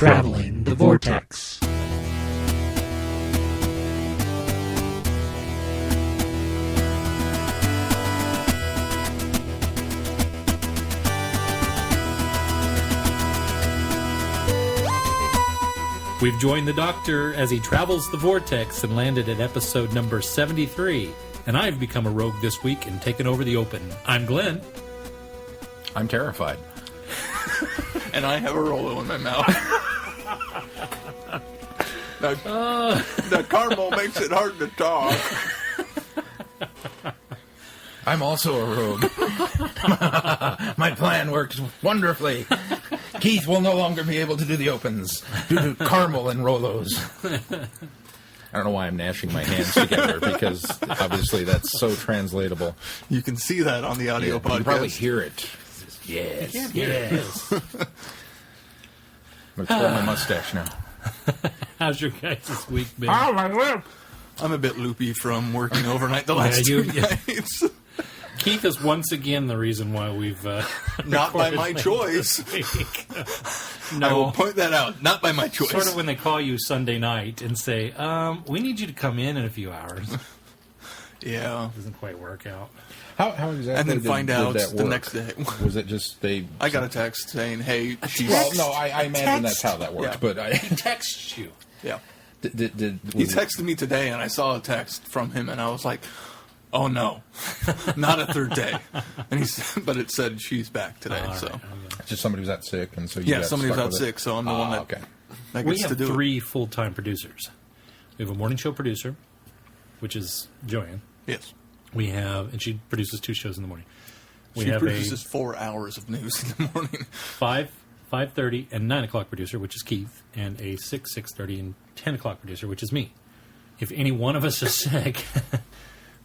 Traveling the Vortex. We've joined the Doctor as he travels the Vortex and landed at episode number 73. And I've become a rogue this week and taken over the open. I'm Glenn. I'm terrified. And I have a Rolo in my mouth. The caramel makes it hard to talk. I'm also a rogue. My plan works wonderfully. Keith will no longer be able to do the opens due to caramel and Rolos. I don't know why I'm gnashing my hands together, because obviously that's so translatable. You can see that on the audio podcast. You can probably hear it. Yes. You can't hear it. I'm going to twirl my mustache now. How's your guys' week been? Oh, my lip! I'm a bit loopy from working overnight the last two nights. Keith is once again the reason why we've not by my choice. No, I will point that out. Not by my choice. Sort of when they call you Sunday night and say, "We need you to come in a few hours." Yeah, it doesn't quite work out. How exactly? And then find out that the work? next day. Was it just they? I got a text saying, "Hey, she's..." Well, no, I imagine that's how that worked. Yeah. But He texts you. Yeah. He texted me today, and I saw a text from him, and I was like, "Oh no, not a third day." And but it said she's back today. Right, so okay. just somebody was out sick, and so you got somebody was stuck out with it? sick, so I'm the one that, okay. that We gets to have do it. 3 full-time producers. We have a morning show producer, which is Joanne. Yes. We have, and she produces 2 shows in the morning. We She have produces 4 hours of news in the morning. 5:30, and 9 o'clock producer, which is Keith, and a 6:30, and 10 o'clock producer, which is me. If any one of us is sick,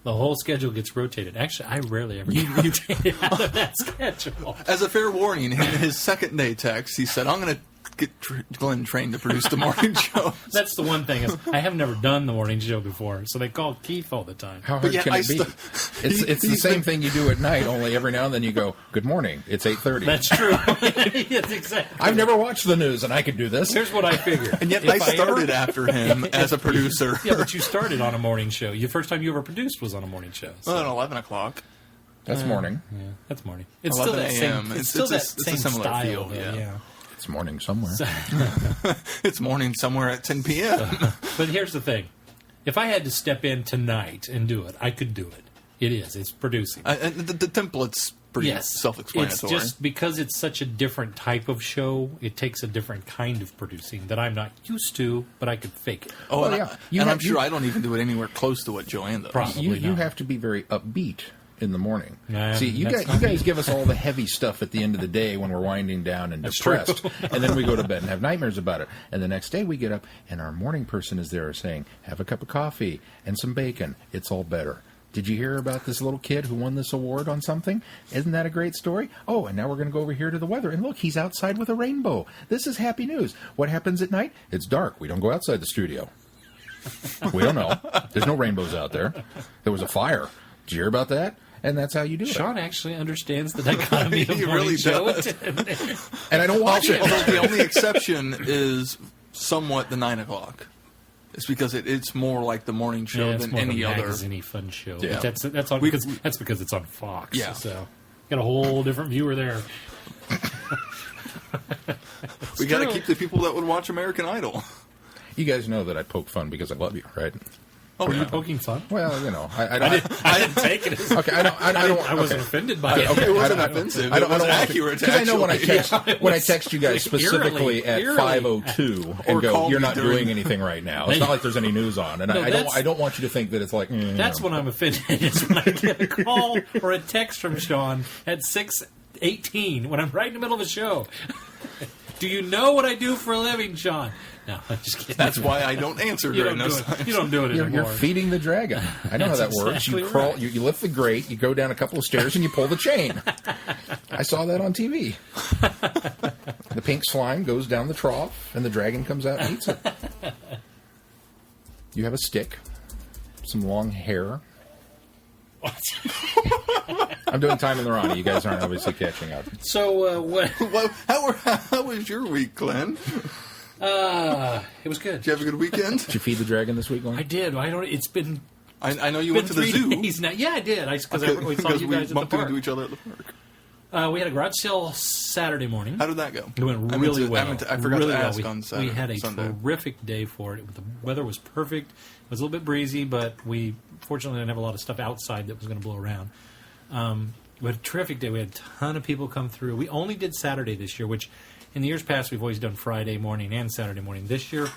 the whole schedule gets rotated. Actually, I rarely ever get rotated out of that schedule. As a fair warning, in his second day text, he said, "I'm going to get Glenn trained to produce the morning show." That's the one thing, is I have never done the morning show before, so they call Keith all the time. How hard can it be? It's the same thing you do at night, only every now and then you go, "Good morning, it's 8:30. That's true. Yes, exactly. I've never watched the news, and I could do this. Here's what I figured. And yet If I started after him as a producer. Yeah, but you started on a morning show. The first time you ever produced was on a morning show. So. Well, at 11 o'clock. That's morning. Yeah, that's morning. It's still 11 that same. a.m. It's still that it's same a similar style. feel. Though, Yeah. It's morning somewhere. It's morning somewhere at 10 p.m. But here's the thing: if I had to step in tonight and do it, I could do it. It is. It's producing. And the template's pretty self-explanatory. It's just because it's such a different type of show, it takes a different kind of producing that I'm not used to, but I could fake it. Oh, Well, and yeah. I'm sure I don't even do it anywhere close to what Joanne does. Probably. You not. have to be very upbeat in the morning. Yeah, See, you that's guys give us all the heavy stuff at the end of the day when we're winding down and depressed, and then we go to bed and have nightmares about it. And the next day we get up, and our morning person is there saying, "Have a cup of coffee and some bacon. It's all better." Did you hear about this little kid who won this award on something? Isn't that a great story? Oh, and now we're going to go over here to the weather. And look, he's outside with a rainbow. This is happy news. What happens at night? It's dark. We don't go outside the studio. We don't know. There's no rainbows out there. There was a fire. Did you hear about that? And that's how you do it. Sean actually understands the dichotomy of He morning really show. does. And I don't watch it. Although the only exception is somewhat the 9 o'clock. It's because it's more like the morning show it's than more any of a other. magazine-y fun show. Yeah. But that's on because it's on Fox. Yeah. So got a whole different viewer there. We got to keep the people that would watch American Idol. You guys know that I poke fun because I love you, right? Oh, were you poking fun? Well, you know, I didn't take it as... Okay, I wasn't offended by it. Okay, It wasn't offensive. It was accurate. Because I know when I text Yeah, when I text you guys specifically at eerily. 5:02 and Or go, call "You're me not during- doing anything right now." It's not like there's any news on, and No, I don't want you to think that it's like. That's when I'm offended. Is when I get a call or a text from Sean at 6:18 when I'm right in the middle of a show. Do you know what I do for a living, Sean? No, I'm just kidding. That's why I don't answer you during don't do those it. times. You don't do it You're anymore. feeding the dragon. I know how that That's works. You exactly crawl, right. you lift the grate, you go down a couple of stairs, and you pull the chain. I saw that on TV. The pink slime goes down the trough, and the dragon comes out and eats it. You have a stick, some long hair. I'm doing time in the Ronnie. You guys aren't obviously catching up. So, what? Well, how was your week, Glenn? It was good. Did you have a good weekend? Did you feed the dragon this week, Glenn? I did. It's been I know you went to the 3 zoo. days now. Yeah, I did. Because we saw you guys at the bumped park. into each other at the park. We had a garage sale Saturday morning. How did that go? It went really well. I forgot really to ask well. on Saturday. We had a Sunday. terrific day for it. The weather was perfect. It was a little bit breezy, but we fortunately didn't have a lot of stuff outside that was going to blow around. We had a terrific day. We had a ton of people come through. We only did Saturday this year, which in the years past we've always done Friday morning and Saturday morning. This year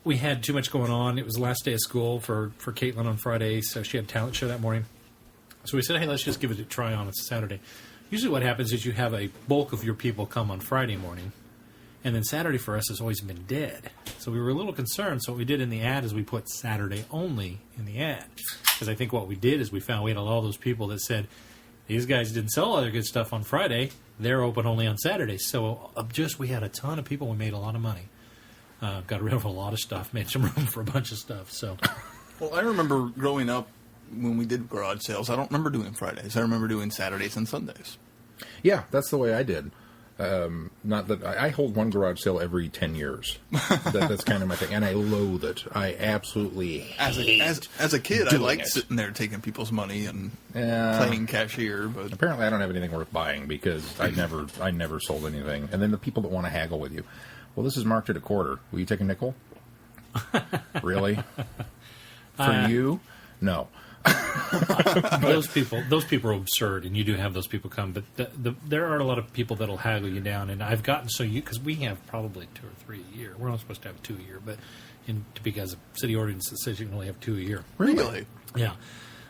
we had too much going on. It was the last day of school for Caitlin on Friday, so she had a talent show that morning. So we said, hey, let's just give it a try on. It's a Saturday. Usually what happens is you have a bulk of your people come on Friday morning, and then Saturday for us has always been dead. So we were a little concerned. So what we did in the ad is we put Saturday only in the ad. Because I think what we did is we found we had all those people that said, these guys didn't sell all their good stuff on Friday. They're open only on Saturday. So we had a ton of people. We made a lot of money. Got rid of a lot of stuff. Made some room for a bunch of stuff. So, Well, I remember growing up when we did garage sales. I don't remember doing Fridays. I remember doing Saturdays and Sundays. Yeah, that's the way I did. Not that I hold one garage sale every 10 years. That's kind of my thing, and I loathe it. I absolutely hate as a kid, I doing liked it. sitting there taking people's money and playing cashier. But Apparently, I don't have anything worth buying because I never sold anything. And then the people that want to haggle with you, well, this is marked at a quarter. Will you take a nickel? Really? For you? No. those people are absurd, and you do have those people come. But there are a lot of people that'll haggle you down, and I've gotten because we have probably 2 or 3 a year. We're not supposed to have 2 a year, but because of city ordinance, it says you can only have 2 a year. really, Yeah,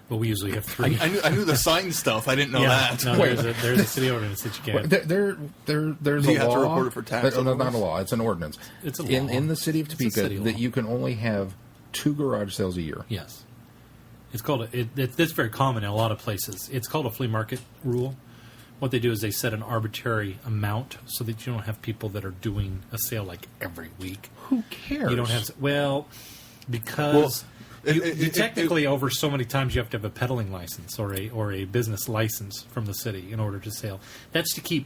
but we usually have 3. I knew the sign stuff. I didn't know that. No, there's a city ordinance that you can't. There's Do a you have law. to report it for tax No, not otherwise? a law. It's an ordinance. It's a law. In the city of It's a Topeka city law. that you can only have 2 garage sales a year. Yes. It's called that's very common in a lot of places. It's called a flea market rule. What they do is they set an arbitrary amount so that you don't have people that are doing a sale like every week. Who cares? You don't have because you technically over so many times you have to have a peddling license or a business license from the city in order to sell. That's to keep.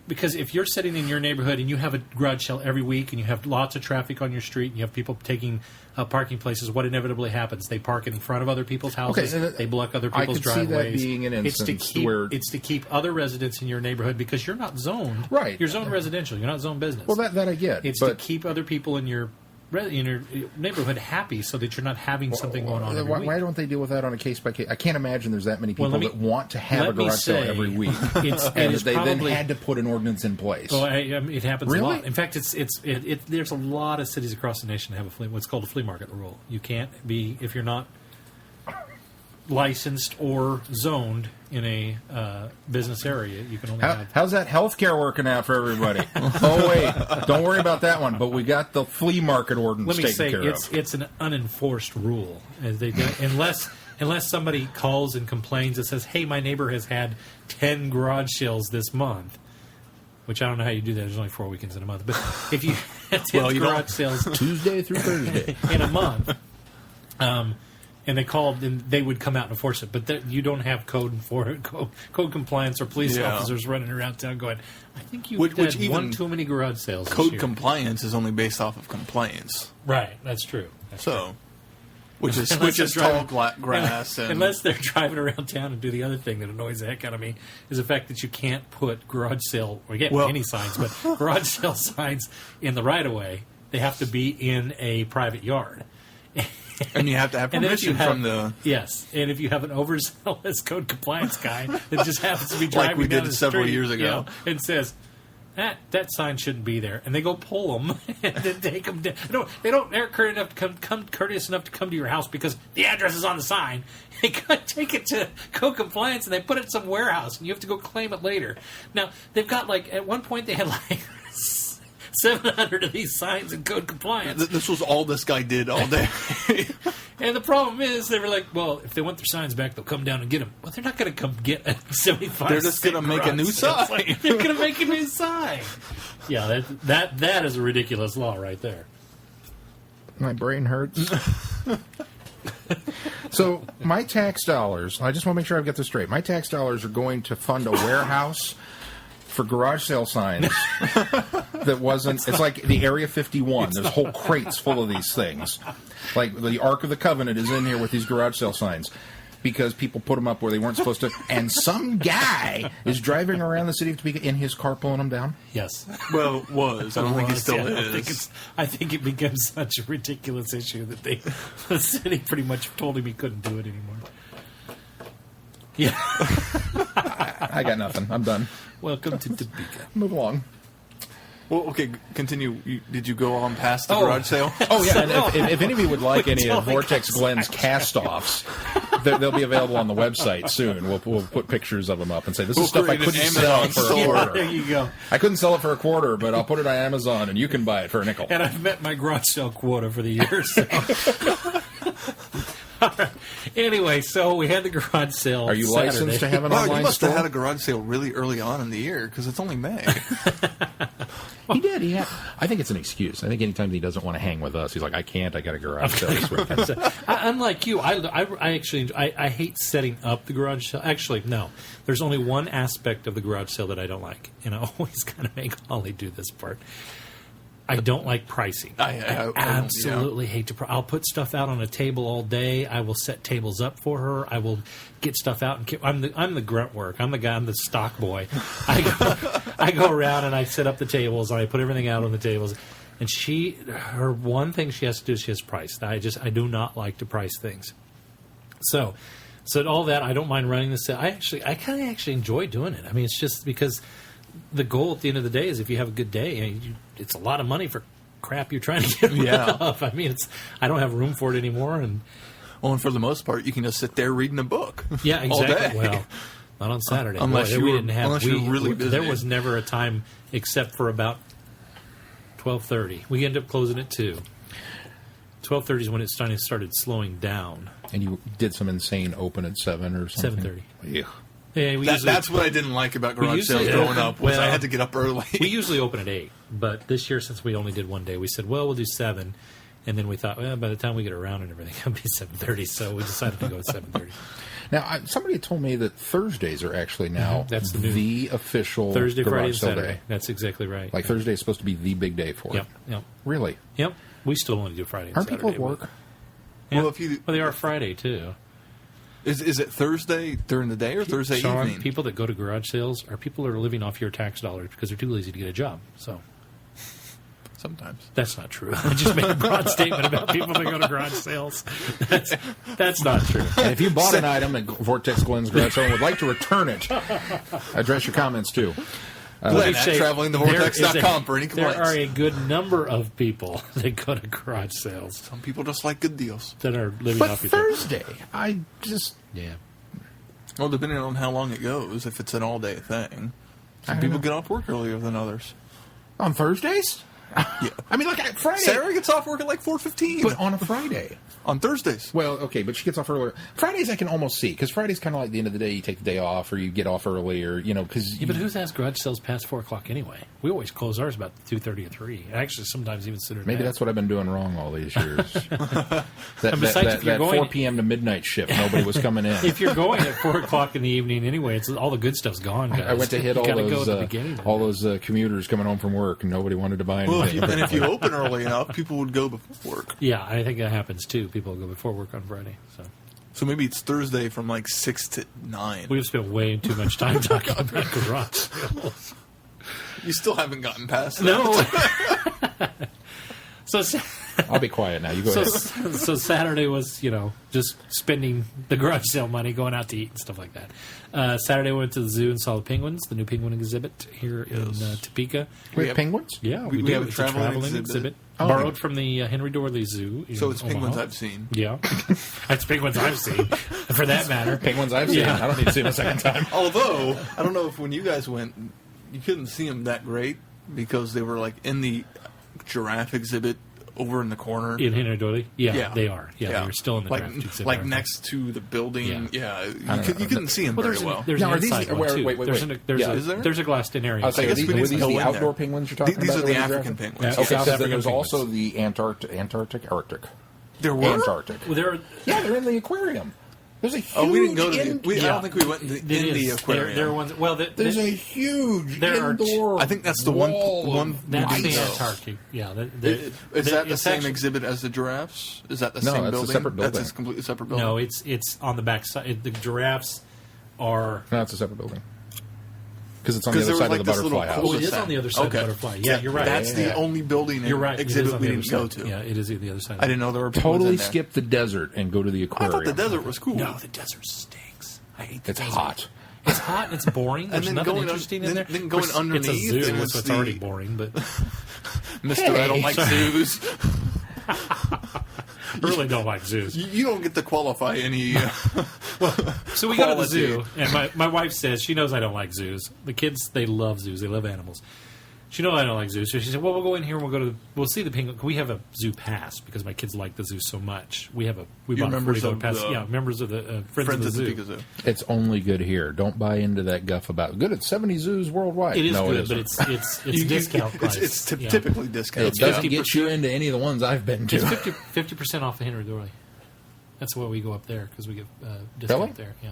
Because if you're sitting in your neighborhood and you have a garage sale every week and you have lots of traffic on your street and you have people taking parking places, what inevitably happens? They park in front of other people's houses. Okay, they block other people's I could driveways. see that being an instance It's to keep other residents in your neighborhood because you're not zoned. Right. You're zoned residential. You're not zoned business. Well, that I get. It's to keep other people in your neighborhood happy so that you're not having something going on every week. Why don't they deal with that on a case by case? I can't imagine there's that many people that want to have a let me garage sale say, every week, it and is they probably- then had to put an ordinance in place. Well, it happens Really? a lot. In fact, there's a lot of cities across the nation that have what's called a flea market rule. You can't be, if you're not licensed or zoned in a business area, you can only have... How's that healthcare working out for everybody? Oh, wait, don't worry about that one, but we got the flea market ordinance Let me taken say, care of. it's an unenforced rule. Unless somebody calls and complains and says, hey, my neighbor has had 10 garage sales this month, which I don't know how you do that. There's only 4 weekends in a month. But if you had 10 garage sales Tuesday through Thursday. in a month, and they called, and they would come out and enforce it. But you don't have code compliance or police officers running around town going, I think you've had one too many garage sales this Code year. compliance is only based off of compliance. Right, that's true. That's true. Which is they're tall grass. And unless they're driving around town and do the other thing that annoys the heck out of me is the fact that you can't put garage sale, or any signs, but garage sale signs in the right-of-way. They have to be in a private yard. And you have to have permission from the... Yes, and if you have an overzealous code compliance guy that just happens to be driving Like we down did the several street, years ago. And says, that sign shouldn't be there, and they go pull them and then take them down. No, they don't. They're courteous enough to come to your house because the address is on the sign. They take it to code compliance and they put it in some warehouse, and you have to go claim it later. Now they've got at one point they had 700 of these signs in code compliance. This was all this guy did all day. And the problem is, they were like, well, if they want their signs back, they'll come down and get them. Well, they're not going to come get a 75 They're just going to make a new sign. They're going to make a new sign. Yeah, that is a ridiculous law right there. My brain hurts. So my tax dollars, I just want to make sure I've got this straight. My tax dollars are going to fund a warehouse for garage sale signs that wasn't. It's like the Area 51. There's whole crates full of these things. Like the Ark of the Covenant is in here with these garage sale signs. Because people put them up where they weren't supposed to, and some guy is driving around the city of Topeka in his car pulling them down. Yes. Well, was. I don't think he still is. I think it becomes such a ridiculous issue that the city pretty much told him he couldn't do it anymore. Yeah. I got nothing. I'm done. Welcome to Topeka. Move along. Well, okay, continue. Did you go on past the garage sale? Oh, yeah. And if any of you would like any of totally Vortex Glenn's cast-offs, they'll be available on the website soon. We'll put pictures of them up and say, this is stuff I couldn't sell for a quarter. There you go. I couldn't sell it for a quarter, but I'll put it on Amazon, and you can buy it for a nickel. And I've met my garage sale quota for the year, so... All right. Anyway, so we had the garage sale. Are you Saturday. licensed to have an Oh, online you must store? have had a garage sale really early on in the year, because it's only May. He did. I think it's an excuse. I think anytime he doesn't want to hang with us, he's like, I can't. I got a garage sale this weekend. Unlike you, I actually I hate setting up the garage sale. Actually, no. There's only one aspect of the garage sale that I don't like, and I always kind of make Holly do this part. I don't like pricing. I absolutely hate to. I'll put stuff out on a table all day. I will set tables up for her. I will get stuff out. And I'm the grunt work. I'm the guy. I'm the stock boy. I go around and I set up the tables and I put everything out on the tables. And her one thing she has to do is she has to price. I do not like to price things. So all that, I don't mind running the sale. I kind of actually enjoy doing it. I mean, it's just because the goal at the end of the day is if you have a good day, it's a lot of money for crap you're trying to get rid of. I mean, I don't have room for it anymore. And for the most part, you can just sit there reading a book. Yeah, exactly. All day. Well, not on Saturday. Unless you're really busy. There was never a time except for about 12:30. We ended up closing at 2. 12:30 is when it started slowing down. And you did some insane open at 7 or something? 7:30. Yeah. Yeah, that's what I didn't like about garage sales growing up, was I had to get up early. We usually open at 8, but this year, since we only did one day, we said, we'll do 7. And then we thought, by the time we get around and everything, it'll be 7:30. So we decided to go at 7:30. Now, somebody told me that Thursdays are actually now that's the official Thursday, Friday, and garage sale Saturday. day. That's exactly right. Like Thursday is supposed to be the big day for it. Yep. Really? Yep. We still only do Friday and Aren't Saturday. people at work? Yeah. Well, they are Friday, too. Is it Thursday during the day or Thursday Sean, evening? people that go to garage sales are people that are living off your tax dollars because they're too lazy to get a job. So sometimes that's not true. I just made a broad statement about people that go to garage sales. That's not true. And if you bought an item at Vortex Glenn's garage sale and would like to return it, address your comments too. Glenn at travelingthevortex.com for any complaints. There are a good number of people that go to garage sales. Some people just like good deals. That are living off your Thursday, Yeah. Well, depending on how long it goes, if it's an all-day thing. Some people get off work earlier than others. On Thursdays? Yeah. I mean, like Friday. Sarah gets off work at like 4:15. But on a Friday. On Thursdays. Well, okay, but she gets off earlier. Fridays I can almost see, because Friday's kind of like the end of the day. You take the day off, or you get off earlier, because... Yeah, but who's asked garage sales past 4 o'clock anyway? We always close ours about 2:30 or 3. Actually, sometimes even sooner than Maybe that. that's what I've been doing wrong all these years. Besides, that 4 p.m. to midnight shift, nobody was coming in. If you're going at 4 o'clock in the evening anyway, all the good stuff's gone, guys. I went to hit all those commuters coming home from work, and nobody wanted to buy anything. Well, and if you open early enough, people would go before work. Yeah, I think that happens too. People go before work on Friday. So maybe it's Thursday from like 6 to 9. We've spent way too much time talking about garage sales. You still haven't gotten past that. No. So I'll be quiet now. You go ahead. So Saturday was, just spending the garage sale money, going out to eat and stuff like that. Saturday we went to the zoo and saw the penguins, the new penguin exhibit here in Topeka. We have penguins? Yeah, we do. have It's a traveling exhibit. Oh. Borrowed from the Henry Dorley Zoo. So it's Omaha. penguins I've seen. Yeah. That's penguins I've seen, for that matter. Penguins I've seen. Yeah. I don't need to see them a second time. Although, I don't know if when you guys went, you couldn't see them that great because they were like in the giraffe exhibit over in the corner. In Henry Doily? Yeah, they are. Yeah, they're still in the draft exhibit. Like next to the building. Yeah. You couldn't see them very well. There's now, an inside one, too. Wait. There's a glassed-in area. I'll say, I guess were these the in outdoor there. penguins you're talking about? These are the African penguins. Yeah. Okay, South so African there's penguins. also the Arctic. There were? Antarctic. Well, Yeah, they're in the aquarium. There's a huge Oh, we didn't go to the. I Yeah. don't think we went to the It Indy is. Aquarium. There are ones. Well, There's a huge there are indoor. I think that's the one. wall of that's ice. the Antarctic. Yeah. Is that the it's same actually- exhibit as the giraffes? Is that the No, same that's a building? separate building. That's a completely separate building. No, it's on the back side. The giraffes are. No, it's a separate building. Because it's on the 'Cause other there side was of the like this little butterfly Oh, house. it is on the other side of the butterfly. Yeah, you're right. That's the only building You're right. It is exhibit on we the didn't other go side. to. Yeah, it is on the other side. I didn't know there were penguins Totally in there. skip the desert and go to the I aquarium. thought the desert was cool. No, the desert stinks. I hate the It's desert. hot. It's hot and it's boring. There's then nothing going interesting un- in there. then going Of course, underneath, it's a zoo, and it's so it's the- already boring. But Mister, I don't like zoos. I really don't like zoos. You don't get to qualify any. So we go to the Quality. zoo, and my wife says she knows I don't like zoos. The kids, they love zoos. They love animals. She knows I don't like zoos, so she said, "Well, we'll go in here and we'll see the penguin. We have a zoo pass because my kids like the zoo so much. We bought a members $40 of pass. the- Yeah, members of the Friends Friends of the at the Zoo. Zoo. It's only good here. Don't buy into that guff about good at 70 zoos worldwide. It is no, good, it but isn't. it's discount price. It's Yeah. typically discounted. It doesn't get you into any of the ones I've been to. It's 50% off the Henry Doorway. That's why we go up there because we get discount Really? there. Yeah,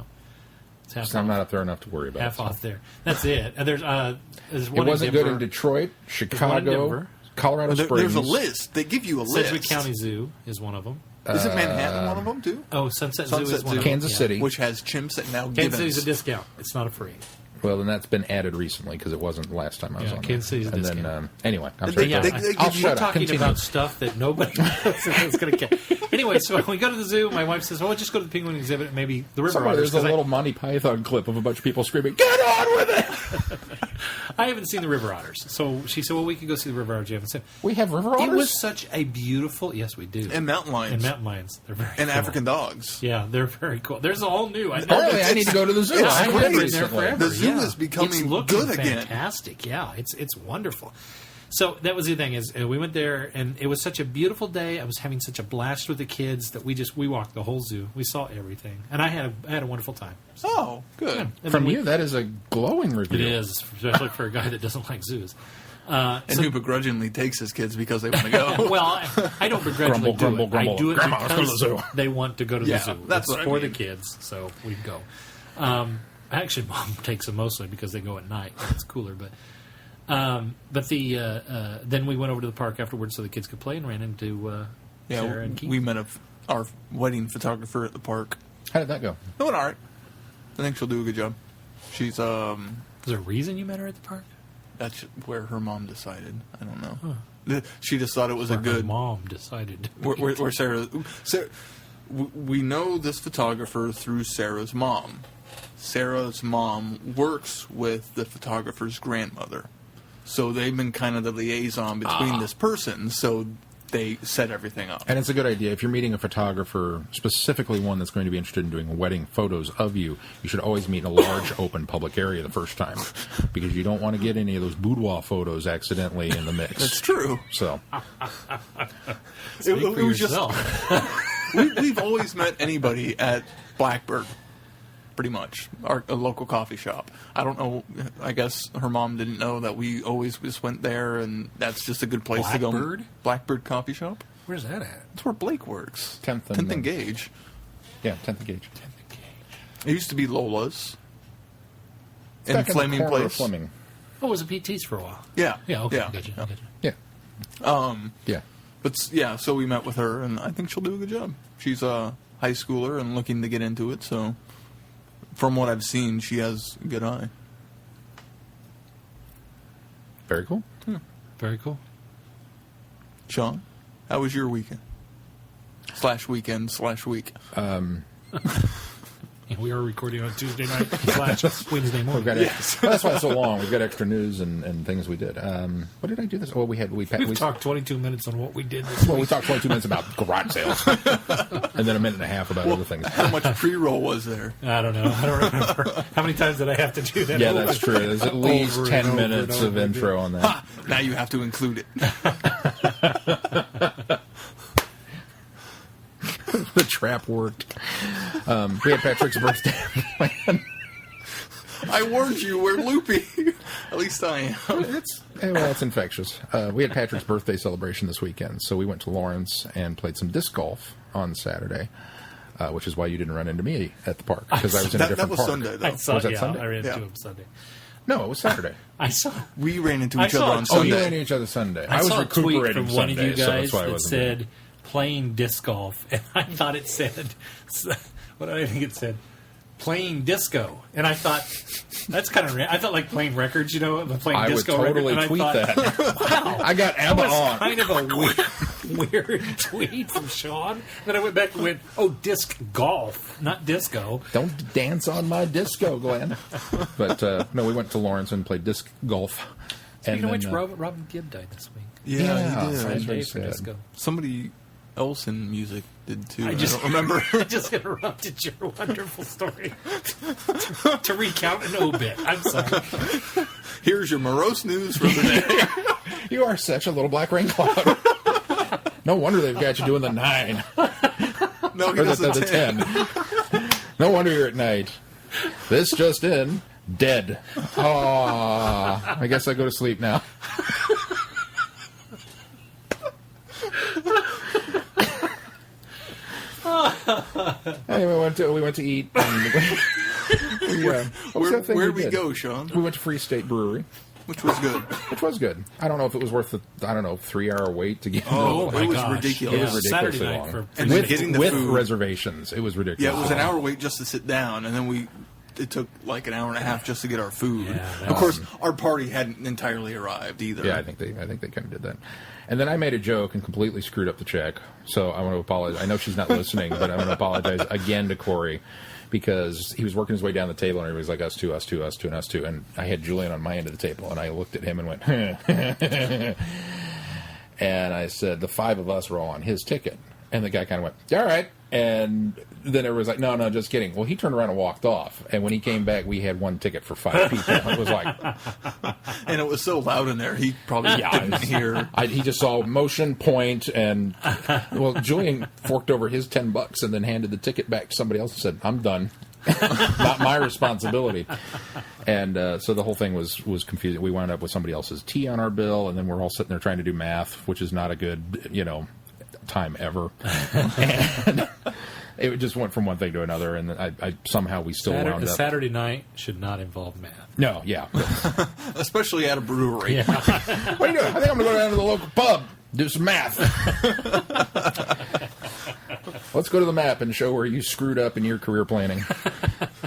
it's half I'm off. not up there enough to worry about. Half so. off there. That's it. And there's It one wasn't in good Denver. in Detroit, one in Chicago, Denver. Colorado Springs. There's a list. They give you a list. Sedgwick County Zoo is one of them. Isn't Manhattan one of them too? Oh, Sunset Zoo Sunset is one Zoo. of them. Kansas Yeah. City. Which has chimps at now Kansas City's a Gibbons. discount. It's not a free. Well, and that's been added recently because it wasn't the last time I was Yeah, on Kansas there. City's a And then, discount. anyway, I'm They- sorry. Yeah, they give I'll you- we're shut up. talking Continue. about stuff that nobody is going to care. Anyway, so when we go to the zoo, my wife says, "Oh, just go to the penguin exhibit, and maybe the river Somewhere otters." there's a 'cause I- little Monty Python clip of a bunch of people screaming, "Get on with it!" I haven't seen the river otters, so she said, "Well, we could go see the river otters." You haven't seen. We have river otters. It was such a beautiful. Yes, we do. And mountain lions. And mountain lions. They're very And cool. African dogs. Yeah, they're very cool. There's all new. I know. Apparently, I need to go to the zoo. it's I haven't great. been Been recently. there forever. The zoo yeah. is becoming It's looking good again. fantastic. Yeah, it's wonderful. So that was the thing is we went there and it was such a beautiful day. I was having such a blast with the kids that we walked the whole zoo. We saw everything, and I had a wonderful time. So, Oh, good. and From then we- you, that is a glowing review. it is, especially for a guy that doesn't like zoos. And who begrudgingly takes his kids because they want to go. Well, I don't begrudgingly Grumble, do it. grumble, I do it grumble. Grandma, let's go to because the zoo. they want to go to Yeah, the zoo. that's It's what I for mean. the kids, so we go. Actually, Mom takes them mostly because they go at night. It's cooler, but then we went over to the park afterwards so the kids could play and ran into Sarah and Keith. we met our wedding photographer at the park. How did that go? It went all right. I think she'll do a good job. She's Was there a reason you met her at the park? that's where her mom decided. I don't know. She just thought it was a Her good. mom decided. Where Sarah, we know this photographer through Sarah's mom. Sarah's mom works with the photographer's grandmother, so they've been kind of the liaison between this person. So they set everything up. And it's a good idea. If you're meeting a photographer, specifically one that's going to be interested in doing wedding photos of you, you should always meet in a large open public area the first time, because you don't want to get any of those boudoir photos accidentally in the mix. That's true. So, Speak for it was just- yourself. We've always met anybody at Blackbird, pretty much, a local coffee shop. I don't know. I guess her mom didn't know that we always just went there, and that's just a good place to go. Blackbird? Blackbird Coffee Shop. Where's that at? That's where Blake works. 10th and 10th and Gage. yeah, 10th gauge. It used to be Lola's. It's In back Flaming the corner of Place. Fleming. Oh, it was a PT's for a while. Yeah. Yeah, okay. Yeah. Gotcha, gotcha. Yeah. Yeah. But yeah, so we met with her, and I think she'll do a good job. She's a high schooler and looking to get into it, so from what I've seen, she has a good eye. Very cool. Very cool. Sean, how was your weekend? /weekend/week. Yeah, we are recording on Tuesday night / Wednesday morning. We've got well, that's why it's so long. We've got extra news and things we did. What did I do this? Oh, We've talked 22 minutes on what we did this Well, week. we talked 22 minutes about garage sales, and then a minute and a half about other things. How much pre-roll was there? I don't know. I don't remember. How many times did I have to do that? Yeah, that's true. There's at least Over and 10 over minutes and of over intro on that. Ha! Now you have to include it. The trap worked. We had Patrick's birthday plan. I warned you, we're loopy. At least I am. It's infectious. We had Patrick's birthday celebration this weekend, so we went to Lawrence and played some disc golf on Saturday. which is why you didn't run into me at the park, because I was in a different that was park. Sunday, though. I saw, Was that yeah, Sunday? I ran Yeah. into him Sunday. No, it was Saturday. I saw. We ran into I each saw other a on Oh, you Sunday. ran into each other Sunday. I was saw a tweet recuperating from one of Sunday, you so guys that's why I that wasn't there. said playing disc golf, and I thought it said, what did I think it said? Playing disco, and I thought that's kind of. I thought like playing records, playing I would disco. totally record, and tweet I thought, that. Wow, I got that Emma was on. kind of a weird tweet from Sean. Then I went back and went, "Oh, disc golf, not disco." Don't dance on my disco, Glenn. But no, we went to Lawrence and played disc golf. Speaking of which, then, Robin Gibb died this week. Yeah, Yeah, he did. that's Sad day very for sad. disco. Somebody else in music did too. I I just don't remember. I just interrupted your wonderful story to recount an obit. I'm sorry. Here's your morose news for the day. You are such a little black rain cloud. No wonder they've got you doing the 9 No, he or doesn't. the 10. No wonder you're at night. This just in, dead. Oh, I guess I go to sleep now. Anyway, we went to eat. And Where'd we go, Sean? We went to Free State Brewery, Which was good. which was good. I don't know if it was worth the 3-hour wait to get. Oh, into it was gosh. ridiculous. It was ridiculously Saturday night long. for And then with getting the with food. reservations, it was ridiculous. Yeah, it was an hour wait just to sit down, and then it took like an hour and a half just to get our food. Yeah, that of course, our party hadn't entirely arrived either. Yeah, I think they kind of did that. And then I made a joke and completely screwed up the check. So I want to apologize. I know she's not listening, but I'm going to apologize again to Corey, because he was working his way down the table and he was like, us two, and us two. And I had Julian on my end of the table, and I looked at him and went, and I said, the 5 of us were all on his ticket. And the guy kind of went, all right. And then everybody was like, no, just kidding. Well, he turned around and walked off. And when he came back, we had 1 ticket for 5 people. It was like... And it was so loud in there, he probably didn't hear. He just saw motion, point, and... Well, Julian forked over his $10 and then handed the ticket back to somebody else and said, I'm done. Not my responsibility. And so the whole thing was confusing. We wound up with somebody else's tea on our bill, and then we're all sitting there trying to do math, which is not a good, time ever. And it just went from one thing to another, and I somehow we still wound up. Saturday night should not involve math. No, yeah. Especially at a brewery. Yeah. What are you doing? I think I'm going to go down to the local pub, do some math. Let's go to the map and show where you screwed up in your career planning.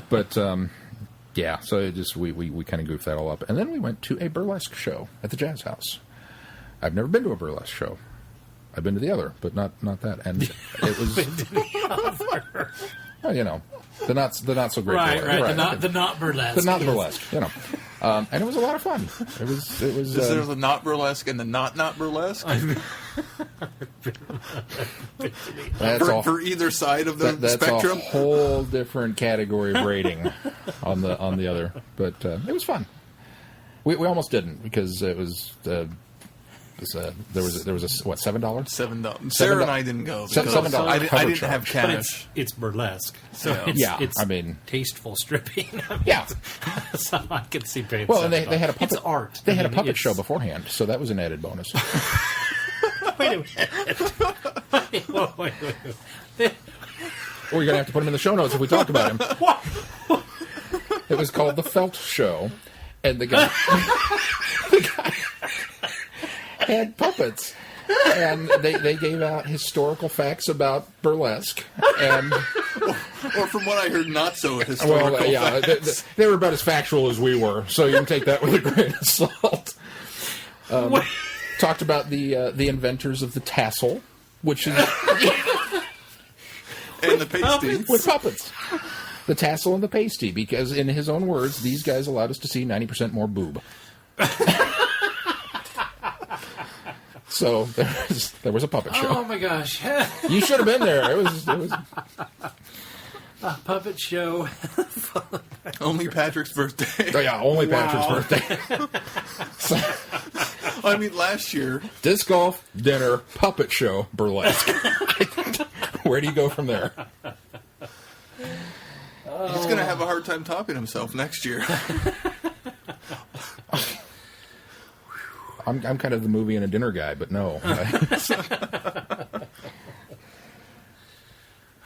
But yeah, so it just we kind of goofed that all up, and then we went to a burlesque show at the Jazz House. I've never been to a burlesque show. I've been to the other, but not that. And it was, well, the not so great. Right. burlesque. The not burlesque. The not burlesque, and it was a lot of fun. It was. Is there the not burlesque and the not burlesque? That's all. For either side of the That's spectrum? a whole different category of rating on the other, but it was fun. We almost didn't, because it was. There was a what, $7? $7. Sarah and I didn't go. because $7 I cover didn't have charge. But cash. it's burlesque. So Yeah. it's I mean, tasteful stripping. yeah. So I can see paying. Well, and they $7. had a puppet. It's art. They I had a mean, puppet it's- show beforehand, so that was an added bonus. Wait a minute. Wait. We're gonna have to put him in the show notes if we talk about him. It was called the Felt Show, and the guy had puppets, and they gave out historical facts about burlesque, and Or from what I heard, not so historical. well, yeah, they were about as factual as we were, so you can take that with a grain of salt. Talked about the inventors of the tassel, which is And the pasty. with puppets. The tassel and the pasty, because in his own words, these guys allowed us to see 90% more boob. So there was a puppet show. Oh my gosh. You should have been there. It was A puppet show. Only Patrick's birthday. oh yeah, only Patrick's Wow. birthday. So, I mean, last year, disc golf, dinner, puppet show, burlesque. Where do you go from there? he's going to have a hard time topping himself next year. I'm kind of the movie and a dinner guy, but no.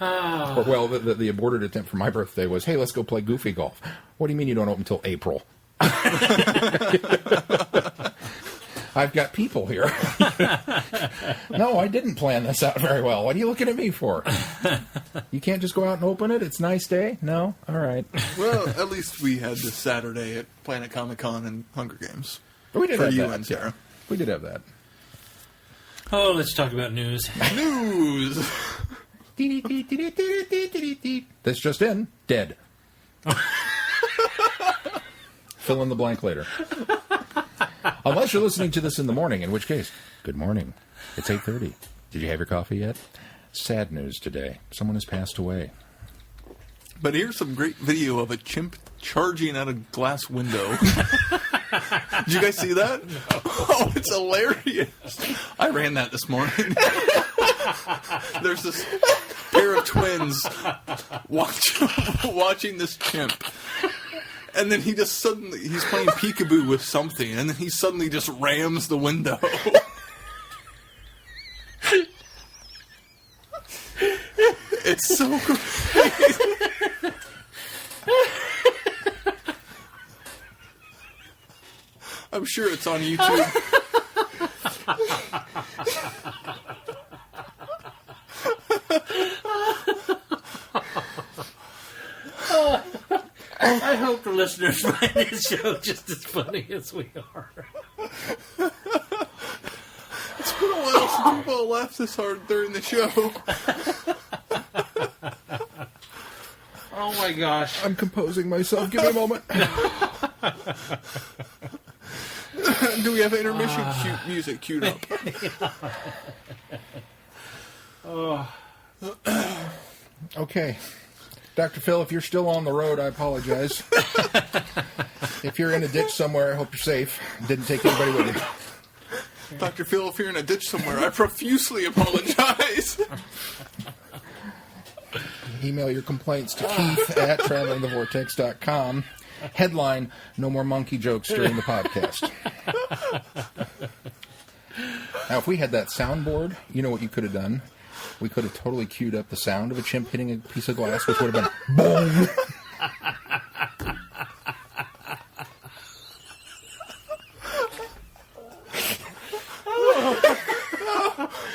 Or, well, the aborted attempt for my birthday was, hey, let's go play goofy golf. What do you mean you don't open until April? I've got people here. No, I didn't plan this out very well. What are you looking at me for? You can't just go out and open it? It's a nice day? No? All right. Well, at least we had this Saturday at Planet Comic-Con and Hunger Games. We did for have you that. and Sarah. We did have that. Oh, let's talk about news. News! This just in. Dead. Fill in the blank later. Unless you're listening to this in the morning, in which case, good morning. It's 8:30. Did you have your coffee yet? Sad news today. Someone has passed away. But here's some great video of a chimp charging out a glass window. Did you guys see that? No. Oh, it's hilarious. I ran that this morning. There's this pair of twins watching this chimp. And then he's playing peekaboo with something, and then he suddenly just rams the window. It's so crazy. I'm sure it's on YouTube. I hope the listeners find this show just as funny as we are. It's been a while since people laughed this hard during the show. Oh my gosh. I'm composing myself. Give me a moment. Do we have intermission music queued up? Okay. Dr. Phil, if you're still on the road, I apologize. If you're in a ditch somewhere, I hope you're safe. Didn't take anybody with you. Dr. Phil, if you're in a ditch somewhere, I profusely apologize. Email your complaints to Keith at travelingthevortex.com. Headline, no more monkey jokes during the podcast. Now, if we had that soundboard, you know what you could have done? We could have totally queued up the sound of a chimp hitting a piece of glass, which would have been boom.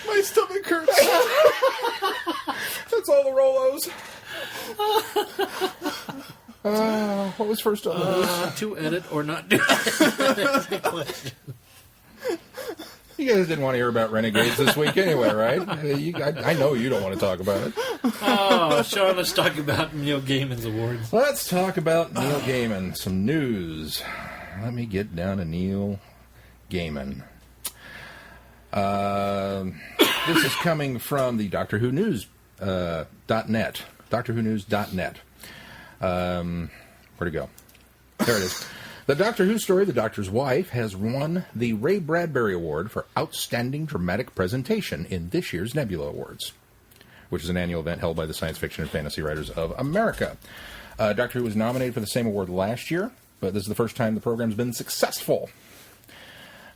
My stomach hurts. That's all the Rolos. What was first on the list? To edit or not do it. You guys didn't want to hear about Renegades this week anyway, right? I know you don't want to talk about it. Oh, Sean, let's talk about Neil Gaiman's awards. Let's talk about Neil Gaiman. Some news. Let me get down to Neil Gaiman. This is coming from the Doctor Who News .net. DoctorWhoNews.net. Where'd it go? There it is. The Doctor Who story, The Doctor's Wife, has won the Ray Bradbury Award for Outstanding Dramatic Presentation in this year's Nebula Awards, which is an annual event held by the Science Fiction and Fantasy Writers of America. Doctor Who was nominated for the same award last year, but this is the first time the program's been successful.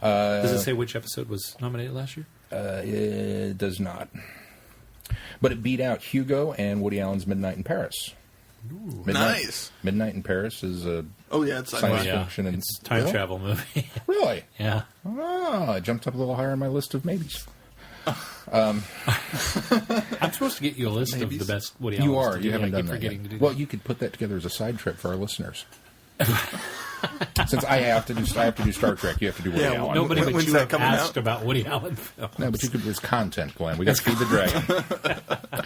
Does it say which episode was nominated last year? It does not. But it beat out Hugo and Woody Allen's Midnight in Paris. Ooh, nice. Midnight in Paris is a it's science fiction. And it's a time travel movie. Really? Yeah. Oh, it jumped up a little higher on my list of maybes. I'm supposed to get you a list of the best Woody Allen. You are. You haven't done that yet. To do well, that. you could put that together as a side trip for our listeners. Since I have to do Star Trek, you have to do Woody Allen. Nobody but When's you that have coming asked out? about Woody Allen films. No, but you could. There's content, Glenn. We got to feed the dragon.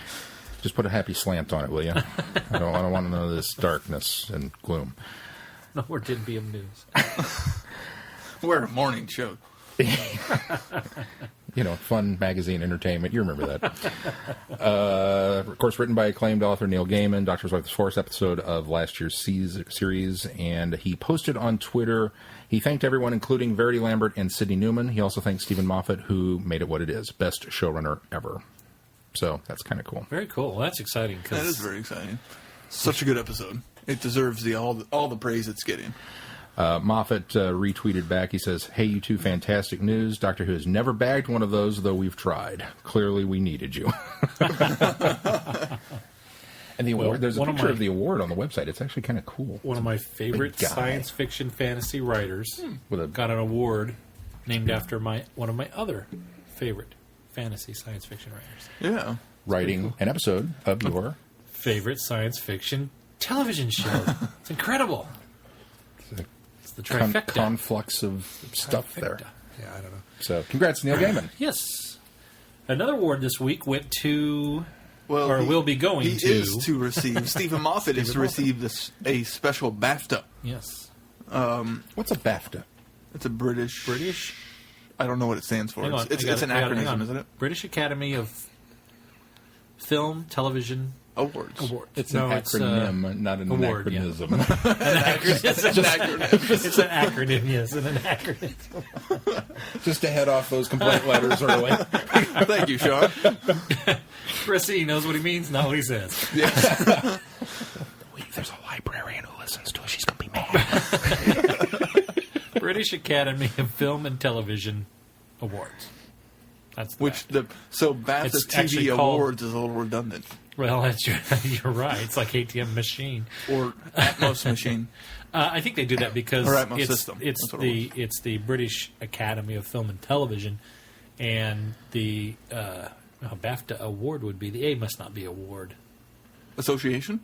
Just put a happy slant on it, will you? I don't want to know this darkness and gloom. No more Dinbium news. We're a morning show. Fun magazine entertainment. You remember that. Of course, written by acclaimed author Neil Gaiman. Doctor's Wife, the fourth episode of last year's series, and he posted on Twitter. He thanked everyone, including Verity Lambert and Sidney Newman. He also thanked Stephen Moffat, who made it what it is. Best showrunner ever. So that's kind of cool. Very cool. Well, that's exciting. That is very exciting. Such a good episode. It deserves all the praise it's getting. Moffat retweeted back. He says, "Hey, you two, fantastic news. Doctor Who has never bagged one of those, though we've tried. Clearly, we needed you." And the award, there's a picture of the award on the website. It's actually kind of cool. One of my favorite science fiction fantasy writers got an award named after one of my other favorite fantasy science fiction writers. Yeah. Writing an episode of your favorite science fiction television show. It's incredible. It's the trifecta. Conflux of stuff there. Yeah, I don't know. So, congrats, Neil Gaiman. Yes. Another award this week went to, Well, will be going he to. is to receive. Stephen Moffat is to receive a special BAFTA. Yes. What's a BAFTA? It's a British. I don't know what it stands for. Hang on, It's an acronym, isn't it? British Academy of Film, Television Awards. It's an acronym, not an award, anachronism. An acronym. It's an acronym, yes, an acronym. Just to head off those complaint letters early. Thank you, Sean. Chrissy knows what he means, not what he says. Wait, there's a librarian who listens to it. She's going to be mad. British Academy of Film and Television Awards. That's the so BAFTA It's TV actually called- Awards is a little redundant. Well, you're right. It's like ATM machine. Or Atmos machine. I think they do that because Or Atmos it's system. it's That's what it it's the British Academy of Film and Television, and the BAFTA award would be the A must not be award. Association?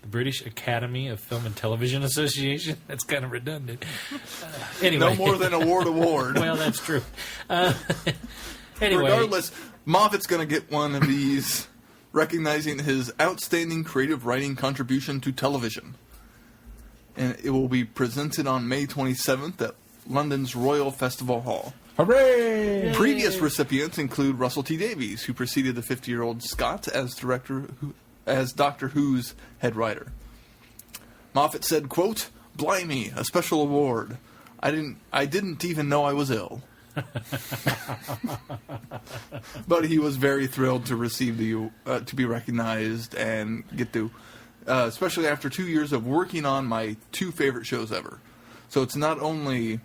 The British Academy of Film and Television Association. That's kind of redundant. Anyway, No more than award. well, that's true. Anyway, Regardless, Moffat's going to get one of these recognizing his outstanding creative writing contribution to television. And it will be presented on May 27th at London's Royal Festival Hall. Hooray! Previous recipients include Russell T Davies, who preceded the 50-year-old Scott as Doctor Who's head writer. Moffat said, quote, "Blimey, a special award. I didn't even know I was ill." But he was very thrilled to receive to be recognized and get to, especially after 2 years of working on my two favorite shows ever. So it's not only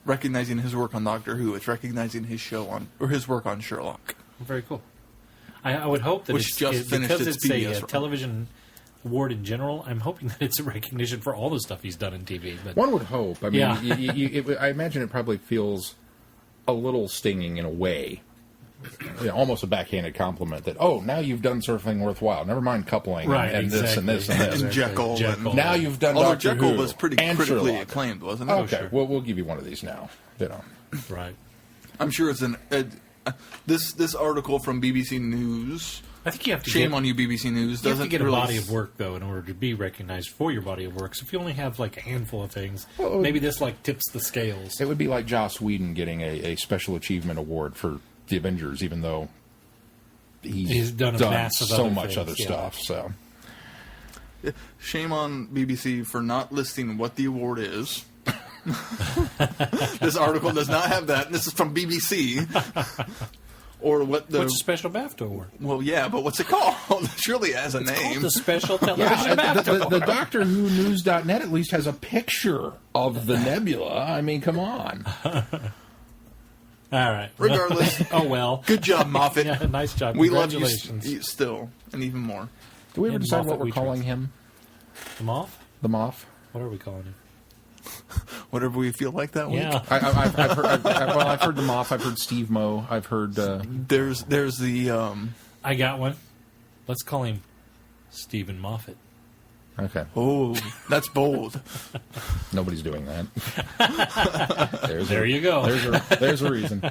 recognizing his work on Doctor Who, it's recognizing his his work on Sherlock. very cool. I would hope that Which just finished because its it's PBS a run. television award in general. I'm hoping that it's a recognition for all the stuff he's done in TV. But One would hope. I mean, Yeah. I imagine it probably feels a little stinging in a way. Almost a backhanded compliment that, oh, now you've done something worthwhile. Never mind coupling Right, and this and this and this. And Jekyll. Jekyll. Now you've done Although Doctor Jekyll Who was pretty and critically Sherlock. acclaimed, wasn't it? Okay, sure. we'll give you one of these now. right. I'm sure it's this article from BBC News. I think you have to Shame get, on you, BBC News. you have to Doesn't get a really body of work though in order to be recognized for your body of work. So if you only have like a handful of things, Well, maybe this like tips the scales. It would be like Joss Whedon getting a special achievement award for the Avengers, even though he's done a mass of so other much things, other yeah. stuff. So Shame on BBC for not listing what the award is. This article does not have that. This is from BBC. Or what the... What's a special BAFTA award? Well, yeah, but what's it called? It surely has a It's name. called the Special Television yeah, BAFTA the Doctor Who News.net at least has a picture of the nebula. I mean, come on. All right. Regardless. Oh, well. Good job, Moffat. Yeah, nice job. We love you Congratulations. still, and even more. Do we ever And decide Moffat what we're we calling trust. him? The Moth? The Moth? What are we calling him? Whatever we feel like that week. Yeah. I've heard the Moth. I've heard Steve Moe. I've heard. There's the... I got one. Let's call him Stephen Moffat. Okay, Oh, that's bold. nobody's doing that. There you go. There's a reason.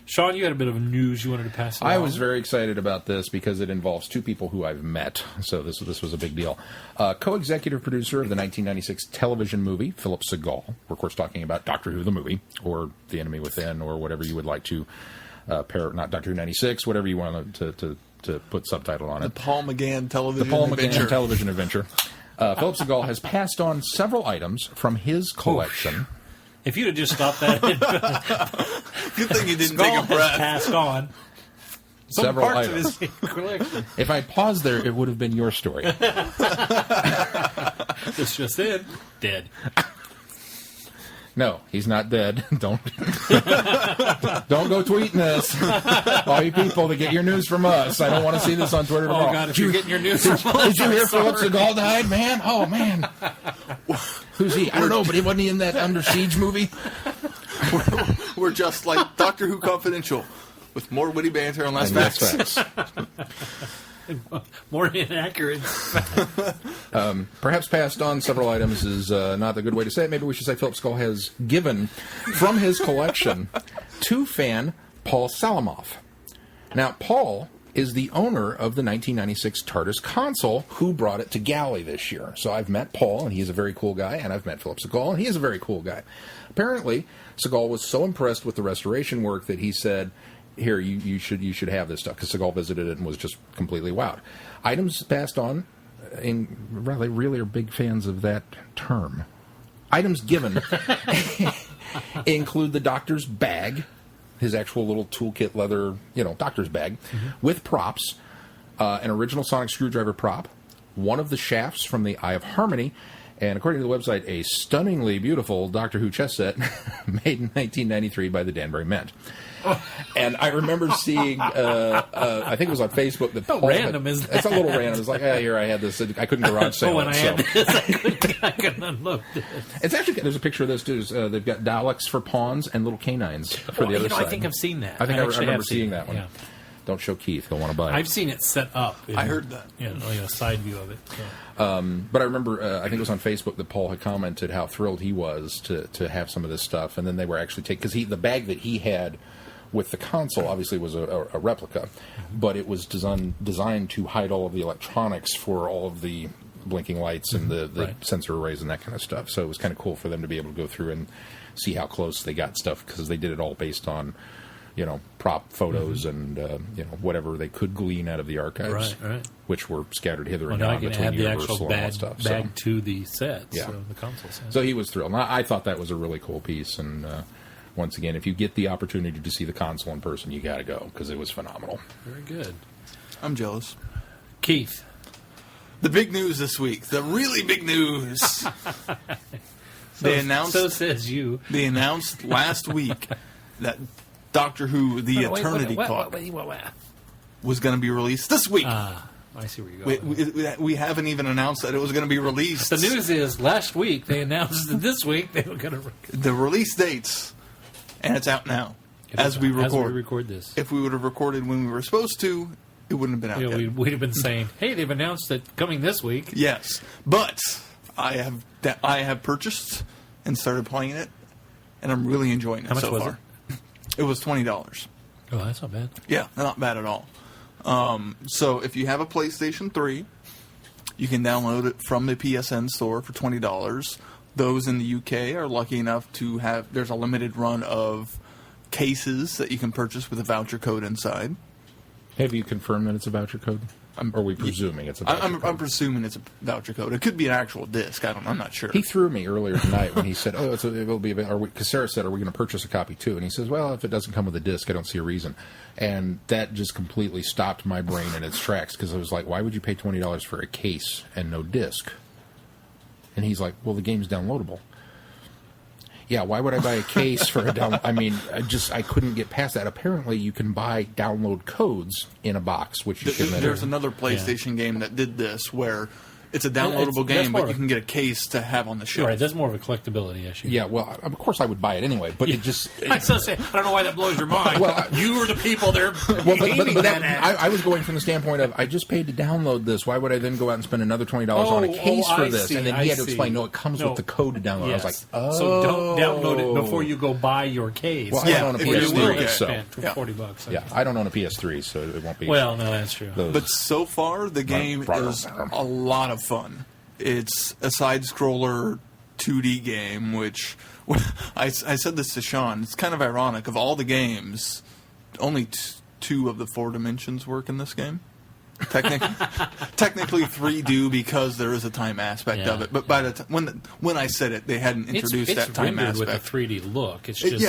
Sean, you had a bit of news you wanted to pass along. I was very excited about this because it involves two people who I've met, so this was a big deal. Co-executive producer of the 1996 television movie, Philip Segal. We're, of course, talking about Doctor Who the movie, or The Enemy Within, or whatever you would like to pair, not Doctor Who 96, whatever you want to put subtitle on it. The Paul McGann television The Paul adventure. McGann television adventure. Philip Segal has passed on several items from his collection. If you'd have just stopped that, Good thing you didn't Skull take a has breath. passed on. several parts of items. his collection. If I paused there, it would have been your story. This just in. Dead. No, he's not dead. Don't go tweeting this. All you people that get your news from us. I don't want to see this on Twitter tomorrow. Oh, God, if you're getting your news from us, Did you hear I'm Philip sorry. Seagal died, man? Oh, man. Who's he? I don't know, but wasn't he in that Under Siege movie? We're just like Doctor Who Confidential, with more witty banter and less And that's facts. More inaccurate. Perhaps passed on several items is not a good way to say it. Maybe we should say Philip Skull has given from his collection to fan Paul Salamoff. Now, Paul is the owner of the 1996 TARDIS console who brought it to Galley this year. So I've met Paul, and he's a very cool guy, and I've met Philip Seagal, and he is a very cool guy. Apparently, Seagal was so impressed with the restoration work that he said, here, you should have this stuff, because Seagal visited it and was just completely wowed. Items passed on, and really are big fans of that term. Items given include the doctor's bag, his actual little toolkit leather, doctor's bag, with props, an original sonic screwdriver prop, one of the shafts from the Eye of Harmony, and according to the website, a stunningly beautiful Doctor Who chess set made in 1993 by the Danbury Mint. And I remember seeing, I think it was on Facebook that How Paul random is that? It's a little random. It's like, here I had this. I couldn't garage sale when it. I had this, I couldn't unload this. It's actually, there's a picture of this too. They've got Daleks for pawns and little canines for the other side. I think I've seen that. I think I actually remember have seen seeing that one. Yeah. Don't show Keith. He'll want to buy it. I've seen it set up. I heard that. A side view of it. So. But I remember, I think it was on Facebook that Paul had commented how thrilled he was to have some of this stuff, and then they were actually taking, because the bag that he had with the console obviously was a replica, but it was designed to hide all of the electronics for all of the blinking lights and the Right. sensor arrays and that kind of stuff. So it was kind of cool for them to be able to go through and see how close they got stuff, because they did it all based on prop photos and whatever they could glean out of the archives, Right. which were scattered hither Well, and now I yon can between add the Universal actual and all that bag stuff. to the set, Yeah. so the console set. So he was thrilled. And I thought that was a really cool piece. And once again, if you get the opportunity to see the console in person, you got to go, because it was phenomenal. Very good. I'm jealous. Keith. The big news this week, the really big news. They announced. So says you. They announced last week that Doctor Who: The Eternity Clock What? was going to be released this week. I see where you're going. We haven't even announced that it was going to be released. The news is last week they announced that this week they were going to. The release dates, and it's out now as we record. This. If we would have recorded when we were supposed to, it wouldn't have been out yet. We'd have been saying, "Hey, they've announced that coming this week." Yes, but I have purchased and started playing it, and I'm really enjoying it How much so was far. It was $20. Oh, that's not bad. Yeah, not bad at all. So if you have a PlayStation 3, you can download it from the PSN store for $20. Those in the UK are lucky enough to have, there's a limited run of cases that you can purchase with a voucher code inside. Have you confirmed that it's a voucher code? Or are we presuming it's a voucher code? I'm presuming it's a voucher code. It could be an actual disc. I'm not sure. He threw me earlier tonight when he said, it will be available. Because Sarah said, are we going to purchase a copy too? And he says, well, if it doesn't come with a disc, I don't see a reason. And that just completely stopped my brain in its tracks, because I was like, why would you pay $20 for a case and no disc? And he's like, well, the game's downloadable. Yeah, why would I buy a case for a download? I mean, I couldn't get past that. Apparently, you can buy download codes in a box, which you can then... There's another PlayStation game that did this, where it's a downloadable that's game, more but you of- can get a case to have on the shelf. Right, that's more of a collectability issue. Yeah, well, of course I would buy it anyway, but it just... I was gonna say, I don't know why that blows your mind. Well, you were the people there. Well, aiming that at. I was going from the standpoint of, I just paid to download this. Why would I then go out and spend another $20 on a case for I this? see, and then he had to I see. explain, no, it comes with the code to download. Yes. I was like, oh. So don't download it before you go buy your case. Well, Yeah, I don't own a if Or you PS3, will PS3, have so... spent Yeah. $40. Yeah, I don't own a PS3, so it won't be... Well, no, that's true. those- But so far, the game is a lot of fun. It's a side-scroller 2D game, which I said this to Sean. It's kind of ironic. Of all the games, only two of the 4 dimensions work in this game. Technically, 3 do because there is a time aspect of it. But by the when I said it, they hadn't introduced that time rendered aspect. with a 3D look. It's just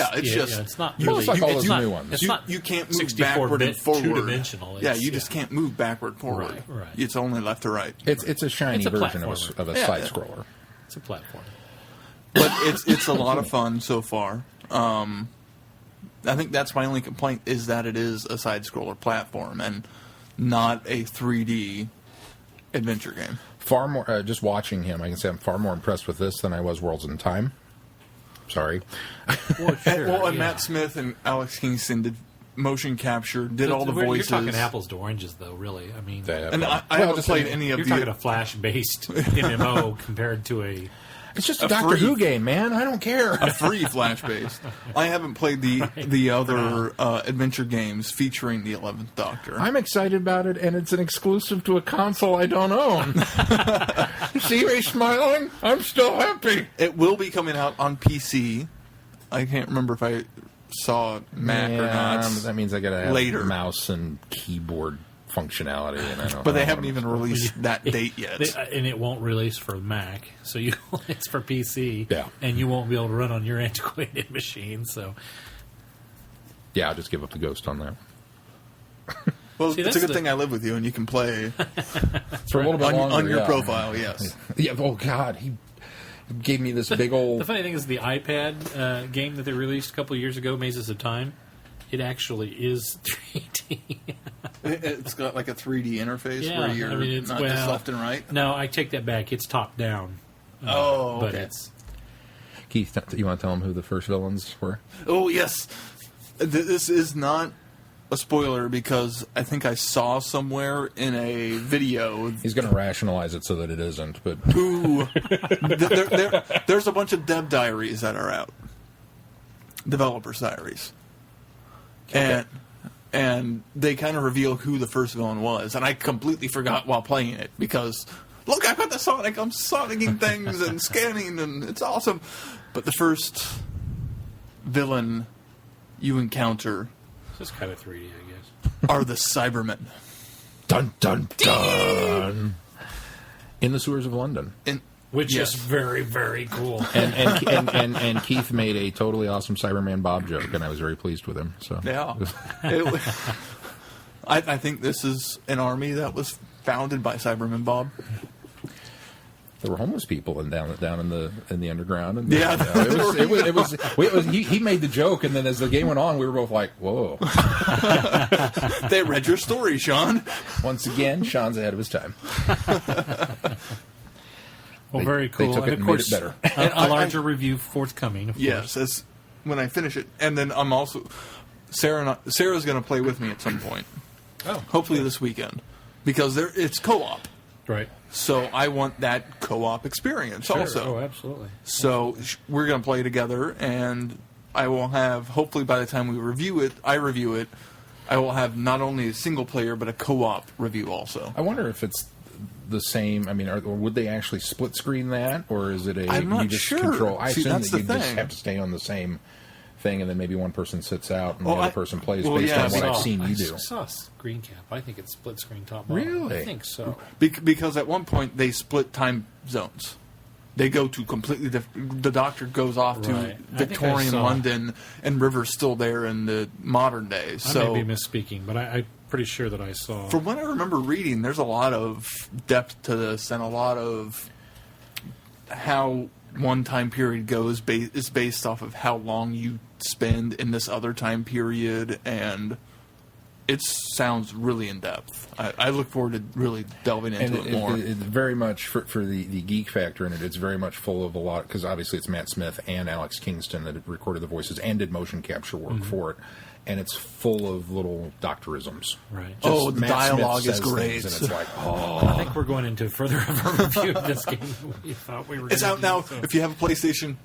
it's not Well, really. it's like all those not, new ones. It's not You can't move 64 backward and forward. two-dimensional. Yeah, you just can't move backward, forward. Right. It's only left to right. It's a shiny It's a version platformer. of a Yeah. side scroller. It's a platform. But it's a lot of fun so far. I think that's my only complaint is that it is a side scroller platform and not a 3D adventure game. Far more, just watching him, I can say I'm far more impressed with this than I was Worlds in Time. Sorry. Well, sure, And Matt Smith and Alex Kingston did motion capture, did all the voices. You're talking apples to oranges, though. Really, I mean, And I haven't played any of you're the. talking a flash-based MMO compared to a. It's just a A Doctor free- Who game, man. I don't care. A free flash based. I haven't played the other adventure games featuring the 11th Doctor. I'm excited about it, and it's an exclusive to a console I don't own. You see me smiling? I'm still happy. It will be coming out on PC. I can't remember if I saw Mac or not. That means I gotta have Later. mouse and keyboard functionality, and I don't. But they I don't haven't know. even released that date yet. And it won't release for Mac, so it's for PC. Yeah. And you won't be able to run on your antiquated machine. So Yeah, I'll just give up the ghost on that. Well, See, it's that's a good the- thing I live with you and you can play For a little bit longer, on your yeah. profile, yes. Yeah. Oh God, he gave me this big old. the funny thing is, the iPad game that they released a couple of years ago, Mazes of Time, it actually is 3D. It's got like a 3D interface Yeah, where you're I mean, it's- not just well, left and right. No, I take that back. It's top down. Oh, But okay. it's Keith, you want to tell him who the first villains were? Oh, yes. This is not a spoiler because I think I saw somewhere in a video He's going to rationalize it so that it isn't, but who there's a bunch of dev diaries that are out, developers diaries, and they kind of reveal who the first villain was, and I completely forgot while playing it because look, I got the Sonic, I'm sonicking things and scanning, and it's awesome. But the first villain you encounter just kind of 3D, I guess. are the Cybermen. dun dun dun. In the sewers of London. Which Yes. is very, very cool. And Keith made a totally awesome Cyberman Bob joke, and I was very pleased with him. So Yeah. I think this is an army that was founded by Cyberman Bob. there were homeless people down in the underground, and Yeah. he made the joke, and then as the game went on, we were both like, "Whoa!" They read your story, Sean. Once again, Sean's ahead of his time. Well, They- very cool. they took and it of and made course, it better. a larger review forthcoming. Of Yes, as when I finish it, and then I'm also Sarah's going to play with me at some point. Oh, Hopefully this weekend, because it's co-op. right. So I want that co-op experience also. Oh, absolutely. So we're going to play together, and I will have, hopefully by the time we review it, I will have not only a single player, but a co-op review also. I wonder if it's the same. I mean, or would they actually split screen that, or is it a? I'm not you just sure. Control? I See, assume that's that the you just thing. have to stay on the same thing, and then maybe one person sits out and Well, the other I- person plays well, based yeah, on what I I've saw- seen you do. I saw a screen cap. I think it's split screen top bottom. Really? I think so. Because at one point they split time zones. They go to completely different. The Doctor goes off Right. to I think I Victorian saw- London, and River's still there in the modern day. I So, may be misspeaking, but I'm pretty sure that I saw. from what I remember reading, there's a lot of depth to this, and a lot of how one time period goes is based off of how long you spend in this other time period, and it sounds really in depth. I look forward to really delving into And it more. it's very much for the geek factor in it. It's very much full of a lot because obviously it's Matt Smith and Alex Kingston that recorded the voices and did motion capture work for it, and it's full of little doctorisms. Right. Oh, the Matt dialogue Smith is says great. things, and it's like, oh, I think we're going into further of a review of this game than we thought we were. It's gonna out do, now. so- If you have a PlayStation,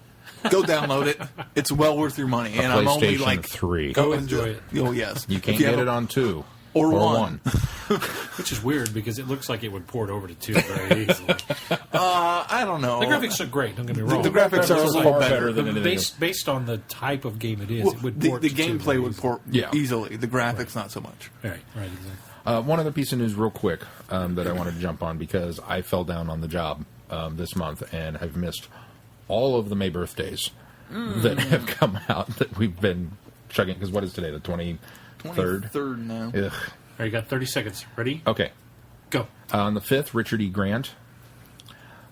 go download it. It's well worth your money. And I'm only PlayStation like 3. Go enjoy it. Oh yes, You can't If get have it a- on 2 or one. Which is weird because it looks like it would port over to 2 very easily. I don't know. The graphics look great. Don't get me wrong. The graphics are a little far better. better than anything. Based on the type of game it is, Well, it would the port to 2 gameplay very would easily. port Yeah. easily. The graphics not so much. Right, exactly. One other piece of news real quick that I wanted to jump on because I fell down on the job this month and have missed all of the May birthdays that have come out that we've been chugging. Because what is today, the 23rd? 23rd now. Ugh. All right, you got 30 seconds. Ready? Okay. Go. On the 5th, Richard E. Grant.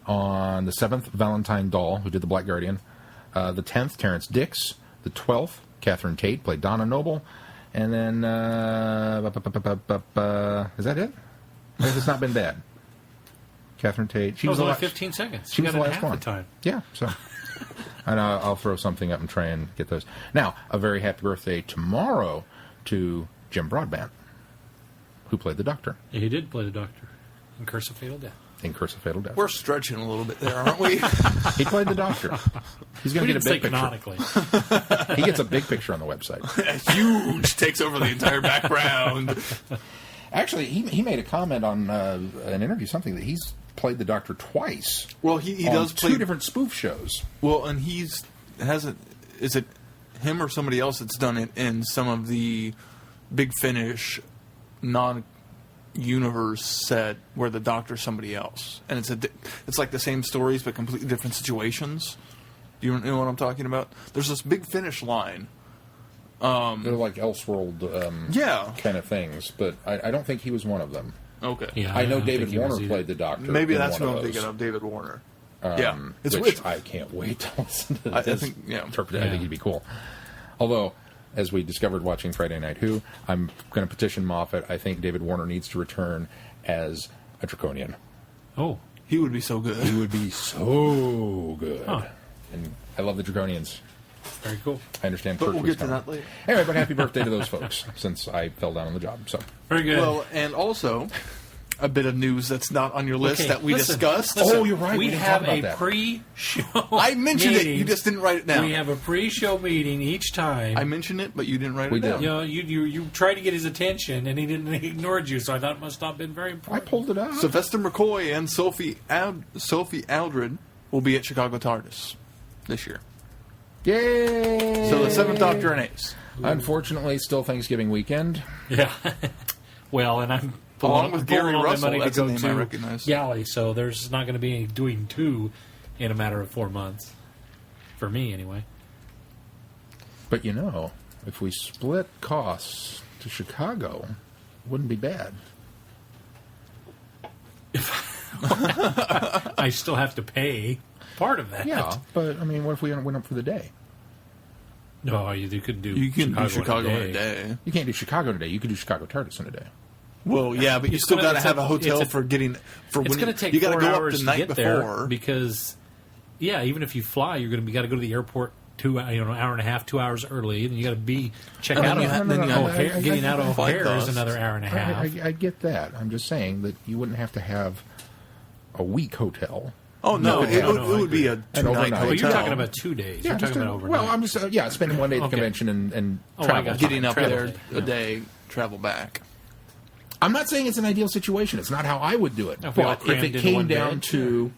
On the 7th, Valentine Dahl, who did The Black Guardian. The 10th, Terrence Dix. The 12th, Catherine Tate, played Donna Noble. And then, is that it? It's not been bad. Catherine Tate. She was only 15 seconds. She was the last half one. the time. Yeah, so. And I'll throw something up and try and get those. Now, a very happy birthday tomorrow to Jim Broadbent, who played the Doctor Yeah, he did play the Doctor in Curse of Fatal Death. in Curse of Fatal Death. We're stretching a little bit there, aren't we? He played the Doctor. He's going We to didn't get a say big picture. canonically. He gets a big picture on the website. Huge, takes over the entire background. Actually, he made a comment on an interview, something that he's played the Doctor twice. Well, he on does play two different spoof shows. Well, and hasn't. Is it him or somebody else that's done it in some of the Big Finish non-universe set where the Doctor's somebody else, and it's like the same stories but completely different situations. Do you know what I'm talking about? There's this Big Finish line. They're like Elseworld kind of things, but I don't think he was one of them. Okay. Yeah, I know don't David think he was Warner either. played the Doctor. Maybe in that's one what of I'm those. thinking of, David Warner. Which I can't wait to listen to I this think, yeah. interpretation. I think he'd be cool. Although, as we discovered watching Friday Night Who, I'm going to petition Moffat. I think David Warner needs to return as a Draconian. Oh. He would be so good. He would be so good. Huh. And I love the Draconians. Very cool. I understand. But Kirk we'll was get to coming. that later. Anyway, but happy birthday to those folks, since I fell down on the job. So. Very good. Well, and also a bit of news that's not on your list Okay, that we listen, discussed. Oh, you're right. We didn't have talk about a that. pre-show I mentioned it. You meeting. just didn't write it down. We have a pre-show meeting each time. I mentioned it, but you didn't write We it did. down. You know, you tried to get his attention, and he didn't. He ignored you. So I thought it must not have been very I important. pulled it out. Sylvester McCoy and Sophie Aldred will be at Chicago TARDIS this year. Yay! So the Seventh Doctor and Ace. Unfortunately, still Thanksgiving weekend. Yeah. Well, and I'm Along with Gary pulling all my Russell, money to that's a go name I to recognize. Galley, so there's not going to be any doing two in a matter of 4 months. For me, anyway. But you know, if we split costs to Chicago, it wouldn't be bad. I still have to pay part of that. Yeah, but I mean, what if we went up for the day? No, you could do You can do Chicago in in a day. You can't do Chicago in a day. You could do Chicago TARDIS in a day. Well, yeah, but you It's still gonna- got to it's have a- a hotel it's a- for getting for It's when going to take you got 4 to go up hours the to night get before. there because, yeah, even if you fly, you got to go to the airport an hour and a half, 2 hours early, and you got to be check And out then of you have- O'Hare. Getting out of flight O'Hare is costs. another hour and a half. I get that. I'm just saying that you wouldn't have to have a week hotel. Oh no, No, it I would be a An two-night overnight. hotel. But you're talking about 2 days. You're talking about overnight. Well, I'm just spending one day at the Okay. convention and Oh, I travel. got you. getting up Travel there day, a day, travel back. I'm not saying it's an ideal situation. It's not how I would do it. If we all But if crammed it into came one down bed, to,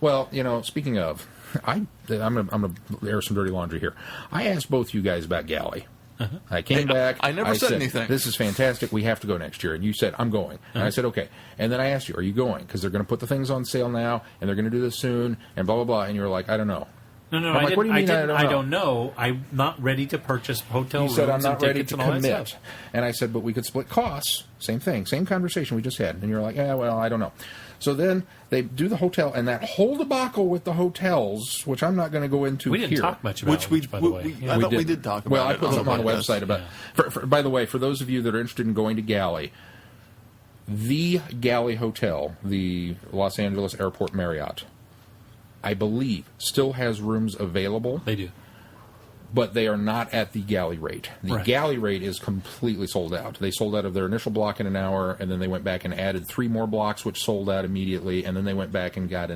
well, speaking of, I'm gonna air some dirty laundry here. I asked both you guys about Galley. I came back. I never said anything. This is fantastic. We have to go next year. And you said, I'm going. And I said, okay. And then I asked you, are you going? Because they're going to put the things on sale now, and they're going to do this soon, and blah, blah, blah. And you were like, I don't know. No, I'm like, what do you mean I don't don't know. I'm not ready to purchase hotel You rooms said, I'm and not ready tickets to and all that commit. stuff. And I said, but we could split costs. Same thing. Same conversation we just had. And you're like, well, I don't know. So then they do the hotel, and that whole debacle with the hotels, which I'm not going to go into We didn't here. talk much about it, by the way. I thought we did talk about Well, I it put something on the podcast. website about. By the way, for those of you that are interested in going to Galley, the Galley Hotel, the Los Angeles Airport Marriott, I believe, still has rooms available, They do. but they are not at the Galley rate. The Right. Galley rate is completely sold out. They sold out of their initial block in an hour, and then they went back and added 3 more blocks, which sold out immediately, and then they went back and got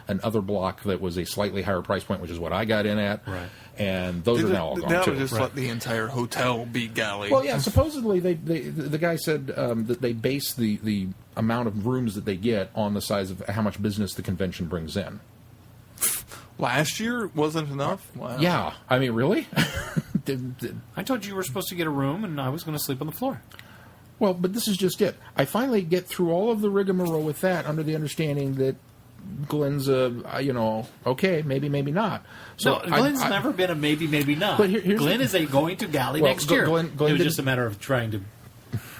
another block that was a slightly higher price point, which is what I got in at. Right. And those are now all gone, too. Just Right. let the entire hotel be Galley. Well, yeah, supposedly the guy said that they base the amount of rooms that they get on the size of how much business the convention brings in. Last year wasn't enough. Wow. Yeah, I mean, really? I told you were supposed to get a room, and I was going to sleep on the floor. Well, but this is just it. I finally get through all of the rigmarole with that under the understanding that Glenn's okay, maybe not. So no, Glenn's never been a maybe not. But Glenn is going to Galley next year. Glenn it was just a matter of trying to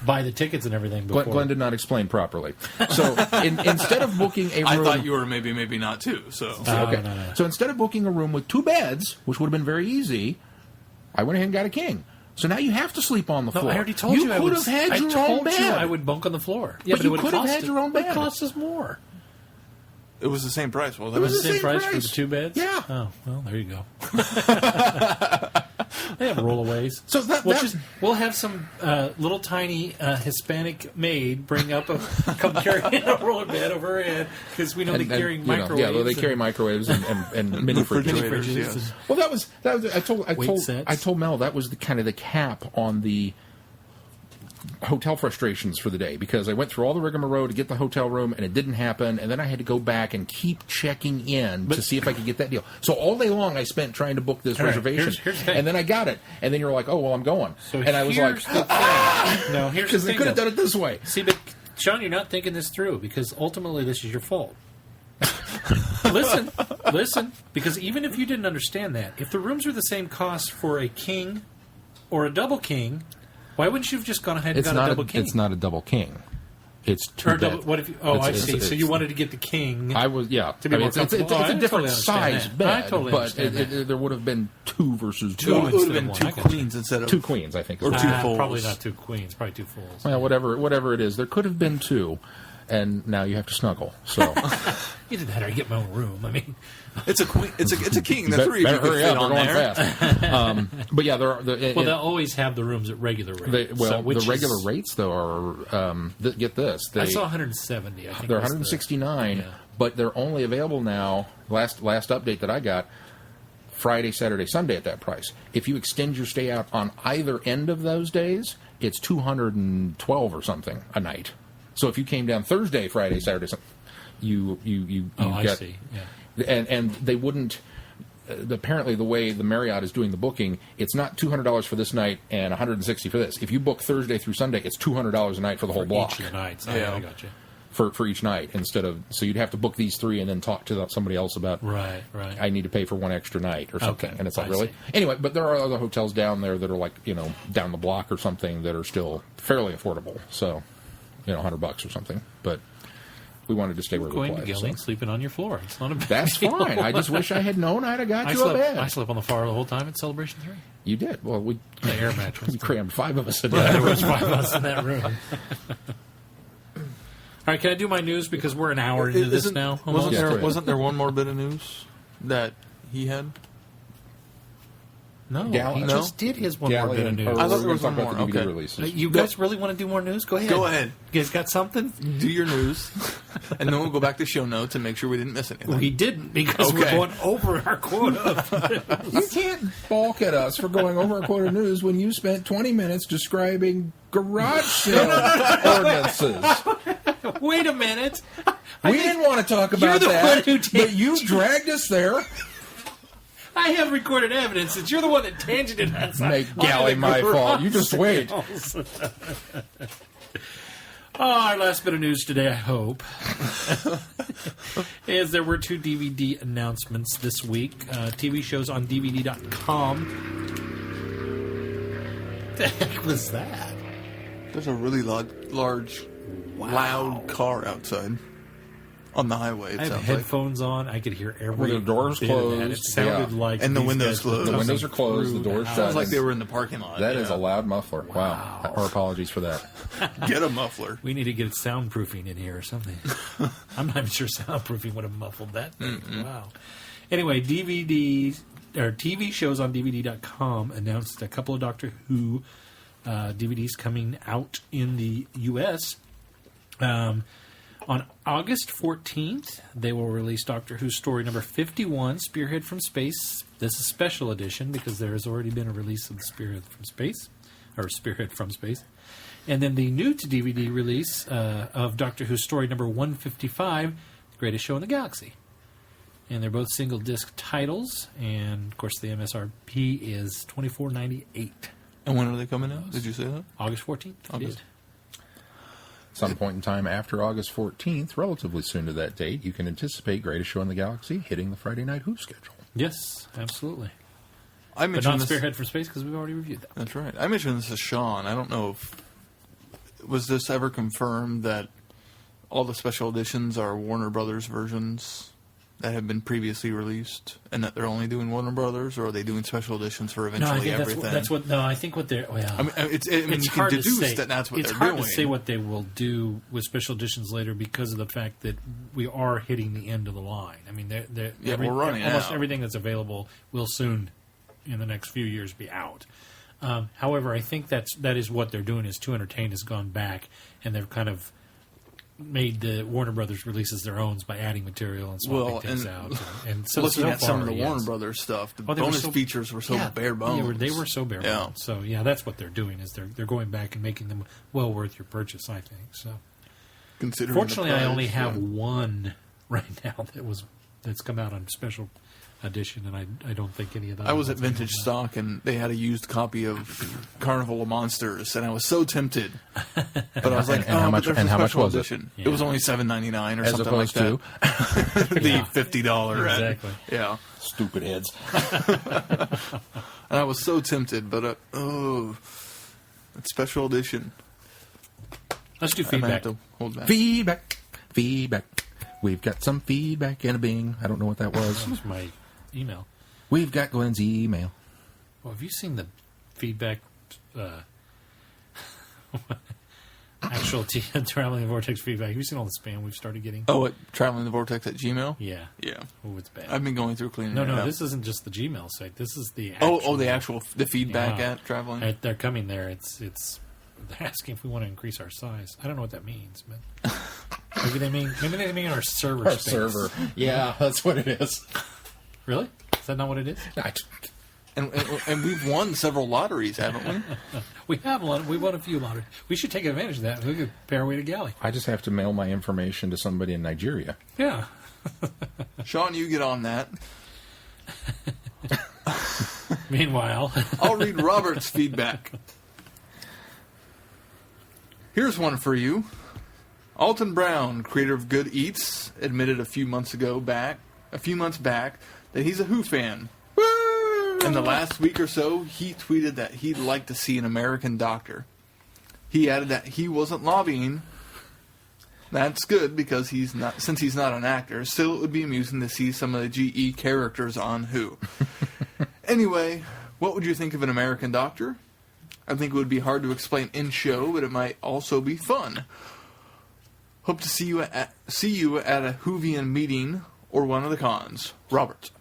buy the tickets and everything before. Glenn did not explain properly. So instead of booking a room... I thought you were maybe not too. So okay. No. So instead of booking a room with 2 beds, which would have been very easy, I went ahead and got a king. So now you have to sleep on the floor. I already told you. You could have had your own bed. I would bunk on the floor. Yeah, but you could have had your own bed. It cost us more. it was the same price. Well, It was The same price for the 2 beds? Yeah. Oh, well, there you go. They have rollaways. So we'll have some little tiny Hispanic maid bring up come carry a roller bed over her head because we know they're carrying microwaves. They carry microwaves and mini Refrigerators, fridges. yes. Well, that was. Sets. I told Mel that was the kind of the cap on the hotel frustrations for the day because I went through all the rigmarole to get the hotel room and it didn't happen, and then I had to go back and keep checking in to see if I could get that deal. So all day long I spent trying to book this reservation, here's the thing. and then I got it, and then you're like, oh well, I'm going, So and I was like, no, here's the because they thing. could have done it this way. See, but Sean, you're not thinking this through because ultimately this is your fault. Listen, because even if you didn't understand that, if the rooms are the same cost for a king or a double king, why wouldn't you have just gone ahead and got a double king? It's not a double king. It's 2 Or beds. what if you? Oh, I see. So you wanted to get the king. I was, yeah. To be more it's comfortable. a I different totally understand size that. bed, I totally but understand that. there would have been 2 versus 2. it would instead have been of 2 one. I got you. queens instead of 2 queens, I think. Or 2 fulls. Probably not 2 queens. Probably 2 fulls. Well, whatever it is, there could have been 2, and now you have to snuggle. So Either that or get my own room. I mean, it's a queen. It's a king. The better 3 of you could hurry fit up. on We're going there. fast. But yeah, they'll always have the rooms at regular rates. the regular rates though are get this. I saw 170. I think They're was 169, yeah. but they're only available now. Last update that I got, Friday, Saturday, Sunday at that price. If you extend your stay out on either end of those days, it's $212 or something a night. So if you came down Thursday, Friday, Saturday, Sunday, you I see. Yeah. and they wouldn't. Apparently, the way the Marriott is doing the booking, it's not $200 for this night and $160 for this. If you book Thursday through Sunday, it's $200 a night for the whole block. Each of the nights. Yeah. I got you. For each night instead of, so you'd have to book these 3 and then talk to somebody else about Right. I need to pay for 1 extra night or something. Okay, And it's like, I really? see. Anyway, but there are other hotels down there that are like, down the block or something that are still fairly affordable. So, $100 or something. But we wanted to stay where we Going to play. Gilling, sleeping on your floor. It's not a big That's deal. fine. I just wish I had known I'd have got I you slept, a bed. I slept on the floor the whole time at Celebration 3. You did. Well, The air mattress. we crammed 5 of us in There there. was 5 of us in that room. All right, can I do my news because we're an hour into this now? almost? Yeah, go ahead. Wasn't there one more bit of news that he had? No, Galley- he no? just did his one more Galley bit of and- news. or I thought we're there was gonna talk one about the more. DVD Okay. releases. You guys really want to do more news? Go ahead. Go ahead. You guys got something? Do your news, and then we'll go back to show notes and make sure we didn't miss anything. We didn't because we're Okay. going over our quota. You can't balk at us for going over a quota of news when you spent 20 minutes describing garage sale ordinances. Wait a minute. We didn't want to talk You're about the one that, who did. but you dragged us there. I have recorded evidence that you're the one that tangented us. Make Galley my fault. You just wait. Our last bit of news today, I hope, is there were 2 DVD announcements this week. TV shows on DVD.com. The heck was that? There's a really large, loud car outside on the highway. It I have sounds like. headphones on. I could hear every Well, the doors bit of that. It closed, sounded yeah. like And the these windows guys were closed. The coming windows are closed, through the doors house. shut. Sounds like they were in the parking lot. That is a loud muffler. Wow. Our apologies for that. Get a muffler. We need to get soundproofing in here or something. I'm not even sure soundproofing would have muffled that thing. Wow. Anyway, DVD or TV shows on DVD.com announced a couple of Doctor Who DVDs coming out in the U.S. On August 14th, they will release Doctor Who story number 51, Spearhead from Space. This is a special edition because there has already been a release of the Spearhead from Space. And then the new to DVD release of Doctor Who story number 155, The Greatest Show in the Galaxy. And they're both single disc titles, and of course the MSRP is $24.98. And when are they coming out? Did you say that? August 14th. I August. did. Some point in time after August 14th, relatively soon to that date, you can anticipate Greatest Show in the Galaxy hitting the Friday Night Who schedule. Yes, absolutely. I But mentioned not this. Spearhead from Space because we've already reviewed that. That's right. I mentioned this to Sean. I don't know if was this ever confirmed that all the special editions are Warner Brothers versions that have been previously released, and that they're only doing Warner Brothers, or are they doing special editions for No, I eventually think everything? that's what. No, I think what they're. Well, I mean, it's you can hard to deduce say. that that's what it's they're hard doing. to say what they will do with special editions later because of the fact that we are hitting the end of the line. I mean, we're running almost out. everything that's available will soon, in the next few years, be out. However, I think that is what they're doing. Is 2 Entertain has gone back and they've kind of made the Warner Brothers releases their own by adding material and swapping things out. And so looking so at some of far, the yes. Warner Brothers stuff, the Oh, they were bonus so- features were so bare bones. They were so bare Yeah. bones. So yeah, that's what they're doing is they're going back and making them well worth your purchase. I think so. Considering Fortunately, the price, I only have yeah. one right now that's come out on special edition, and I don't think any of that. I was at Vintage Stock, and they had a used copy of Carnival of Monsters, and I was so tempted. But I was like, And how much- but there's and a how much special was it? edition. Yeah. It was only $7.99 or As something like opposed to that. The Yeah. $50. Exactly. Yeah. stupid heads. And I was so tempted, but it's special edition. Let's do I might feedback. have to hold back. Feedback. We've got some feedback in a bing. I don't know what that was. That was my email. We've got Glenn's email. Well, have you seen the feedback? Actual Traveling the Vortex feedback. Have you seen all the spam we've started getting? Oh, Traveling the Vortex at Gmail? Yeah. Yeah. Oh, it's bad. I've been going through cleaning No, it up. this isn't just the Gmail site. This is the actual, the feedback Yeah. at Traveling? They're coming there. It's they're asking if we want to increase our size. I don't know what that means, but maybe they mean our server Our space. server. Yeah, that's what it is. Really? Is that not what it is? And we've won several lotteries, haven't we? We have one. We won a few lotteries. We should take advantage of that. We could pay our way to Galley. I just have to mail my information to somebody in Nigeria. Yeah. Sean, you get on that. Meanwhile, I'll read Robert's feedback. Here's one for you. Alton Brown, creator of Good Eats, admitted a few months back, that he's a Who fan. In the last week or so, he tweeted that he'd like to see an American Doctor. He added that he wasn't lobbying. That's good because since he's not an actor. Still, it would be amusing to see some of the GE characters on Who. Anyway, what would you think of an American Doctor? I think it would be hard to explain in show, but it might also be fun. Hope to see you at a Whovian meeting or one of the cons. Robert.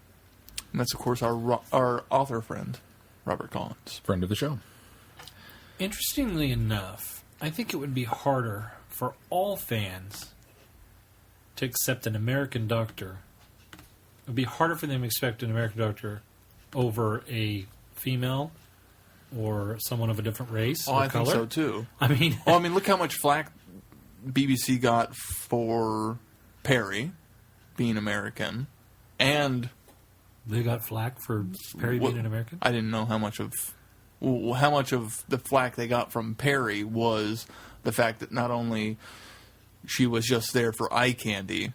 And that's, of course, our author friend, Robert Collins. Friend of the show. interestingly enough, I think it would be harder for all fans to accept an American Doctor. It would be harder for them to accept an American Doctor over a female or someone of a different race or I color. think so, too. I mean, Look how much flack BBC got for Perry being American, and they got flack for Perry being an American. I didn't know how much of the flack they got from Perry was the fact that not only she was just there for eye candy,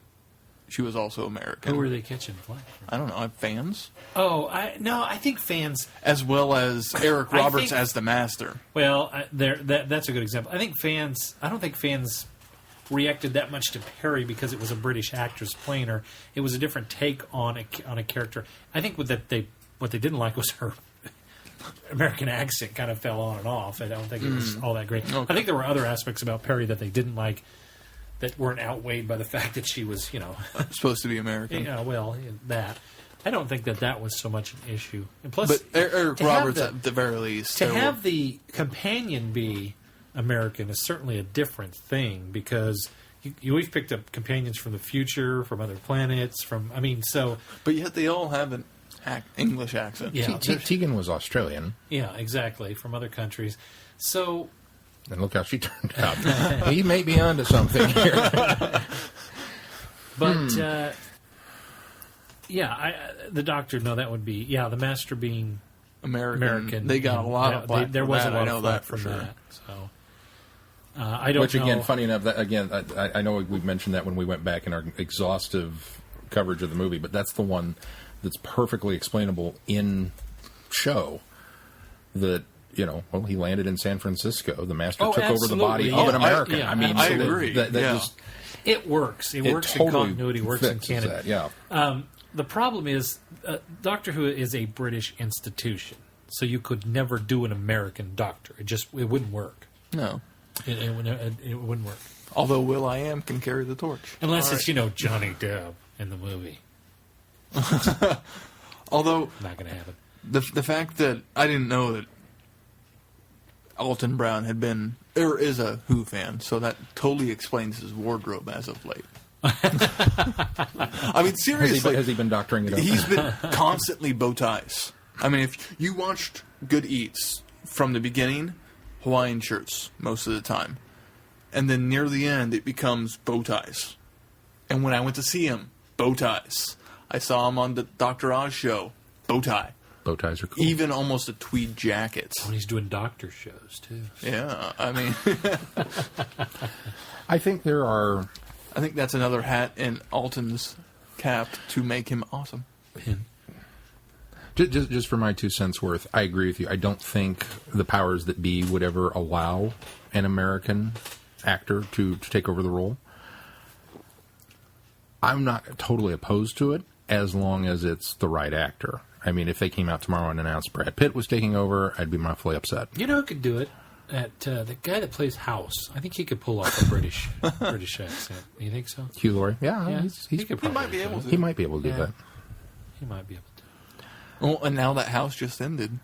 she was also American. Who were they catching flack from? I don't know, fans, I think fans. as well as Eric Roberts think- as the Master. Well, that's a good example. I don't think fans reacted that much to Perry because it was a British actress playing her. It was a different take on a character. I think what they didn't like was her American accent kind of fell on and off. I don't think it was all that great. Okay. I think there were other aspects about Perry that they didn't like that weren't outweighed by the fact that she was, Supposed to be American. that. I don't think that was so much an issue. And plus, But Eric to have Roberts, the- at the very least, to there were- have the companion be American is certainly a different thing because we've picked up companions from the future, from other planets, but yet they all have an English accent. Yeah. Tegan was Australian, yeah, exactly, from other countries. So, and look how she turned out. He may be onto something here. but the Doctor, no, that would be the Master being American. They got a lot of flack. There for was that. a lot I know of flack that for from sure. that. So, I don't Which, know. again, funny enough, that, again, I know we mentioned that when we went back in our exhaustive coverage of the movie, but that's the one that's perfectly explainable in show. That, you know, well, he landed in San Francisco. The Master took over the body of an American. I mean, I agree. That just, it works. It works totally in continuity. Works in fixes canon. that, yeah. The problem is, Doctor Who is a British institution, so you could never do an American Doctor. It wouldn't work. No. It wouldn't work. Although Will.i.am can carry the torch. Unless it's, Johnny Depp in the movie. Although, Not going to happen. the fact that I didn't know that Alton Brown is a Who fan, so that totally explains his wardrobe as of late. I mean, seriously. Has he been doctoring it up? He's been constantly bow ties. I mean, if you watched Good Eats from the beginning, Hawaiian shirts most of the time. And then near the end, it becomes bow ties. And when I went to see him, bow ties. I saw him on the Dr. Oz show, bow tie. Bow ties are cool. Even almost a tweed jacket. When he's doing doctor shows, too. Yeah, I mean, I think there are... I think that's another hat in Alton's cap to make him awesome. Pin. Just for my 2 cents worth, I agree with you. I don't think the powers that be would ever allow an American actor to take over the role. I'm not totally opposed to it as long as it's the right actor. I mean, if they came out tomorrow and announced Brad Pitt was taking over, I'd be awfully upset. You know who could do it? The guy that plays House. I think he could pull off a British accent. You think so? Hugh Laurie? Yeah, he could probably might be do able it. to. he might be able to do Yeah. that. He might be able to. Well, and now that house just ended.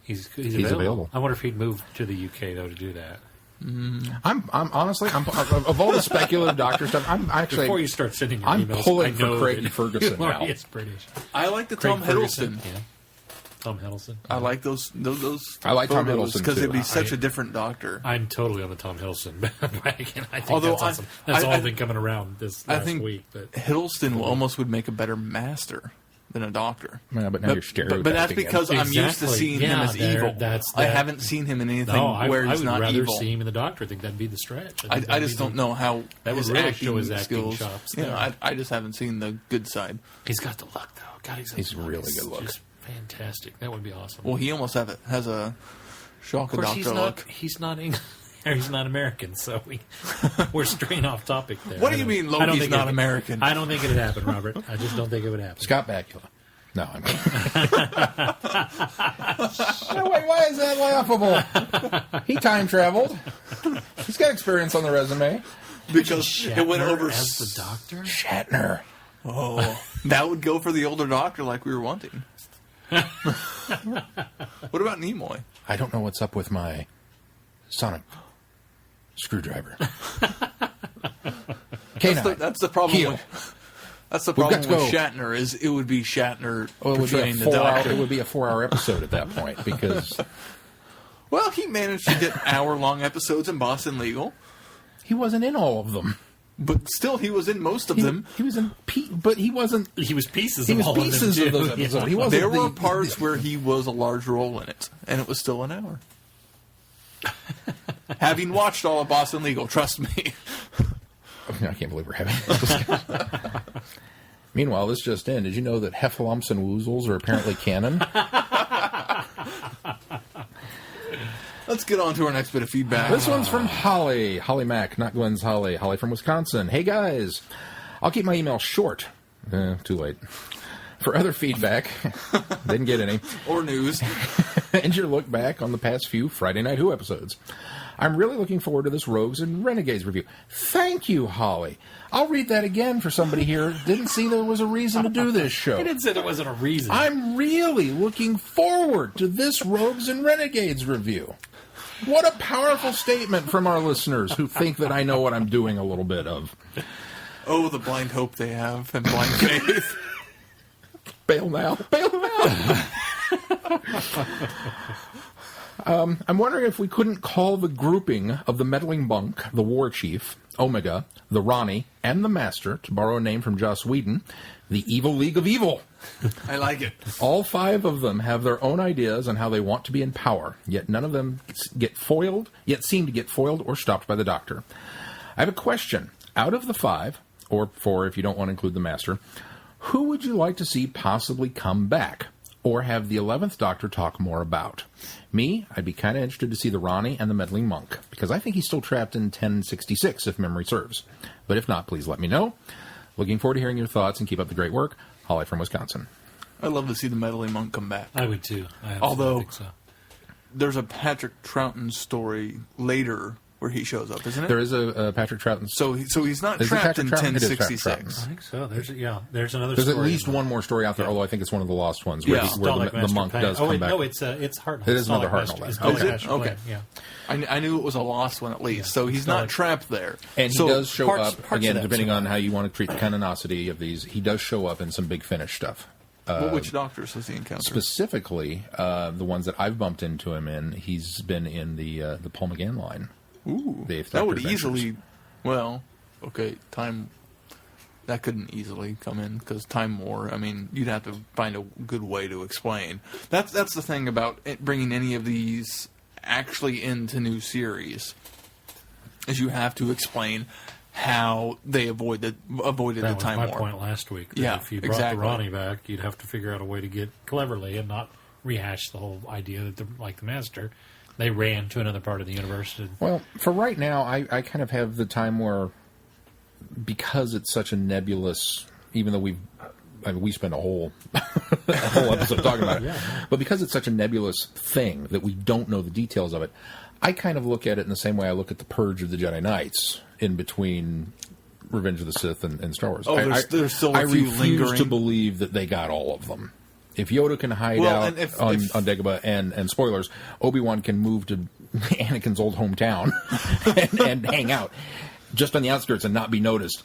He's available. I wonder if he'd move to the UK though to do that. I'm honestly, of all the speculative doctor stuff, I'm actually... Before you start sending your I'm emails, pulling I for know Creighton that Ferguson Laurie now. is British. I like the Craig Tom Ferguson, Hiddleston. yeah. Tom Hiddleston. I like those I like Tom Hiddleston, because too. it'd be such a different doctor. I'm totally on the Tom Hiddleston bandwagon. I think Although that's awesome. That's I all been coming around this last week. But Hiddleston almost would make a better master than a doctor. Yeah, but now you're stereotyping But that's him. because I'm used to Exactly. seeing him Yeah, as evil. that's I that. haven't seen him in anything no, I where he's would not rather evil. see him in the Doctor. I think that'd be the stretch. I just don't know how That would his really acting show his acting skills. chops Yeah, there. I just haven't seen the good side. He's got the look, though. God, He's really good look. Just fantastic. That would be awesome. Well, he almost has a shock of course, doctor look. he's not English. Or he's not American, so we're straying off topic there. What do you mean I don't Loki's think not American? I don't think it'd happen, Robert. I just don't think it would happen. Scott Bakula. No, I'm kidding. No, wait, why is that laughable? He time traveled. He's got experience on the resume. Because it went Shatner over as the Doctor. Shatner. Oh, that would go for the older doctor like we were wanting. What about Nimoy? I don't know what's up with my sonic screwdriver. K9. That's the problem. Heel. That's the We've got problem with to go. Shatner is it would be Shatner Well, it would be a portraying the doctor. It would be a 4-hour episode at that point because Well, he managed to get hour-long episodes in Boston Legal, he wasn't in all of them. but still he was in most of them. He was in, but he wasn't. He was pieces. He of was all pieces of, of them, those too. episodes. He wasn't. There were the- parts where he was a large role in it, and it was still an hour. Having watched all of Boston Legal, trust me. I can't believe we're having this discussion. Meanwhile, this just in. Did you know that heffalumps and woozles are apparently canon? Let's get on to our next bit of feedback. This one's from Holly. Holly Mack, not Glenn's Holly. Holly from Wisconsin. Hey, guys. I'll keep my email short. Too late. For other feedback, didn't get any. Or news. And your look back on the past few Friday Night Who episodes. I'm really looking forward to this Rogues and Renegades review. Thank you, Holly. I'll read that again for somebody here who didn't see there was a reason to do this show. He didn't say there wasn't a reason. I'm really looking forward to this Rogues and Renegades review. What a powerful statement from our listeners who think that I know what I'm doing a little bit of. Oh, the blind hope they have and blind faith. Bail now. Bail now. I'm wondering if we couldn't call the grouping of the meddling monk, the war chief, Omega, the Ronnie, and the Master, to borrow a name from Joss Whedon, the Evil League of Evil. I like it. All 5 of them have their own ideas on how they want to be in power, yet none of them seem to get foiled or stopped by the Doctor. I have a question. Out of the 5, or 4 if you don't want to include the Master, who would you like to see possibly come back, or have the 11th Doctor talk more about? Me, I'd be kind of interested to see the Ronnie and the meddling monk, because I think he's still trapped in 1066, if memory serves. But if not, please let me know. Looking forward to hearing your thoughts, and keep up the great work. Holly from Wisconsin. I'd love to see the meddling monk come back. I would too. Although, think so. There's a Patrick Troughton story later where he shows up, isn't it? There is a Patrick Troughton. So he's not Is it trapped in Patrick Troughton? It is Patrick 1066. I think so. There's another There's story. at least one more story out there, although I think it's one of the lost ones, where, Yeah. where the monk does come back. No, it's Hartnell. It is another Hartnell. Oh, is it? Master Okay. Plan, yeah. I knew it was a lost one at least. Yeah. So he's not trapped there. And he So does show parts up, of again, that depending on survive. how you want to treat the canonicity of these, he does show up in some Big Finish stuff. Which doctors has he encountered? Specifically, the ones that I've bumped into him in, he's been in the Paul McGann line. Ooh, the Eighth that Doctor would Adventures. easily. Well, okay, time. That couldn't easily come in because Time War. I mean, you'd have to find a good way to explain. That's the thing about bringing any of these actually into new series, is you have to explain how they avoided That the was Time my War. point last week. That Yeah, if you brought exactly. the Ronnie back, you'd have to figure out a way to get cleverly and not rehash the whole idea that, like the Master, they ran to another part of the universe. Well, for right now, I kind of have the time where, because it's such a nebulous, even though we spent a whole episode talking about it, but because it's such a nebulous thing that we don't know the details of it, I kind of look at it in the same way I look at the Purge of the Jedi Knights in between Revenge of the Sith and Star Wars. Oh, there's still a I few refuse lingering. to believe that they got all of them. If Yoda can hide out and if- on Dagobah, and spoilers, Obi-Wan can move to Anakin's old hometown and hang out just on the outskirts and not be noticed.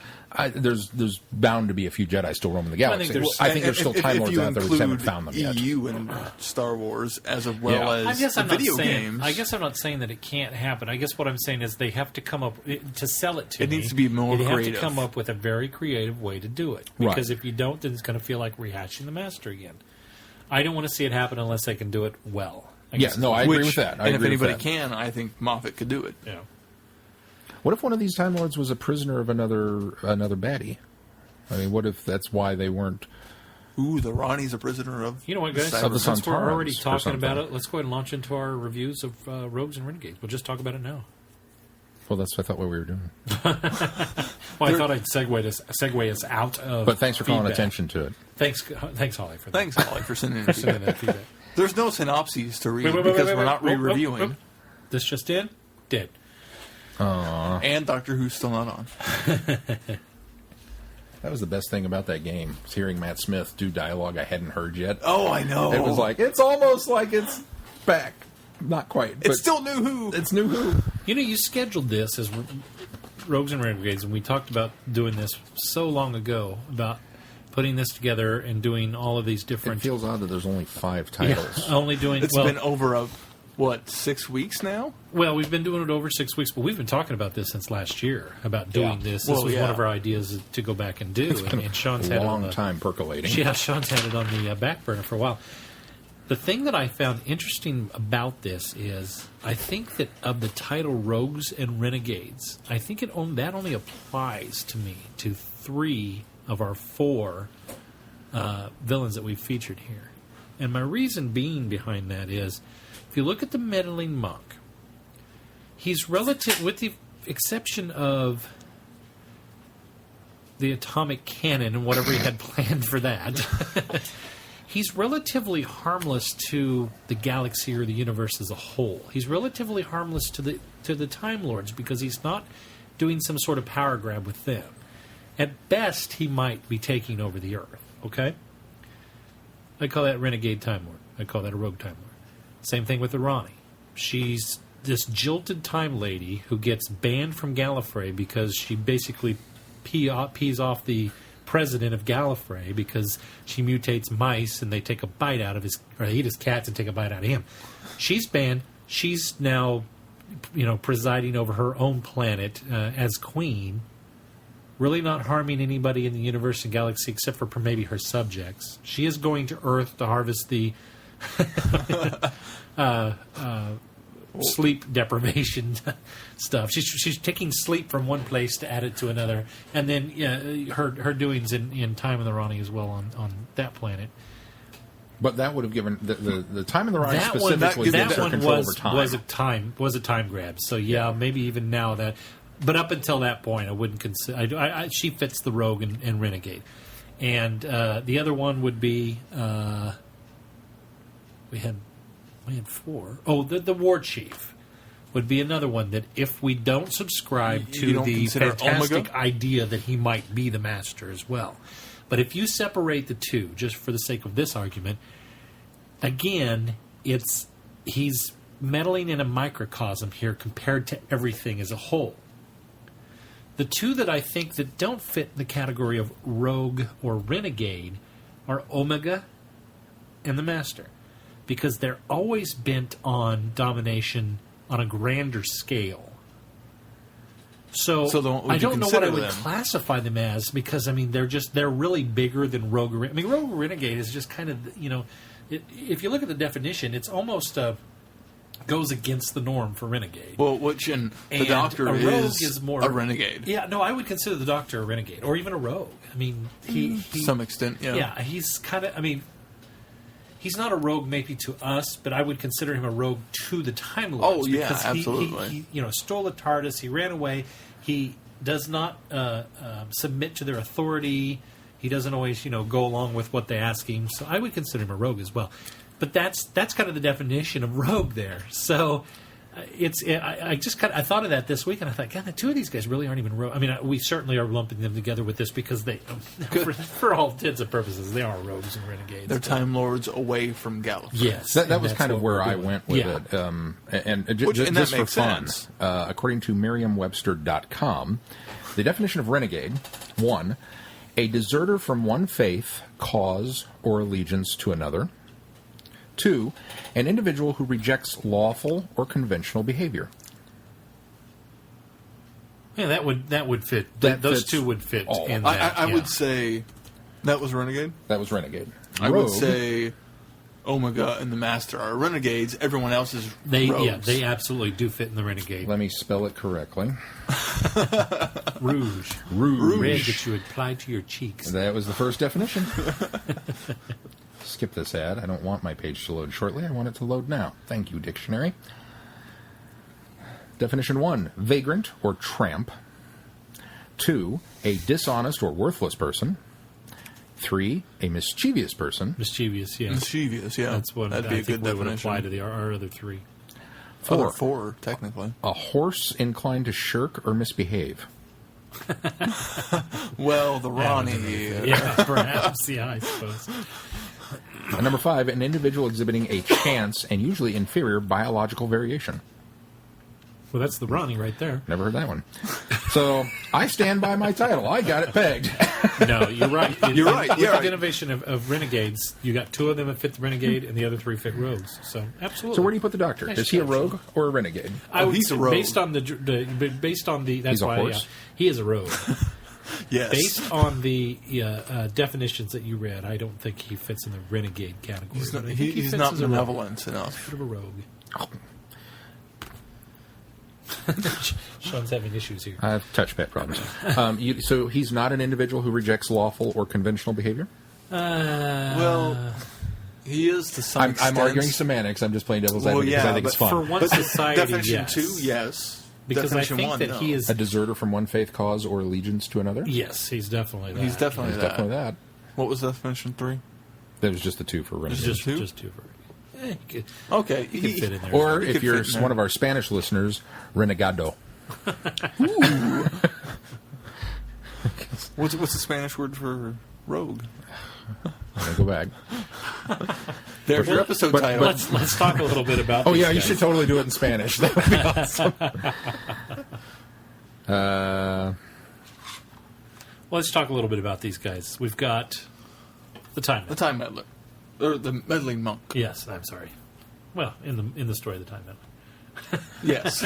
There's bound to be a few Jedi still roaming the galaxy. I think there's still Time Lords out there. We just haven't found them yet. EU and Star Wars as well as I guess the I'm not video saying. games. I guess I'm not saying that it can't happen. I guess what I'm saying is they have to come up to sell it to It me. needs to be more They creative. have to come up with a very creative way to do it. Right. Because if you don't, then it's going to feel like rehashing the Master again. I don't want to see it happen unless they can do it well. I Yeah, guess no, I agree with that. And if agree with anybody that. can, I think Moffat could do it. Yeah. What if one of these Time Lords was a prisoner of another baddie? I mean, what if that's why they weren't? Ooh, the Ronnie's a prisoner of. You know what, guys? Of the Since we're Santarans already or talking about something. it, let's go ahead and launch into our reviews of Rogues and Renegades. We'll just talk about it now. Well, that's I thought what we were doing. Well, I thought I'd segue us out of. But thanks for calling feedback. attention to it. Thanks, Holly, for that. Thanks, Holly, for sending For it. sending that feedback. There's no synopses to read Wait, because wait, we're not wait. re-reviewing. This just in? Did. And Doctor Who's still not on. That was the best thing about that game, was hearing Matt Smith do dialogue I hadn't heard yet. Oh, I know. It was like, it's almost like it's back. Not quite. But it's still New Who. It's New Who. You know, you scheduled this as Rogues and Renegades, and we talked about doing this so long ago, about putting this together and doing all of these It different... feels odd that there's only 5 Yeah, titles. only doing... It's been over 6 weeks now? Well, we've been doing it over 6 weeks, but we've been talking about this since last year, about doing this. This Well, was yeah. one of our ideas to go back and do, and Sean's A had it on long the, time percolating. Yeah, Sean's had it on the back burner for a while. The thing that I found interesting about this is, I think that of the title Rogues and Renegades, I think that only applies to me to 3 of our 4 villains that we've featured here. And my reason being behind that is, if you look at the meddling monk, he's relative, with the exception of the atomic cannon and whatever he had planned for that, he's relatively harmless to the galaxy or the universe as a whole. He's relatively harmless to the Time Lords because he's not doing some sort of power grab with them. At best, he might be taking over the Earth, okay? I call that Renegade Time Lord. I call that a Rogue Time Lord. Same thing with the Ronnie. She's this jilted time lady who gets banned from Gallifrey because she basically pees off the president of Gallifrey because she mutates mice and they take a bite out of his, or they eat his cats and take a bite out of him. She's banned. she's now, presiding over her own planet as queen, really not harming anybody in the universe and galaxy except for maybe her subjects. She is going to Earth to harvest the sleep deprivation stuff. She's taking sleep from one place to add it to another, and then her doings in Time of the Rani as well on that planet. But that would have given the Time of the Rani That specifically one, gives her control over time. was a time grab. So maybe even now that, but up until that point, I wouldn't consider. She fits the rogue and renegade, and the other one would be we had 4. Oh, the war chief would be another one that if we don't subscribe to the fantastic Omega? idea that he might be the master as well. But if you separate the two, just for the sake of this argument, again, he's meddling in a microcosm here compared to everything as a whole. The two that I think that don't fit in the category of rogue or renegade are Omega and the Master, because they're always bent on domination on a grander scale. So I don't know what I would classify them as, because they're really bigger than Rogue. Rogue Renegade is just kind of, if you look at the definition, it's almost goes against the norm for Renegade. Well, the Doctor is more a renegade. Yeah, no, I would consider the Doctor a renegade, or even a rogue. He to some extent, yeah. Yeah, he's kind of. He's not a rogue maybe to us, but I would consider him a rogue to the Time Lords. Oh, yeah, because absolutely. He stole the TARDIS. He ran away. He does not submit to their authority. He doesn't always, go along with what they ask him. So I would consider him a rogue as well. But that's kind of the definition of rogue there. So I thought of that this week, and I thought, God, the two of these guys really aren't even rogue. We certainly are lumping them together with this because they, for all intents and purposes, they are rogues and renegades. They're Time Lords away from Gallifrey. Yes, that was kind of where I went with it. And just for fun, according to Merriam-Webster.com, the definition of renegade: 1, a deserter from one faith, cause, or allegiance to another. 2, an individual who rejects lawful or conventional behavior. Yeah, that would fit. Those two would fit. In that, I would say that was Renegade. That was Renegade. I would say Omega and the Master are Renegades. Everyone else is rogues. Yeah, they absolutely do fit in the Renegade. Let me spell it correctly. Rouge. Red that you apply to your cheeks. That was the first definition. Skip this ad. I don't want my page to load shortly. I want it to load now. Thank you, dictionary. Definition 1, vagrant or tramp. 2, a dishonest or worthless person. 3, a mischievous person. Mischievous, yeah. That's what that'd be a good definition. Would apply to our other 3. 4, technically. A horse inclined to shirk or misbehave. Well, the Ronnie. Yeah, perhaps. Yeah, I suppose. Number 5, an individual exhibiting a chance and usually inferior biological variation. Well, that's the Ronnie right there. Never heard that one. So, I stand by my title. I got it pegged. No, you're right. You're right. With the innovation of Renegades, you got 2 of them that fit the Renegade, and the other 3 fit rogues. So, absolutely. So, where do you put the Doctor? Is he a rogue or a renegade? He's a rogue. Based on the that's he's a why horse? he is a rogue. Yes. Based on the definitions that you read, I don't think he fits in the renegade category. He's not benevolent enough. Sort of a rogue. Oh. Sean's having issues here. I have touchpad problems. So he's not an individual who rejects lawful or conventional behavior? Well, he is to some extent. I'm arguing semantics. I'm just playing devil's advocate because I think it's fun. For one society, definition yes. 2, yes. Because definition I think 1, that no. he is a deserter from one faith, cause, or allegiance to another? Yes, he's definitely that. He's definitely that. What was definition 3? That was just the 2 for renegade. Just 2 for okay. He could fit in there. Or if you're one of our Spanish listeners, renegado. What's the Spanish word for rogue? I'll go back. There's your episode title. Let's talk a little bit about. Oh yeah, guys. you should totally do it in Spanish. That would be awesome. Let's talk a little bit about these guys. We've got the Time Meddler, or the meddling monk. Yes, I'm sorry. Well, in the story of the Time Meddler. Yes.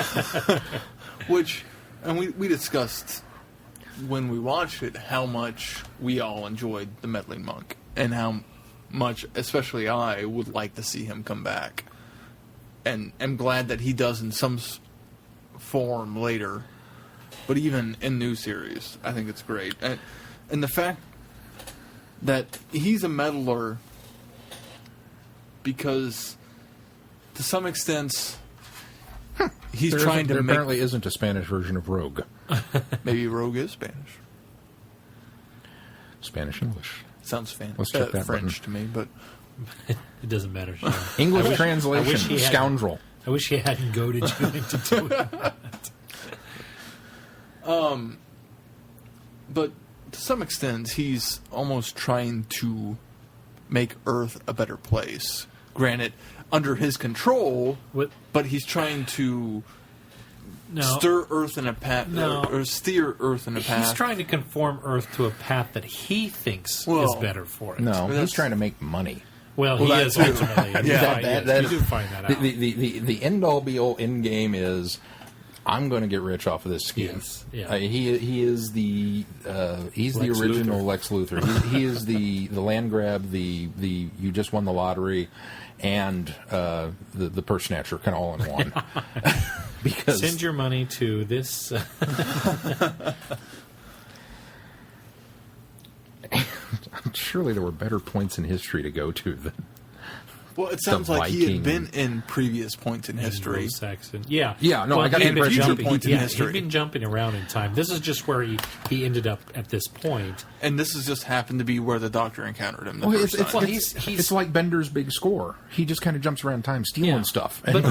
And we discussed when we watched it how much we all enjoyed the Meddling Monk and how much, especially I, would like to see him come back. And I'm glad that he does in some form later. But even in new series, I think it's great. And the fact that he's a meddler because, to some extent, he's trying to there make... apparently isn't a Spanish version of Rogue. Maybe Rogue is Spanish. Spanish-English. Sounds Let's check that French to me, but... It doesn't matter. Sean. English translation, scoundrel. I wish he hadn't goaded you into doing that. But to some extent, he's almost trying to make Earth a better place. Granted, under his control, but he's trying to stir Earth in a path, or steer Earth in a path. He's trying to conform Earth to a path that he thinks is better for it. No, he's trying to make money. Well, he is ultimately. You do find that out. The end-all, be-all end game is, I'm going to get rich off of this scheme. Yes. Yeah. He is the original Lex Luthor. He is the land grab, the you just won the lottery, and the purse snatcher, kind of all in one. Because send your money to this. Surely there were better points in history to go to than. Well, it sounds like he had been in previous points in history. Saxon. Yeah. Yeah, no, I got the impression. He'd been jumping around in time. This is just where he ended up at this point. And this has just happened to be where the Doctor encountered him It's like Bender's big score. He just kind of jumps around time stealing stuff. But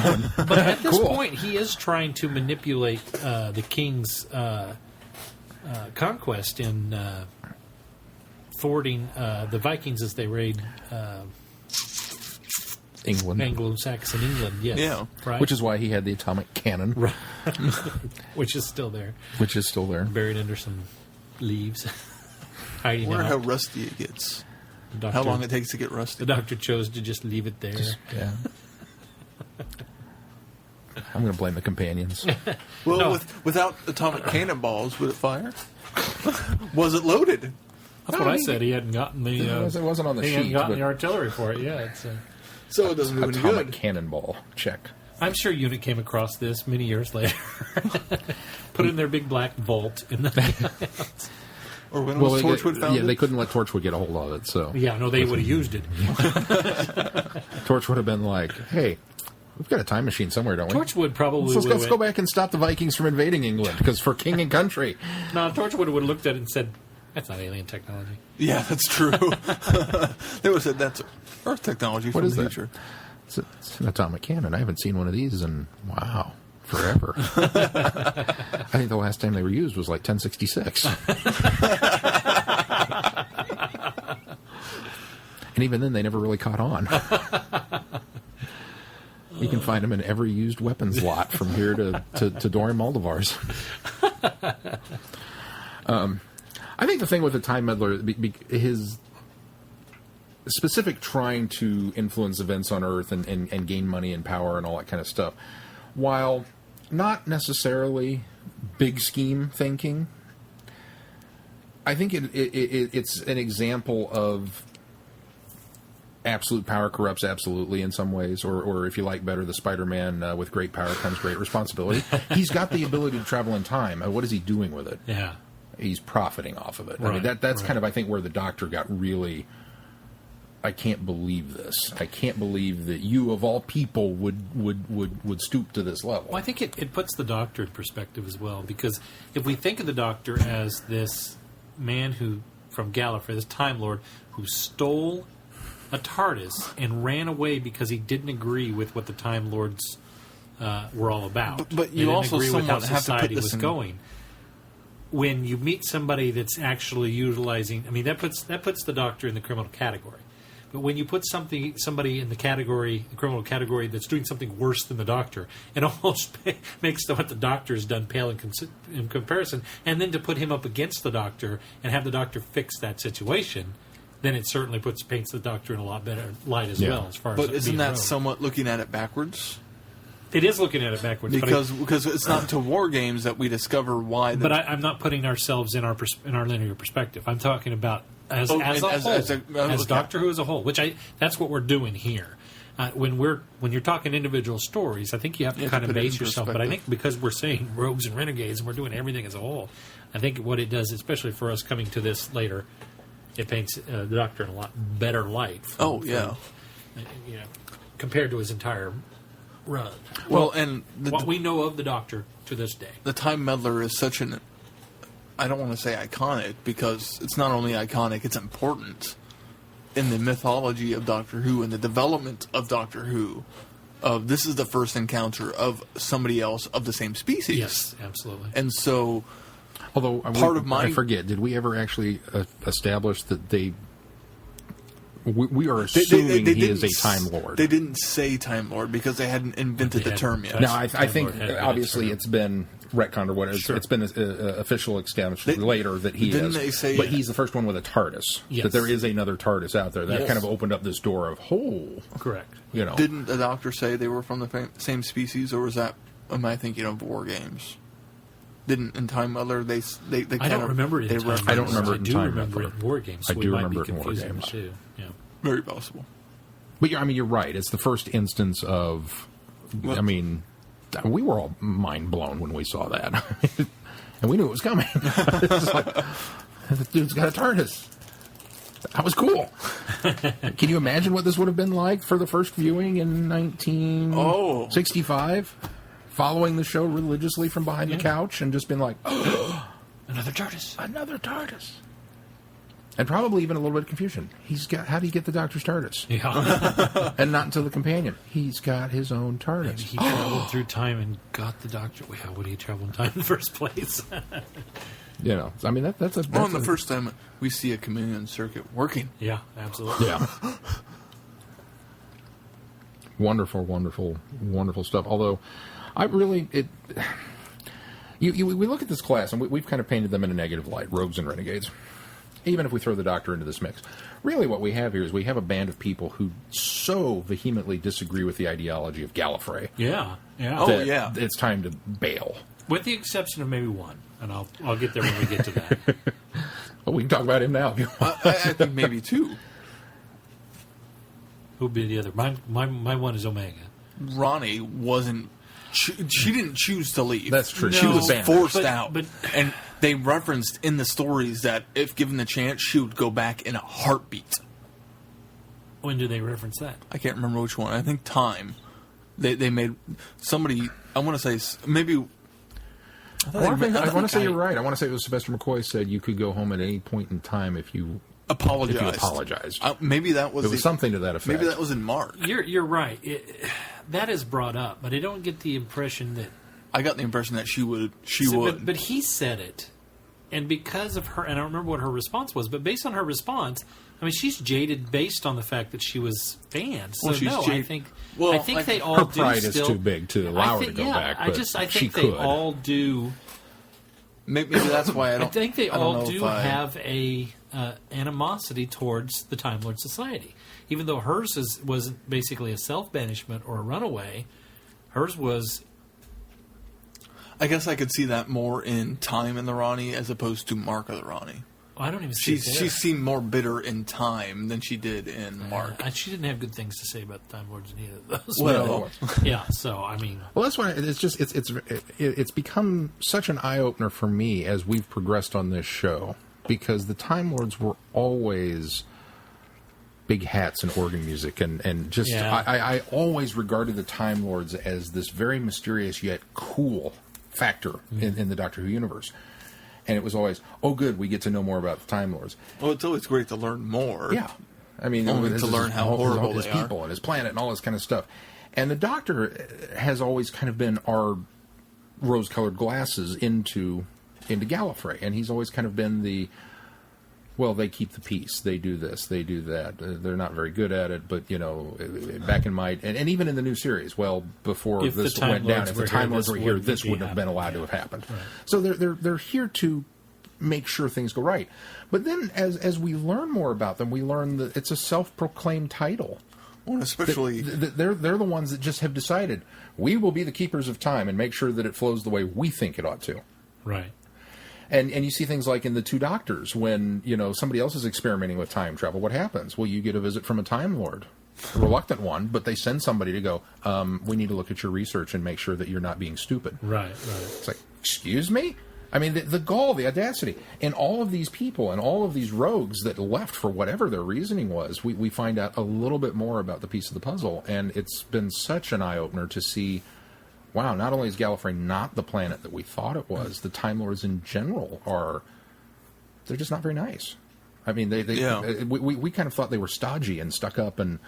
at this point, he is trying to manipulate the King's conquest in thwarting the Vikings as they raid... England. Anglo-Saxon England, yes. Yeah. Right? Which is why he had the atomic cannon. Right. Which is still there. Buried under some leaves. Hiding out. I wonder how rusty it gets. How long it takes to get rusty. The Doctor chose to just leave it there. Yeah. I'm going to blame the companions. Well, without atomic cannonballs, would it fire? Was it loaded? That's what I said. He hadn't gotten the... it wasn't on the sheet. He hadn't gotten the artillery for it yet. So it doesn't do any good. Atomic cannonball. Check. I'm sure Unit came across this many years later. Put it in their big black vault in the Or when was Torchwood found it? Yeah, they couldn't let Torchwood get a hold of it. So yeah, no, they would have used it. Torch would have been like, hey, we've got a time machine somewhere, don't we? Torchwood probably let's go back and stop the Vikings from invading England, because for king and country. No, Torchwood would have looked at it and said, that's not alien technology. Yeah, that's true. They would have said, that's Earth technology from the future. It's an atomic cannon. I haven't seen one of these in, forever. I think the last time they were used was like 1066. And even then, they never really caught on. You can find them in every used weapons lot from here to Dorian Moldovar's. I think the thing with the Time Meddler, his specific trying to influence events on Earth and gain money and power and all that kind of stuff, while not necessarily big scheme thinking, I think it's an example of absolute power corrupts absolutely in some ways, or if you like better, the Spider-Man with great power comes great responsibility. He's got the ability to travel in time. What is he doing with it? Yeah. He's profiting off of it. Right, I mean, that's kind of, I think, where the Doctor got really... I can't believe this. I can't believe that you, of all people, would stoop to this level. Well, I think it puts the Doctor in perspective as well, because if we think of the Doctor as this man who, from Gallifrey, this Time Lord, who stole a TARDIS and ran away because he didn't agree with what the Time Lords were all about. But you also agree with how somewhat have to put society this was in... going. When you meet somebody that's actually utilizing, I mean, that puts the Doctor in the criminal category. But when you put somebody in the criminal category that's doing something worse than the Doctor, it almost makes what the Doctor has done pale in comparison. And then to put him up against the Doctor and have the Doctor fix that situation, then it certainly paints the Doctor in a lot better light as well. As far but as isn't that somewhat looking at it backwards? It is looking at it backwards. Because it's not until War Games that we discover why. But I'm not putting ourselves in our linear perspective. I'm talking about as a whole, as Doctor Who as a whole, that's what we're doing here. When you're talking individual stories, I think you have to kind of base yourself. But I think because we're saying rogues and renegades, and we're doing everything as a whole, I think what it does, especially for us coming to this later, it paints the Doctor in a lot better light. Compared to his entire run. Well, and what we know of the Doctor to this day. The Time Meddler is such an, I don't want to say iconic, because it's not only iconic, it's important in the mythology of Doctor Who and the development of Doctor Who. This is the first encounter of somebody else of the same species. Yes, absolutely. And so, although I forget, did we ever actually establish that we are assuming he is a Time Lord? They didn't say Time Lord because they hadn't invented the term yet. No, I think obviously it's been retconned or whatever. Sure. It's been official establishment later that he is. They say, but he's the first one with a TARDIS. Yes. That there is another TARDIS out there. That kind of opened up this door of correct. Didn't the Doctor say they were from the same species, or was that? Am I thinking of War Games? Didn't in Time Meddler they I don't remember it. I don't remember it in Time remember it in War Games. So I do we remember might be it in War confusing Games too. Yeah. Very possible. But you're right. It's the first instance of. I mean, we were all mind blown when we saw that, and we knew it was coming. It's like, this dude's got a TARDIS. That was cool. Can you imagine what this would have been like for the first viewing in 1965? Following the show religiously from behind the couch and just been like, another TARDIS. Another TARDIS. And probably even a little bit of confusion. How do you get the Doctor's TARDIS? Yeah. And not until the companion. He's got his own TARDIS. And he traveled through time and got the Doctor. How would he travel in time in the first place? I mean, that's the first time we see a chameleon circuit working. Yeah, absolutely. Yeah. Wonderful, wonderful, wonderful stuff. Although, we look at this class, and we've kind of painted them in a negative light, rogues and renegades. Even if we throw the Doctor into this mix. Really what we have here is we have a band of people who so vehemently disagree with the ideology of Gallifrey. Yeah. It's time to bail. With the exception of maybe one. And I'll get there when we get to that. Well, we can talk about him now if you want. I think maybe two. Who'd be the other? My one is Omega. Ronnie wasn't... She didn't choose to leave. That's true. No, she was forced out. And they referenced in the stories that if given the chance, she would go back in a heartbeat. When do they reference that? I can't remember which one. I think Time. They made somebody... I want to say maybe... I want to say you're right. I want to say it was Sylvester McCoy said you could go home at any point in time if you apologized. Maybe that was... It was something to that effect. Maybe that was in Mark. You're right. That is brought up, but I don't get the impression that... I got the impression that she would. But he said it. And because of her... And I don't remember what her response was, but based on her response... I mean, she's jaded based on the fact that she was banned. So, I think they all her do pride still... is too big to allow her to go back, but I think they all do... Maybe that's why I don't... I think they all do have a animosity towards the Time Lord Society. Even though hers was basically a self-banishment or a runaway, hers was... I guess I could see that more in Time and the Ronnie as opposed to Mark of the Ronnie. I don't even see She seemed more bitter in Time than she did in Mark. She didn't have good things to say about the Time Lords in either of those. Well, yeah. So I mean, that's why it's become such an eye opener for me as we've progressed on this show, because the Time Lords were always big hats and organ music, and just I always regarded the Time Lords as this very mysterious yet cool factor in the Doctor Who universe. And it was always, oh, good, we get to know more about the Time Lords. Well, it's always great to learn more. Yeah. I mean, to learn how horrible his they people are. And his planet and all this kind of stuff. And the Doctor has always kind of been our rose-colored glasses into Gallifrey. And he's always kind of been the, well, they keep the peace. They do this. They do that. They're not very good at it, but, back in my... And even in the new series, before this went down, if the Time Lords were here, this wouldn't have been allowed to have happened. Right. So they're here to make sure things go right. But then as we learn more about them, we learn that it's a self-proclaimed title. Well, especially they're the ones that just have decided we will be the keepers of time and make sure that it flows the way we think it ought to. Right. And you see things like in The Two Doctors when somebody else is experimenting with time travel. What happens? Well, you get a visit from a Time Lord, a reluctant one, but they send somebody to go. We need to look at your research and make sure that you're not being stupid. Right. It's like, excuse me. I mean, the gall, the audacity, and all of these people and all of these rogues that left for whatever their reasoning was, we find out a little bit more about the piece of the puzzle, and it's been such an eye-opener to see, wow, not only is Gallifrey not the planet that we thought it was, the Time Lords in general they're just not very nice. I mean, we kind of thought they were stodgy and stuck up and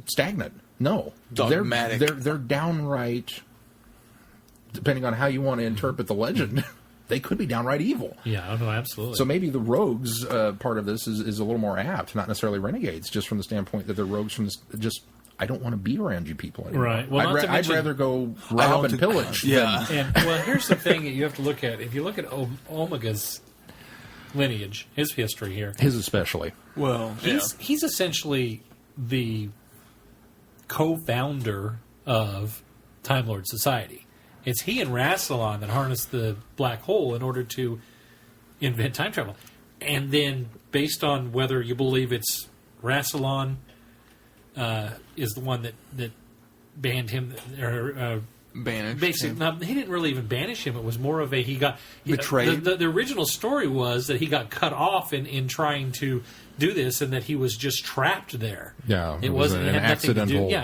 stagnant. No. Dogmatic. They're downright... Depending on how you want to interpret the legend, they could be downright evil. Yeah, no, absolutely. So maybe the rogues part of this is a little more apt, not necessarily renegades, just from the standpoint that they're rogues from this, I don't want to be around you people anymore. Right. Well, I'd rather go rob and pillage. Yeah. And well, here's the thing that you have to look at. If you look at Omega's lineage, his history here, His especially. well, he's essentially the co-founder of Time Lord Society. It's he and Rassilon that harnessed the black hole in order to invent time travel. And then, based on whether you believe it's Rassilon is the one that banned him, or banished. basically, he didn't really even banish him. It was more of he got betrayed. The original story was that he got cut off in trying to do this, and that he was just trapped there. Yeah, it wasn't an accidental.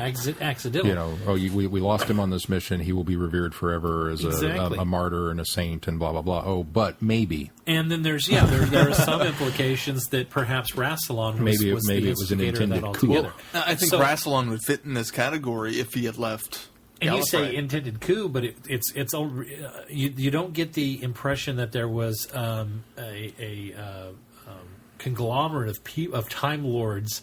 Accidental. We lost him on this mission. He will be revered forever as Exactly. a martyr and a saint and blah blah blah. Oh, but maybe. And then there are some implications that perhaps Rassilon was Maybe the it was an instigator of that intended coup. altogether. I think Rassilon would fit in this category if he had left. And you Gallifrey. say intended coup, but you don't get the impression that there was a conglomerate of Time Lords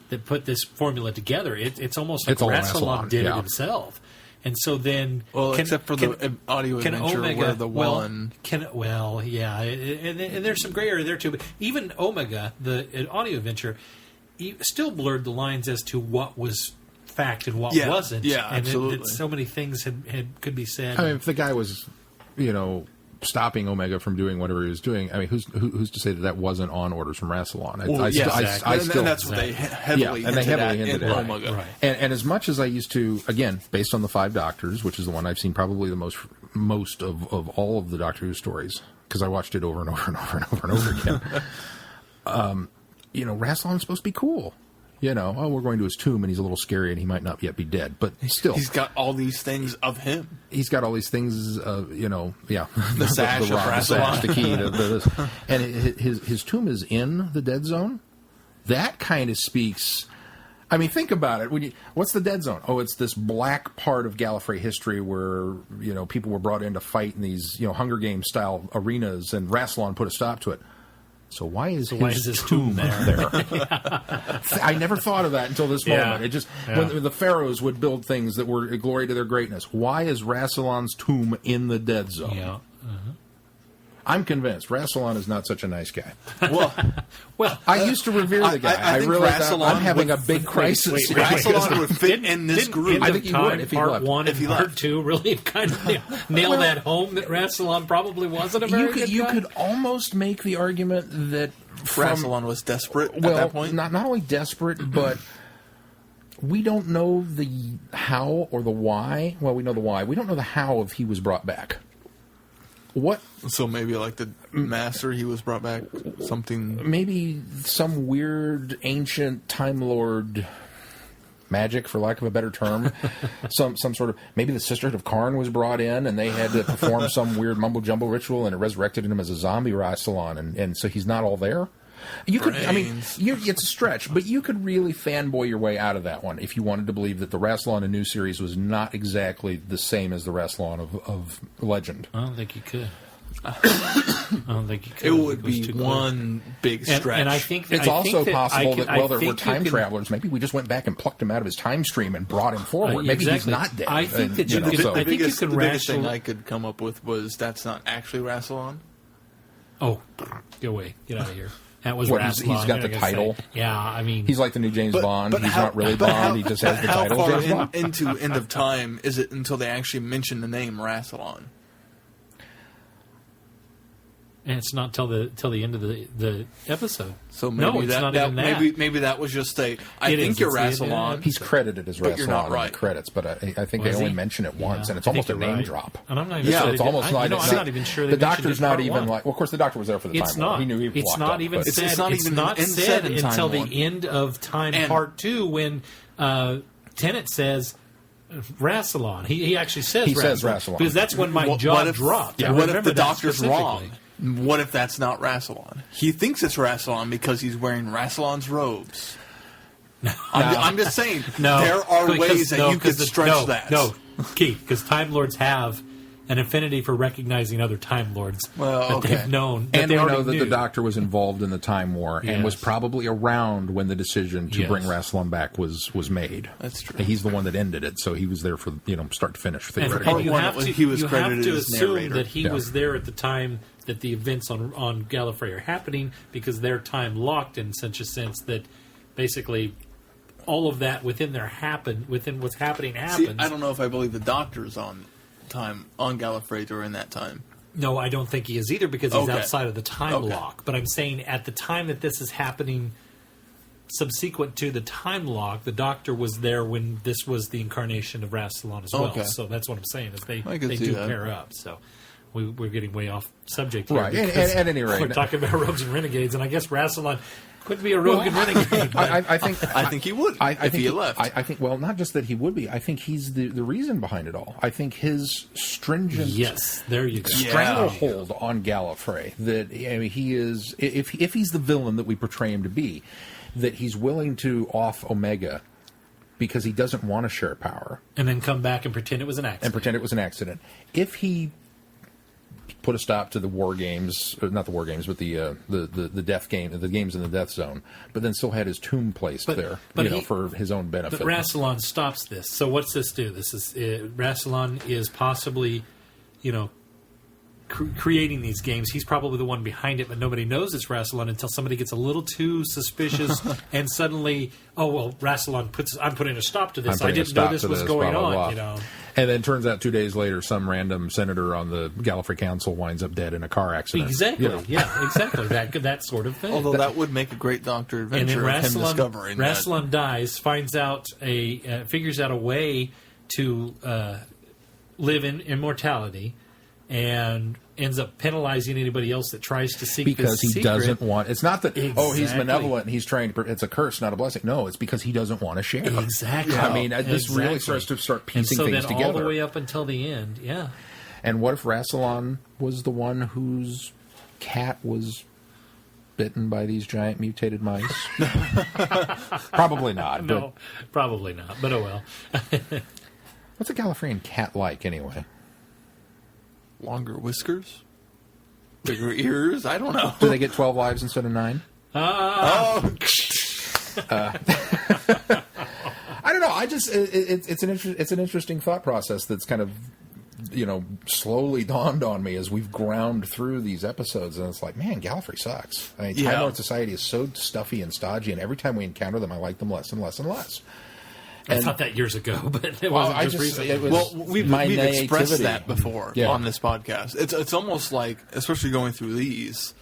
that put this formula together. It's almost like Rassilon did it himself. And so then, except for the audio adventure Omega, where the Welland... and there's some gray area there too. But even Omega, the audio adventure, still blurred the lines as to what was fact and what wasn't. Yeah, and absolutely. so many things could be said. I mean, if the guy was, stopping Omega from doing whatever he was doing, I mean, who's to say that wasn't on orders from Rassilon? And that's what they heavily hinted at in Omega. Right. And as much as I used to, again, based on the Five Doctors, which is the one I've seen probably the most of all of the Doctor Who stories, because I watched it over and over and over and over and over again. Rassilon's supposed to be cool. We're going to his tomb and he's a little scary and he might not yet be dead, but still, he's got all these things of him. He's got all these things, the sash of rock, Rassilon, the key, and his tomb is in the dead zone. That kind of speaks. I mean, think about it. What's the dead zone? Oh, it's this black part of Gallifrey history where people were brought in to fight in these Hunger Games style arenas, and Rassilon put a stop to it. So why is his tomb there? I never thought of that until this moment. It just when the pharaohs would build things that were a glory to their greatness. Why is Rassilon's tomb in the dead zone? Yeah. I'm convinced Rassilon is not such a nice guy. Well, I used to revere the guy. I think really Rassilon I'm having a big crisis. wait. Rassilon would fit in this group. I think he would if he part left. 1 and part 2 really kind of nail that home that Rassilon probably wasn't a very good guy. You could almost make the argument that Rassilon was desperate at that point. Not only desperate, but we don't know the how or the why. Well, we know the why. We don't know the how of he was brought back. What? So maybe like the Master, he was brought back. Something. Maybe some weird ancient Time Lord magic, for lack of a better term. some sort of, maybe the Sisterhood of Karn was brought in and they had to perform some weird mumbo jumbo ritual and it resurrected him as a zombie Rassilon, and so he's not all there. You could, it's a stretch, but you could really fanboy your way out of that one if you wanted to believe that the Rassilon in new series was not exactly the same as the Rassilon of Legend. I don't think you could. I don't think you could. It would be one big stretch. And I think it's also possible that there were time travelers. Maybe we just went back and plucked him out of his time stream and brought him forward. Maybe he's not dead. I think that the biggest thing I could come up with was that's not actually Rassilon. Oh, get away. Get out of here. That was What, Rassilon. he's got the title? Yeah, I mean... He's like the new James Bond. He's how- not really but Bond. how- He just has the how title far James Bond. into End of Time is it until they actually mention the name Rassilon? And it's not till the end of the episode. So maybe it's that, not that even that. maybe that was just I It think is. you're It's the- Rassilon. He's credited as But you're not Rassilon in right. the credits, but I think Was they only he? mention it once, Yeah, and it's I think almost a you're name right. drop. And I'm not even Yeah, sure It's they did- almost like I'm not even sure they the mentioned doctor's it in not part even one. like. Well, of course, the doctor was there for the It's time. Lord. not. He knew he was It's locked not up, even but- said. It's not It's even not in said said in until Time the end of Time And- Part 2 when Tennant says Rassilon. He actually says He Rassilon. says Rassilon. Because that's when my What- jaw what if- dropped. I What if remember the that doctor's wrong? specifically. What if that's not Rassilon? He thinks it's Rassilon because he's wearing Rassilon's robes. I'm just saying, No, there are because- ways that no, you could 'cause stretch that. No, Keith, because Time Lords have an affinity for recognizing other Time Lords Well, that okay. they've known. That And they we know already that knew. the Doctor was involved in the Time War and was Yes. probably around when the decision to Yes. bring Rassilon back was made. That's true. He's the one that ended it, so he was there for start to finish. And, theoretically. Part and you one, have to, he was you have credited to as assume narrator. that he Yeah. was there at the time that the events on Gallifrey are happening because they're time locked in such a sense that basically all of that within what's happening happens. See, I don't know if I believe the Doctor's on Gallifrey during that time. No, I don't think he is either because he's Okay. outside of the time Okay. lock. But I'm saying at the time that this is happening, subsequent to the time lock, the Doctor was there when this was the incarnation of Rassilon as well. Okay. So that's what I'm saying is they I could see do that. pair up. So we're getting way off subject here. Right. And because at any rate- we're talking about rogues and renegades, and I guess Rassilon could be a rogue and renegade. but- I think I think he would I if think he had left. I think well, not just that he would be. I think he's the reason behind it all. I think his stringent yes, there you go. Yeah. stranglehold on Gallifrey. That he is, if he's the villain that we portray him to be, that he's willing to off Omega because he doesn't want to share power And then come back and pretend it was an accident. and pretend it was an accident. If he put a stop to the war games, not the war games, but the death game, the games in the death zone, but then still had his tomb placed there, for his own benefit. But Rassilon stops this. So what's this do? This is Rassilon is possibly, creating these games. He's probably the one behind it, but nobody knows it's Rassilon until somebody gets a little too suspicious, and suddenly, oh well, Rassilon I'm putting a stop to this. I didn't know this was going blah, blah, on. blah. And then turns out 2 days later, some random senator on the Gallifrey Council winds up dead in a car accident. Exactly. Yeah, exactly. That sort of thing. Although that would make a great Doctor And then adventure of him discovering that. Rassilon dies, figures out a way to live in immortality, and ends up penalizing anybody else that tries to seek Because this he secret. doesn't want. It's not that he's Exactly. malevolent and he's trying to. It's a curse, not a blessing. No, it's because he doesn't want to share. Exactly. I mean, this really Exactly. starts And piecing so things then together. all the way up until the end, yeah. And what if Rassilon was the one whose cat was bitten by these giant mutated mice? Probably not. No, probably not. But oh well. But what's a Gallifreyan cat like anyway? Longer whiskers? Bigger ears? I don't know. Do they get 12 lives instead of 9? Oh, I don't know. I just it's an interesting thought process that's kind of slowly dawned on me as we've ground through these episodes, and it's like, man, Gallifrey sucks. I mean, Yeah. Time Lord Society is so stuffy and stodgy, and every time we encounter them, I like them less and less and less. I thought that years ago, but it Well, wasn't I just just- recently. it was- well, we've my expressed naivety. that before Yeah. on this podcast. It's almost like, especially going through these,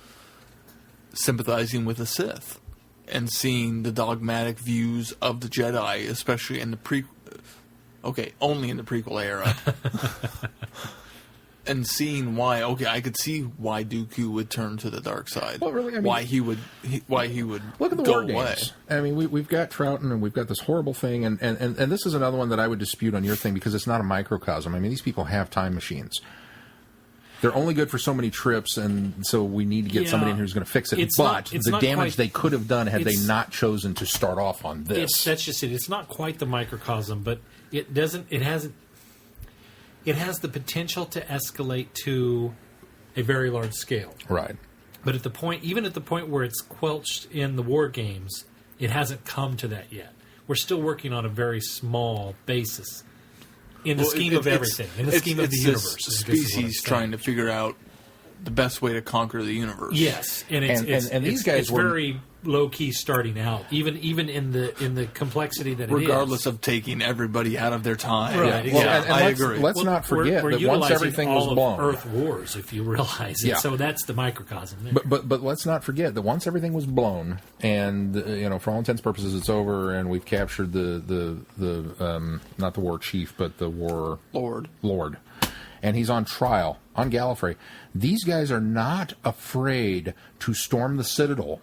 sympathizing with the Sith and seeing the dogmatic views of the Jedi, especially in the only in the prequel era. And seeing why, I could see why Dooku would turn to the dark side. Well, really, I mean- why he would Look at the go war away. games. I mean, we've got Troughton, and we've got this horrible thing, and this is another one that I would dispute on your thing because it's not a microcosm. I mean, these people have time machines. They're only good for so many trips, and so we need to get somebody in who's going to fix it. It's But not- it's the not damage quite- they could have done had they it's- not chosen to start off on this. That's just it. It's not quite the microcosm, but it doesn't. It hasn't. It has the potential to escalate to a very large scale. Right. But even at the point where it's quelched in the war games, it hasn't come to that yet. We're still working on a very small basis in the scheme of everything, in the scheme of the it's universe. this I guess is what I'm species saying. trying to figure out the best way to conquer the universe. Yes, and these guys were very low key starting out, even in the complexity that it is. Regardless of taking everybody out of their time. Right, Well, exactly. and I agree. Let's not forget we're that once utilizing everything all was of blown, Earth Wars, if you realize it. Yeah. So that's the microcosm there. but let's not forget that once everything was blown, and for all intents and purposes, it's over, and we've captured the not the war chief, but the war lord, and he's on trial on Gallifrey. These guys are not afraid to storm the Citadel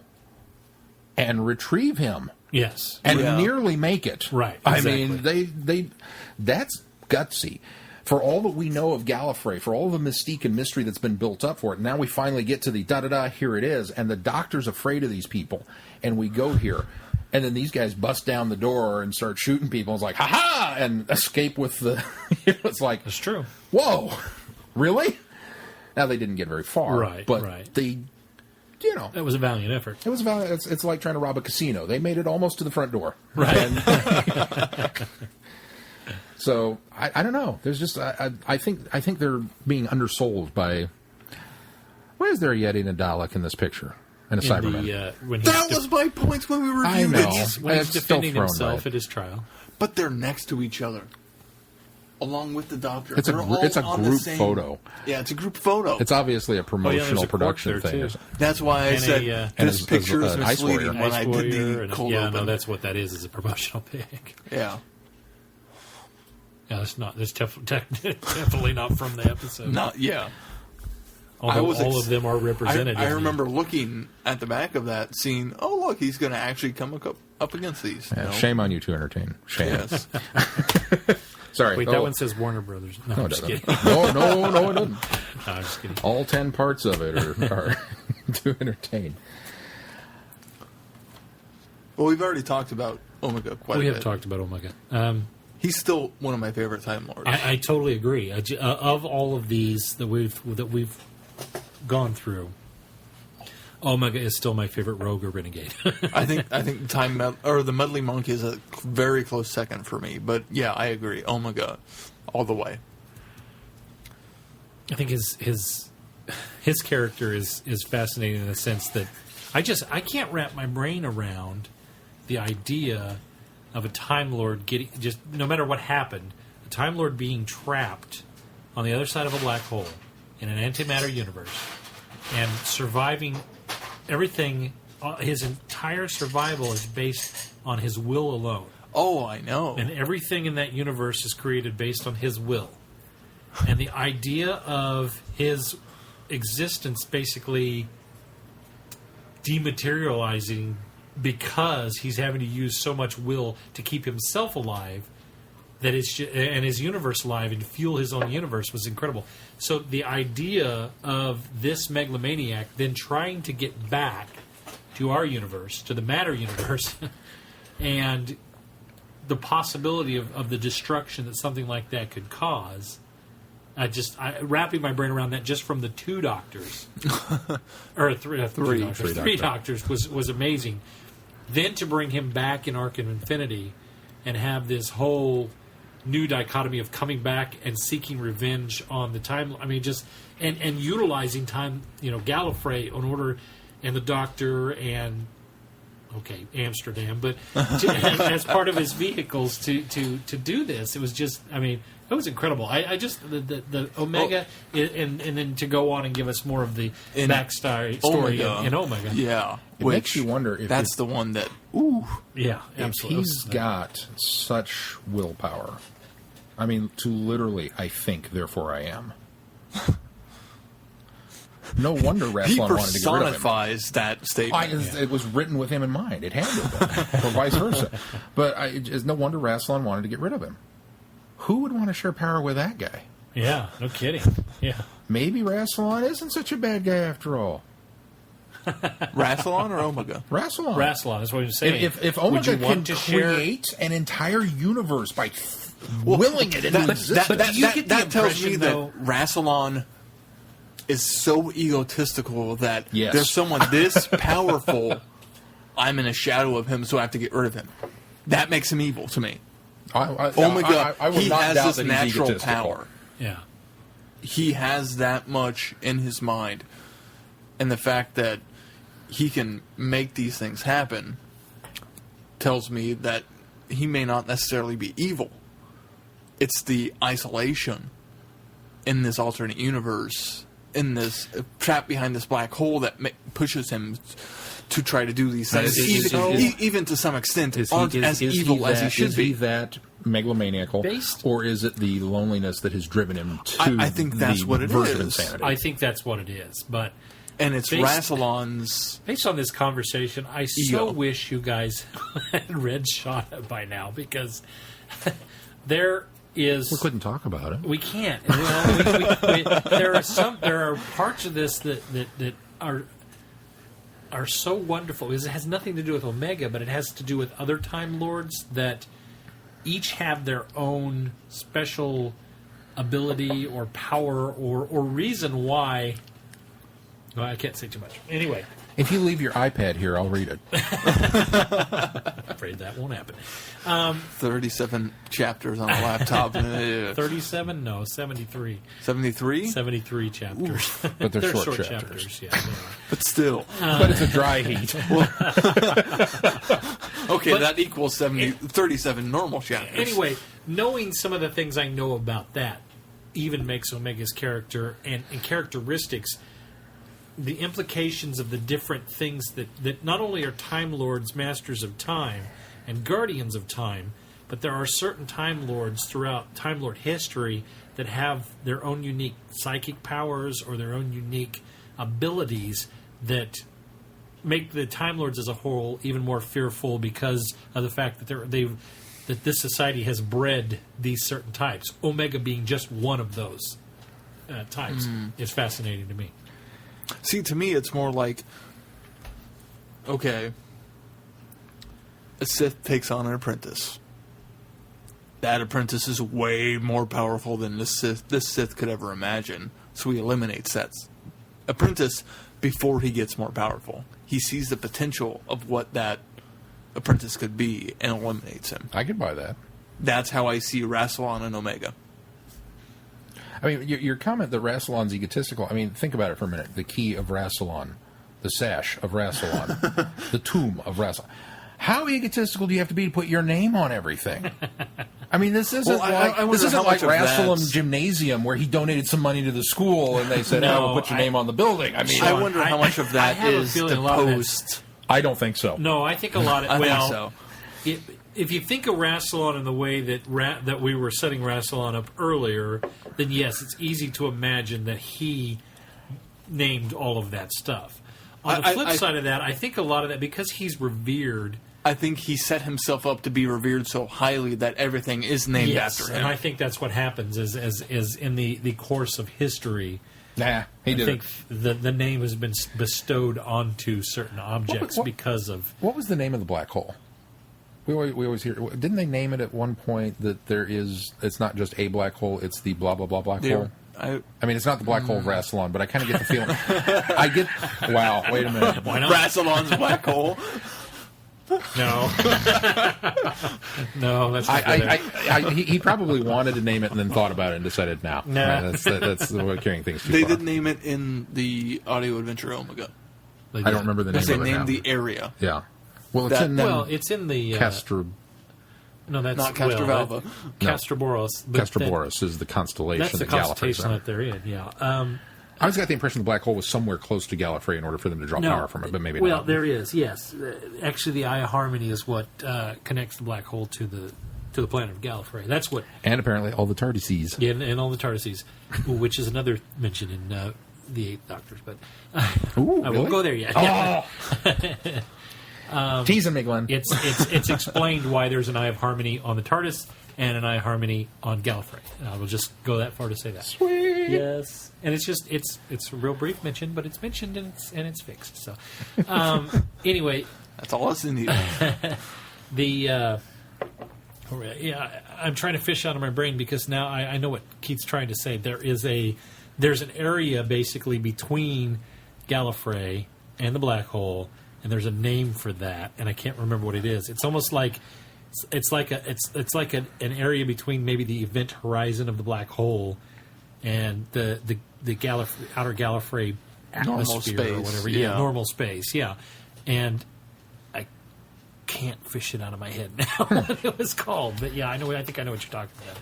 and retrieve him. Yes. And nearly make it. Right. Exactly. Exactly. I mean, that's gutsy. For all that we know of Gallifrey, for all the mystique and mystery that's been built up for it, now we finally get to the da-da-da, here it is, and the Doctor's afraid of these people, and we go here. And then these guys bust down the door and start shooting people. It's like, ha-ha! And escape with the... it's like... That's true. Whoa! Really? Now, they didn't get very far. Right, but right. they... That was a valiant effort. It was about. It's like trying to rob a casino. They made it almost to the front door. Right. So I don't know. There's just I think they're being undersold by. Why is there a Yeti and a Dalek in this picture and a Cyberman? That was my point when we I reviewed know. it. when he's It's still defending thrown himself by- at his trial. But they're next to each other, along with the Doctor. It's a They're gr- all it's a on the group same- photo. Yeah, it's a group photo. It's obviously a promotional there's a quote production there, thing. too. Isn't it? That's why I And said and this as picture is an Ice Warrior. misleading when I did Warrior the cold yeah, open. no, that's what that is a promotional pic. Yeah. Yeah, that's not. That's definitely not from the episode. Yeah. Although all of them are represented. I in remember looking at the back of that, seeing, oh, look, he's going to actually come up against these. Yeah, No. shame on you to entertain. Shame. Yes. Sorry. Wait, that one says Warner Brothers. No, No, I'm it just doesn't. kidding. No, it doesn't. No, I'm just kidding. All 10 parts of it are to entertain. Well, we've already talked about Omega quite We a have bit. talked about Omega. He's still one of my favorite Time Lords. I totally agree. Of all of these that we've gone through, Omega is still my favorite rogue or renegade. I think the Meddling Monk is a very close second for me. But yeah, I agree. Omega, all the way. I think his character is fascinating in the sense that I can't wrap my brain around the idea of a Time Lord getting, just no matter what happened, a Time Lord being trapped on the other side of a black hole in an antimatter universe and surviving everything. His entire survival is based on his will alone. Oh, I know. And everything in that universe is created based on his will. And the idea of his existence basically dematerializing because he's having to use so much will to keep himself alive that it's and his universe alive and to fuel his own universe was incredible. So the idea of this megalomaniac then trying to get back to our universe, to the matter universe, and the possibility of the destruction that something like that could cause. Wrapping my brain around that just from the two doctors, or three doctors was amazing. Then to bring him back in Arc of Infinity and have this whole new dichotomy of coming back and seeking revenge on the time. I mean, just and utilizing time, Gallifrey in order, and the Doctor and Amsterdam, but as part of his vehicles to do this. It was just, it was incredible. I just the Omega and then to go on and give us more of the backstory story in Omega. Yeah, It makes you wonder if that's the one that. Yeah, if absolutely. he's got such willpower. I mean, to literally, I think, therefore I am. No wonder Rassilon wanted to get rid of him. He personifies that statement. It was written with him in mind. It had to have been, or vice versa. But it's no wonder Rassilon wanted to get rid of him. Who would want to share power with that guy? Yeah, no kidding. Yeah, maybe Rassilon isn't such a bad guy after all. Rassilon or Omega? Rassilon. Rassilon is what you're saying. If Omega can create an entire universe by willing it into existence, that tells me that Rassilon is so egotistical that there's someone this powerful. I'm in a shadow of him, so I have to get rid of him. That makes him evil to me. Omega, he not has doubt this that he's natural egotistical. power. Yeah. he has that much in his mind, and the fact that he can make these things happen tells me that he may not necessarily be evil. It's the isolation in this alternate universe, in this trapped behind this black hole that pushes him to try to do these things, even to some extent, aren't as evil as he should be. Is he that megalomaniacal, or is it the loneliness that has driven him to I think that's what it version of is. insanity? I think that's what it is. But and it's Rassilon's. Based on this conversation, I so wish you guys had read Shauna by now, because there is. We couldn't talk about it. We can't. There are parts of this that are so wonderful, because it has nothing to do with Omega, but it has to do with other Time Lords that each have their own special ability or power or reason why. Well, I can't say too much. Anyway. If you leave your iPad here, I'll read it. Afraid that won't happen. 37 chapters on a laptop. 37? No, 73. 73? 73 chapters. But they're short chapters. Yeah, they are. But still. But it's a dry heat. Okay, that equals 37 normal chapters. Anyway, knowing some of the things I know about that even makes Omega's character and characteristics, the implications of the different things that not only are Time Lords, Masters of Time, and Guardians of Time, but there are certain Time Lords throughout Time Lord history that have their own unique psychic powers or their own unique abilities that make the Time Lords as a whole even more fearful because of the fact that that this society has bred these certain types. Omega being just one of those types is fascinating to me. See, to me, it's more like, okay, a Sith takes on an apprentice. That apprentice is way more powerful than this Sith could ever imagine, so he eliminates that apprentice before he gets more powerful. He sees the potential of what that apprentice could be and eliminates him. I could buy that. That's how I see Rassilon and Omega. I mean, your comment that Rassilon's egotistical, I mean, think about it for a minute. The key of Rassilon, the sash of Rassilon, the tomb of Rassilon. How egotistical do you have to be to put your name on everything? I mean, this isn't like Rassilon Gymnasium where he donated some money to the school and they said, we'll put your name on the building. I mean, I wonder how much of that is the post. I don't think so. No, I think a lot of I think so. If you think of Rassilon in the way that we were setting Rassilon up earlier, then yes, it's easy to imagine that he named all of that stuff. On the flip side of that, I think a lot of that, because he's revered, I think he set himself up to be revered so highly that everything is named after him. And I think that's what happens is in the course of history. Nah, he did. I think the name has been bestowed onto certain objects because of... What was the name of the black hole? We always hear... Didn't they name it at one point that it's not just a black hole, it's the blah, blah, blah black hole? I mean, it's not the black hole of Rassilon, but I kind of get the feeling... Wow, wait a minute. Why not? Rassilon's black hole? No. No, that's not he probably wanted to name it and then thought about it and decided, nah. Nah. That's the way of carrying things too They far. did name it in the audio adventure Omega. I don't remember the name of it. They named now. the area. Yeah. Well, it's in the Castor. No, that's not Castrovalva. Castroboros. Castroboros is the constellation. That's the constellation that they're in. Yeah. I always got the impression the black hole was somewhere close to Gallifrey in order for them to draw power from it, but maybe not. Well, there is, yes. Actually, the Eye of Harmony is what connects the black hole to the planet of Gallifrey. That's what. And apparently all the TARDISes. Yeah, and all the TARDISes, which is another mention in the Eighth Doctors, but Ooh, I won't go there yet. Oh. Teasing me, Glenn. It's explained why there's an Eye of Harmony on the TARDIS and an Eye of Harmony on Gallifrey. I will just go that far to say that. Sweet. Yes. And it's just it's a real brief mention, but it's mentioned and it's fixed. So anyway, that's all that's in here. I'm trying to fish out of my brain because now I know what Keith's trying to say. There's an area basically between Gallifrey and the black hole, and there's a name for that, and I can't remember what it is. It's almost like it's like an area between maybe the event horizon of the black hole and the outer Gallifrey atmosphere space, or whatever. yeah. Normal space, yeah. And I can't fish it out of my head now what it was called. But yeah, I think I know what you're talking about.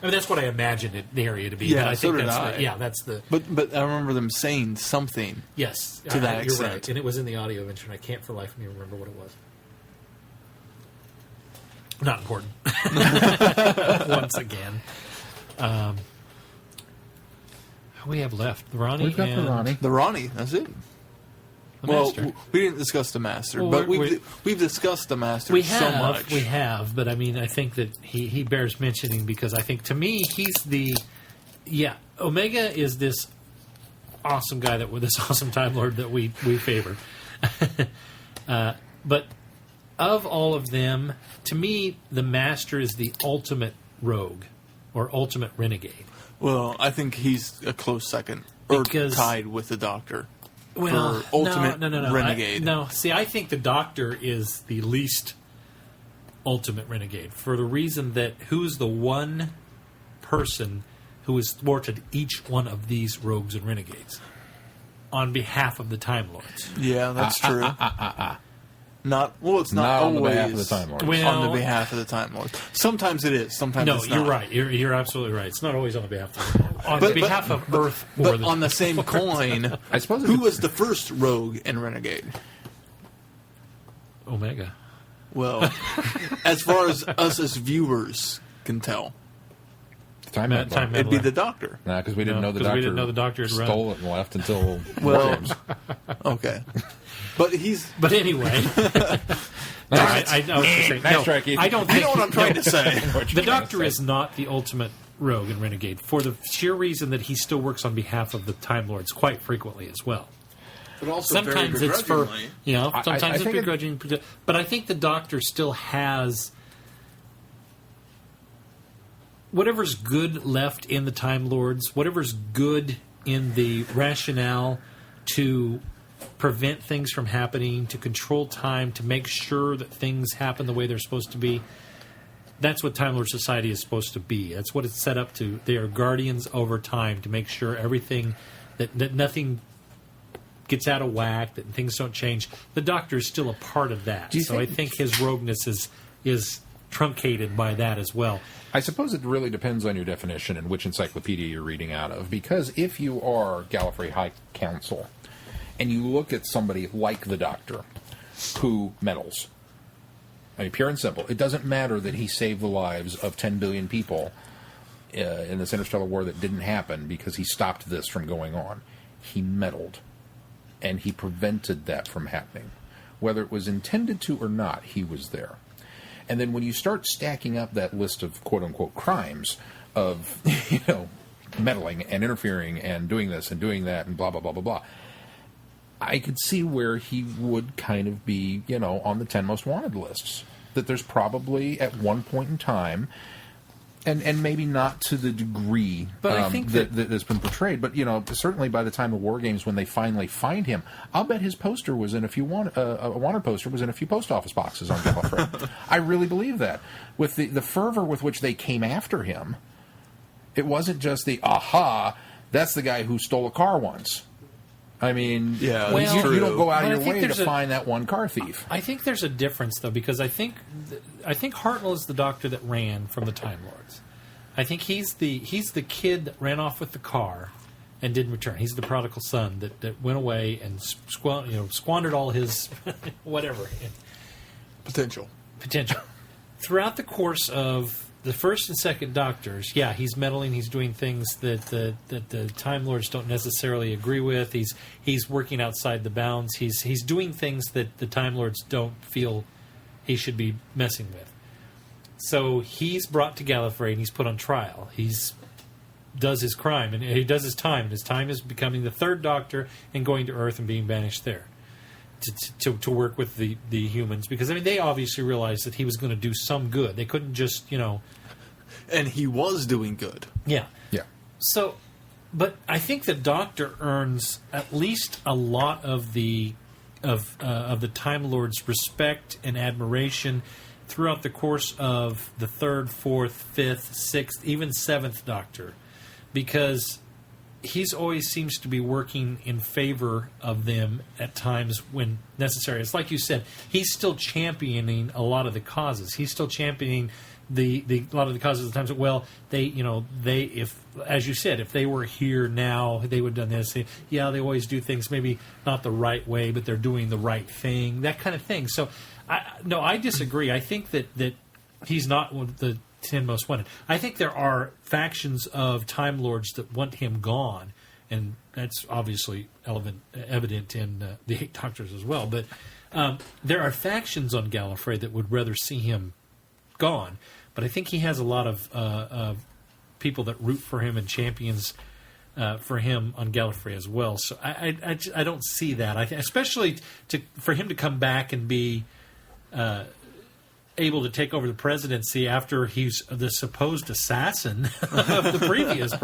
I mean, that's what I imagined the area to be. Yeah, but I so think did that's I. that's the But I remember them saying something. yes to that you're extent. right, and it was in the audio venture, and I can't for the life of me remember what it was. Not important. Once again, who we have left? Ronnie. We've got the and Ronnie. The Ronnie, that's it. the Well, Master. we didn't discuss the Master, Well, but we're- we've discussed the Master We so have, much. we have, but I mean, I think that he bears mentioning because I think to me he's the Omega is this awesome guy this awesome Time Lord that we favor, but of all of them, to me, the Master is the ultimate rogue or ultimate renegade. Well, I think he's a close second, or Because- tied with the Doctor. Well, For ultimate no. renegade. I think the Doctor is the least ultimate renegade for the reason that who's the one person who has thwarted each one of these rogues and renegades on behalf of the Time Lords. Yeah, that's true. Not it's not Not on always the behalf of the Time Lords. Well- on the behalf of the Time Lords. Sometimes it is. Sometimes No, it's not. you're right. You're absolutely right. It's not always on the behalf of on But- behalf of Earth or But the on the same coin, I suppose who was the first rogue and renegade? Omega. Well, as far as us as viewers can tell, Time Time Meddler. Meddler. it'd be the Doctor. Nah, because we didn't No, know the 'cause doctor. we didn't know the Doctor had run. stole it and left until Well- War Games. Okay, but he's. But anyway, I was just saying, Nice no, try, Keith. I don't You think know what I'm trying to say. the Doctor is not the ultimate rogue and renegade for the sheer reason that he still works on behalf of the Time Lords quite frequently as well. But also Sometimes it's for sometimes I it's think begrudging, but I think the Doctor still has whatever's good left in the Time Lords, whatever's good in the rationale to prevent things from happening, to control time, to make sure that things happen the way they're supposed to be. That's what Time Lord Society is supposed to be. That's what it's set up to. They are guardians over time to make sure everything, that nothing gets out of whack, that things don't change. The Doctor is still a part of that. So I think his rogueness is truncated by that as well. I suppose it really depends on your definition and which encyclopedia you're reading out of. Because if you are Gallifrey High Council and you look at somebody like the Doctor who meddles, I mean, pure and simple, it doesn't matter that he saved the lives of 10 billion people in this interstellar war that didn't happen because he stopped this from going on. He meddled, and he prevented that from happening. Whether it was intended to or not, he was there. And then when you start stacking up that list of quote-unquote crimes of, meddling and interfering and doing this and doing that and blah, blah, blah, blah, blah, I could see where he would kind of be, on the 10 most wanted lists. That there's probably at one point in time, and maybe not to the degree But I think that's been portrayed, but certainly by the time of War Games, when they finally find him, I'll bet his poster was in a wanted poster was in a few post office boxes on Gallifrey. I really believe that. With the fervor with which they came after him, it wasn't just that's the guy who stole a car once. I mean, Yeah, Well, that's you true. don't go out But I of your think way to there's a- find that one car thief. I think there's a difference, though, because I think Hartnell is the Doctor that ran from the Time Lords. I think he's the kid that ran off with the car and didn't return. He's the prodigal son that went away and squandered all his whatever potential. potential. Throughout the course of the first and second Doctors, he's meddling. He's doing things that the Time Lords don't necessarily agree with. He's working outside the bounds. He's doing things that the Time Lords don't feel he should be messing with. So he's brought to Gallifrey and he's put on trial. Does his crime and he does his time. And his time is becoming the third Doctor and going to Earth and being banished there to work with the humans, because they obviously realized that he was going to do some good. They couldn't just And he was doing good. Yeah. So, but I think the Doctor earns at least a lot of the Time Lord's respect and admiration throughout the course of the third, fourth, fifth, sixth, even seventh Doctor, because he's always seems to be working in favor of them at times when necessary. It's like you said, he's still championing a lot of the causes. He's still championing a lot of the causes at the times that, well, if, as you said, if they were here now, they would have done this. They always do things maybe not the right way, but they're doing the right thing, that kind of thing. So, I disagree. I think that he's not one of the 10 most wanted. I think there are factions of Time Lords that want him gone, and that's obviously evident in the 8 Doctors as well. But there are factions on Gallifrey that would rather see him gone. But I think he has a lot of people that root for him and champions for him on Gallifrey as well. So I don't see that. Especially for him to come back and be able to take over the presidency after he's the supposed assassin of the previous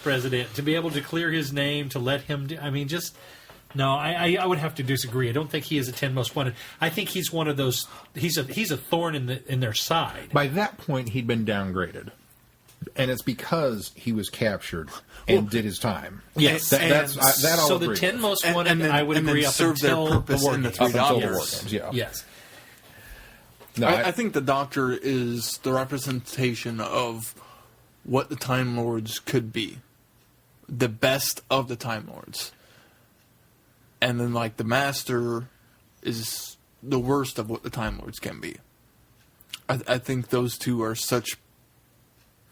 president, to be able to clear his name, to let him do, I would have to disagree. I don't think he is a 10 most wanted. I think he's one of those. He's a thorn in their side. By that point, he'd been downgraded, and it's because he was captured and did his time. Yes, that I'll so agree the 10 with. most wanted, and then, I would and agree then up serve until their purpose the war in the games. 3 Up until the Doctors. war games, yeah. Yes. No, I think the Doctor is the representation of what the Time Lords could be. The best of the Time Lords. And then, the Master is the worst of what the Time Lords can be. I think those two are such...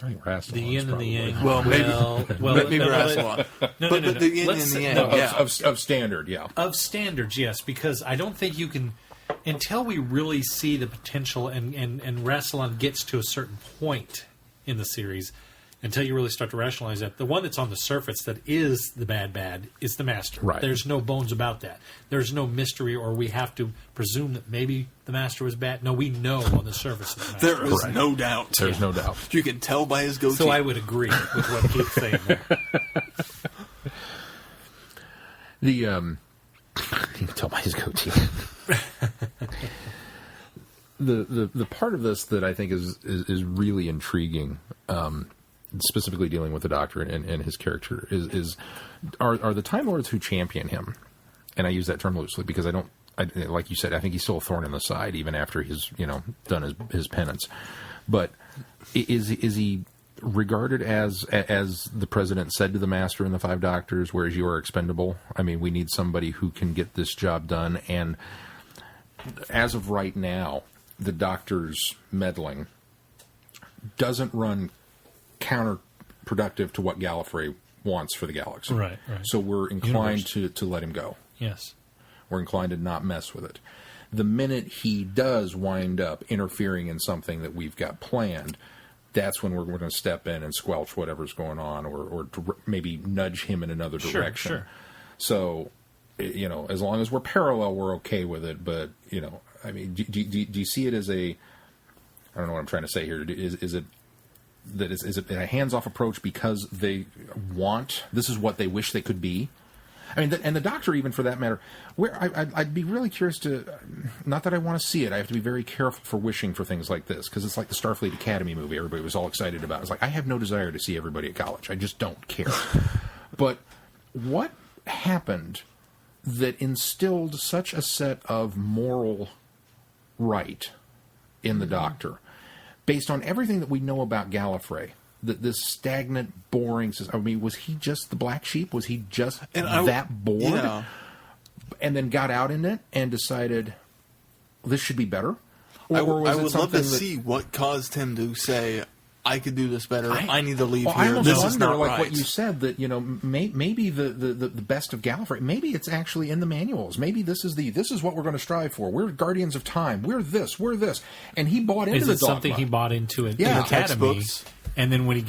I think Rassilon's The yin and the yang. probably- Maybe Rassilon. No. But the yin and the yang, of standard, yeah. Of standards, yes, because I don't think you can, until we really see the potential and Rassilon gets to a certain point in the series, until you really start to rationalize that, the one that's on the surface that is the bad is the Master. Right. There's no bones about that. There's no mystery, or we have to presume that maybe the Master was bad. No, we know on the surface that the Master there is Correct. no doubt. There's no doubt. You can tell by his goatee. So I would agree with what Keith's saying there. You can tell by his goatee. The part of this that I think is really intriguing, specifically dealing with the Doctor and his character, are the Time Lords who champion him, and I use that term loosely because like you said, I think he's still a thorn in the side even after he's done his penance. But is he regarded as the President said to the Master in the 5 Doctors, whereas you are expendable? I mean, we need somebody who can get this job done, and as of right now, the Doctor's meddling doesn't run counterproductive to what Gallifrey wants for the galaxy. Right. So we're inclined to let him go. Yes. We're inclined to not mess with it. The minute he does wind up interfering in something that we've got planned, that's when we're going to step in and squelch whatever's going on, or maybe nudge him in another direction. Sure. So, as long as we're parallel, we're okay with it. But, I mean, do you see it as I don't know what I'm trying to say here. Is it a hands-off approach because they want, this is what they wish they could be? I mean, and the Doctor, even for that matter, I'd be really curious to, not that I want to see it, I have to be very careful for wishing for things like this, because it's like the Starfleet Academy movie everybody was all excited about. It's like, I have no desire to see everybody at college. I just don't care. But what happened that instilled such a set of moral right in the Doctor, based on everything that we know about Gallifrey? This stagnant, boring... I mean, was he just the black sheep? Was he just that bored? Yeah. And then got out in it and decided, this should be better? I Or was it would love to something see what caused him to say, I could do this better. I need to leave I here. almost This wonder, is not like right. what you said, that maybe the best of Gallifrey, maybe it's actually in the manuals. Maybe this is what we're going to strive for. We're guardians of time. We're this. And he bought into the Is it something dogma. he bought into in Yeah. the academy? Textbooks. And then when he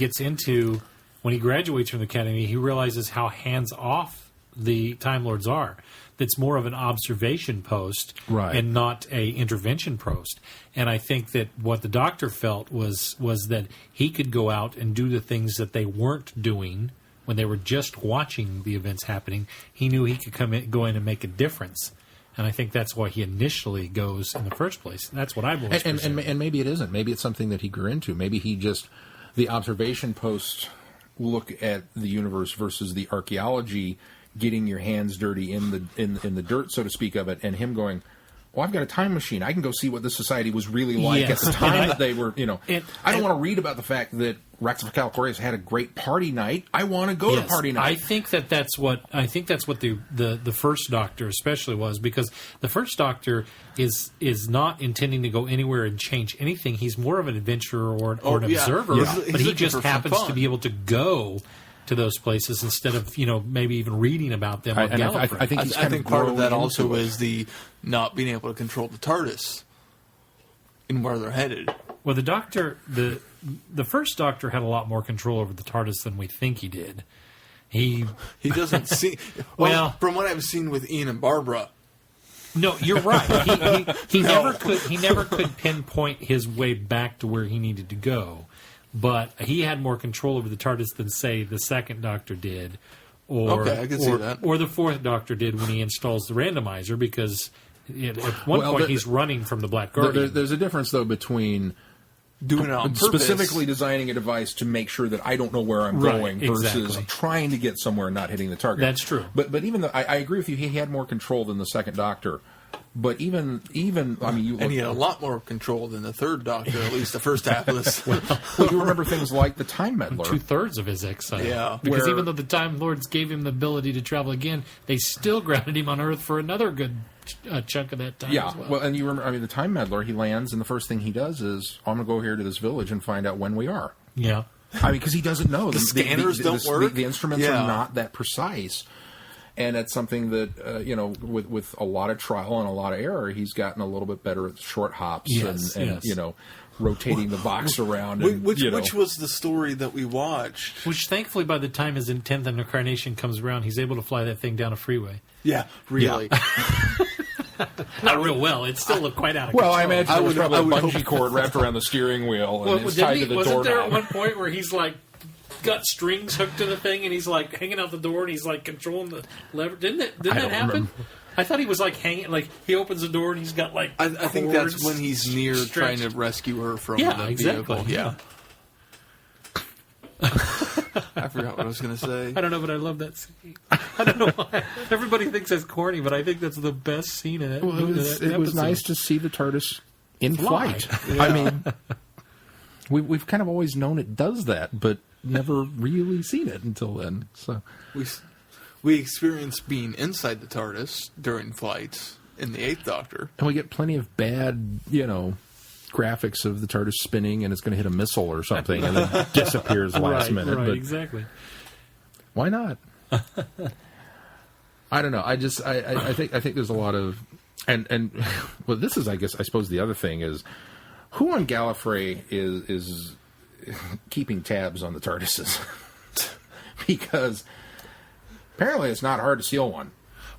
graduates from the academy, he realizes how hands off the Time Lords are. That's more of an observation post, Right. and not a intervention post. And I think that what the Doctor felt was that he could go out and do the things that they weren't doing when they were just watching the events happening. He knew he could go in and make a difference. And I think that's why he initially goes in the first place. That's what I've always presumed. And maybe it isn't. Maybe it's something that he grew into. Maybe he just, the observation post look at the universe versus the archaeology, getting your hands dirty in the dirt, so to speak, of it, and him going, well, I've got a time machine. I can go see what this society was really like at the time that they were, I don't want to read about the fact that Raxacalcorius had a great party night. I want to go to party night. I think that's what the first Doctor especially was, because the first Doctor is not intending to go anywhere and change anything. He's more of an adventurer or an observer, but he just happens to be able to go to those places instead of maybe even reading about them. I think part of that also is the not being able to control the TARDIS and where they're headed. Well, the Doctor, the first Doctor had a lot more control over the TARDIS than we think he did. He doesn't see well from what I've seen with Ian and Barbara. No, you're right. He never could pinpoint his way back to where he needed to go. But he had more control over the TARDIS than, say, the second Doctor did, or I can see that, or the fourth Doctor did when he installs the randomizer, because at one point he's running from the Black Guardian. There's a difference, though, between doing it on purpose, specifically designing a device to make sure that I don't know where I'm going, versus trying to get somewhere and not hitting the target. That's true. But even though I agree with you, he had more control than the second Doctor. But even I mean, he had a lot more control than the third Doctor, at least the first half of this. Well, you remember things like the Time Meddler. 2/3 of his exile. Yeah. Because even though the Time Lords gave him the ability to travel again, they still grounded him on Earth for another good chunk of that time as well. And you remember, I mean, the Time Meddler, he lands, and the first thing he does is, I'm going to go here to this village and find out when we are. Yeah. I mean, because he doesn't know. The scanners don't work. The instruments are not that precise. And it's something that, with a lot of trial and a lot of error, he's gotten a little bit better at short hops and rotating the box around. Which was the story that we watched. Which, thankfully, by the time his 10th incarnation comes around, he's able to fly that thing down a freeway. Yeah, really. Yeah. Not real well. It still looked quite out of control. Well, I imagine there was probably a bungee cord wrapped around the steering wheel and it's tied to the doorknob. Wasn't there at one point where he's like got strings hooked to the thing and he's like hanging out the door and he's like controlling the lever? Didn't that happen? Remember. I thought he was like hanging, like he opens the door and he's got like I think that's when he's near trying to rescue her from the vehicle. Yeah. I forgot what I was going to say. I don't know, but I love that scene. I don't know why. Everybody thinks that's corny, but I think that's the best scene in it. Well, it was nice to see the TARDIS in flight. Yeah. I mean, we've kind of always known it does that, but never really seen it until then. So we experienced being inside the TARDIS during flights in the 8th Doctor. And we get plenty of bad, graphics of the TARDIS spinning and it's going to hit a missile or something and then disappears last minute. Right, but exactly. Why not? I don't know. I think there's a lot of and well, this is I suppose the other thing is who on Gallifrey is keeping tabs on the TARDISes because apparently it's not hard to steal one.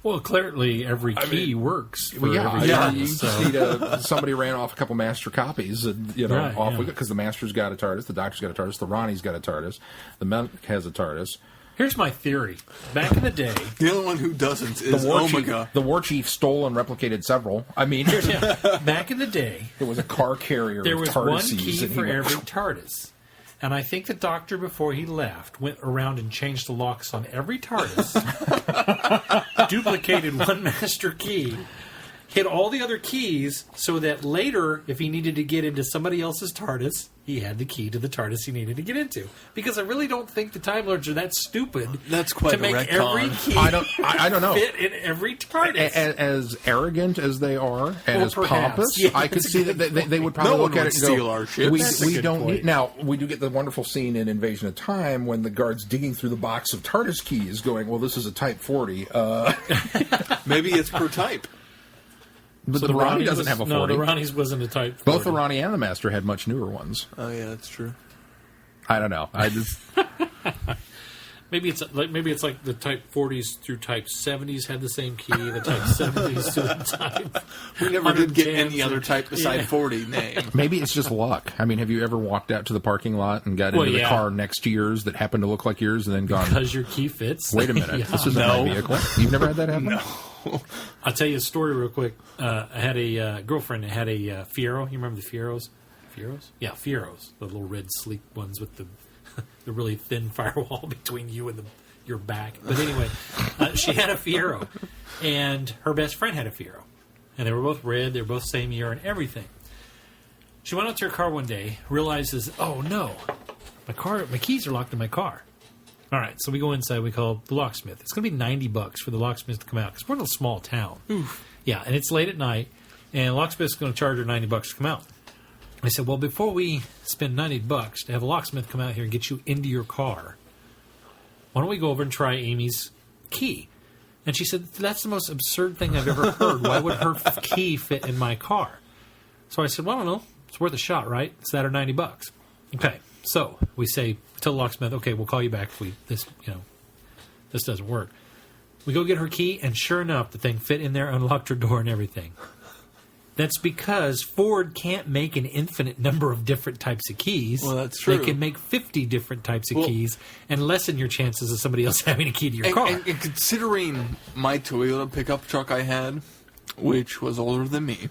Well, clearly every key works. You see somebody ran off a couple master copies, because the master's got a TARDIS, the Doctor's got a TARDIS, the Ronnie's got a TARDIS, the Monk has a TARDIS. Here's my theory. Back in the day, the only one who doesn't is Omega. The War Chief stole and replicated several. I mean, back in the day, there was a car carrier. There was TARDISes one key for every TARDIS. And I think the Doctor, before he left, went around and changed the locks on every TARDIS, duplicated one master key, hid all the other keys so that later, if he needed to get into somebody else's TARDIS, he had the key to the TARDIS he needed to get into. Because I really don't think the Time Lords are that stupid to make every key I don't know. fit in every TARDIS. As arrogant as they are, and as pompous, I could see that they would probably look at it and go, steal our ships. We don't need... Now, we do get the wonderful scene in Invasion of Time when the guard's digging through the box of TARDIS keys going, well, this is a Type 40. Maybe it's per type. But so the Ronnie doesn't have a 40. No, the Ronnie's wasn't a Type 40. Both the Ronnie and the Master had much newer ones. Oh, yeah, that's true. I don't know. I just... Maybe it's like the Type 40s through Type 70s had the same key. The Type 70s to the Type... We never did get any other type beside 40 name. Maybe it's just luck. I mean, have you ever walked out to the parking lot and got into the car next to yours that happened to look like yours and then gone... Because your key fits? Wait a minute. This isn't my vehicle. You've never had that happen? No. I'll tell you a story real quick. I had a girlfriend that had a Fiero. You remember the Fieros? Fieros? Yeah, Fieros. The little red, sleek ones with the the really thin firewall between you and your back. But anyway, she had a Fiero, and her best friend had a Fiero. And they were both red, they were both same year and everything. She went out to her car one day, realizes, oh no, my keys are locked in my car. All right, so we go inside, we call the locksmith. It's going to be $90 for the locksmith to come out, because we're in a small town. Oof. Yeah, and it's late at night, and the locksmith's going to charge her $90 to come out. I said, well, before we spend $90 to have a locksmith come out here and get you into your car, why don't we go over and try Amy's key? And she said, that's the most absurd thing I've ever heard. Why would her key fit in my car? So I said, well, I don't know. It's worth a shot, right? It's that or $90. Okay, so we tell the locksmith, okay, we'll call you back if this doesn't work. We go get her key, and sure enough, the thing fit in there, unlocked her door and everything. That's because Ford can't make an infinite number of different types of keys. Well, that's true. They can make 50 different types of keys and lessen your chances of somebody else having a key to your car. And considering my Toyota pickup truck I had, which was older than me,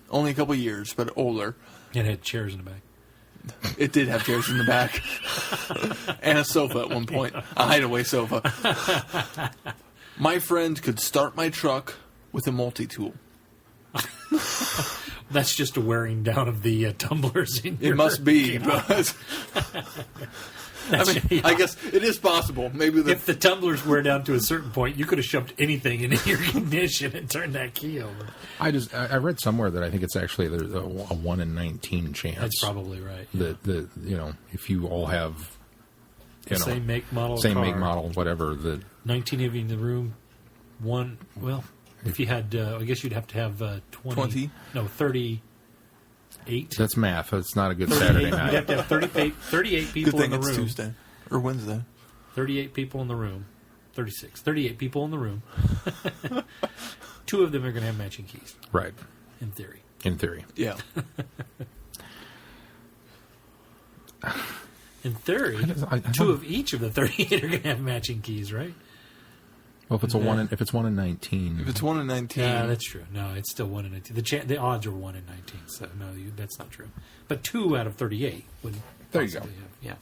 only a couple years, but older. It had chairs in the back. It did have chairs in the back. And a sofa at one point. A hideaway sofa. My friend could start my truck with a multi-tool. That's just a wearing down of the tumblers in your It must be, car. but I guess it is possible. Maybe if the tumblers wear down to a certain point, you could have shoved anything into your ignition and turned that key over. I read somewhere that I think it's actually there's a 1 in 19 chance. That's probably right. That if you all have same make model, same car, make model, whatever. 19 of you in the room. One, well, if you had, I guess you'd have to have 20. No, 38. That's math. That's not a good Saturday night. You'd have to have 38 people good thing in the it's room. Tuesday or Wednesday. 38 people in the room. 36. 38 people in the room. 2 of them are going to have matching keys. Right. In theory. In theory. Yeah. In theory, I 2 of each of the 38 are going to have matching keys, right? Well, if it's if it's 1 in 19. If it's 1 in 19. Yeah, that's true. No, it's still 1 in 19. The odds are 1 in 19, so no, that's not true. But 2 out of 38 would There you go. have, yeah,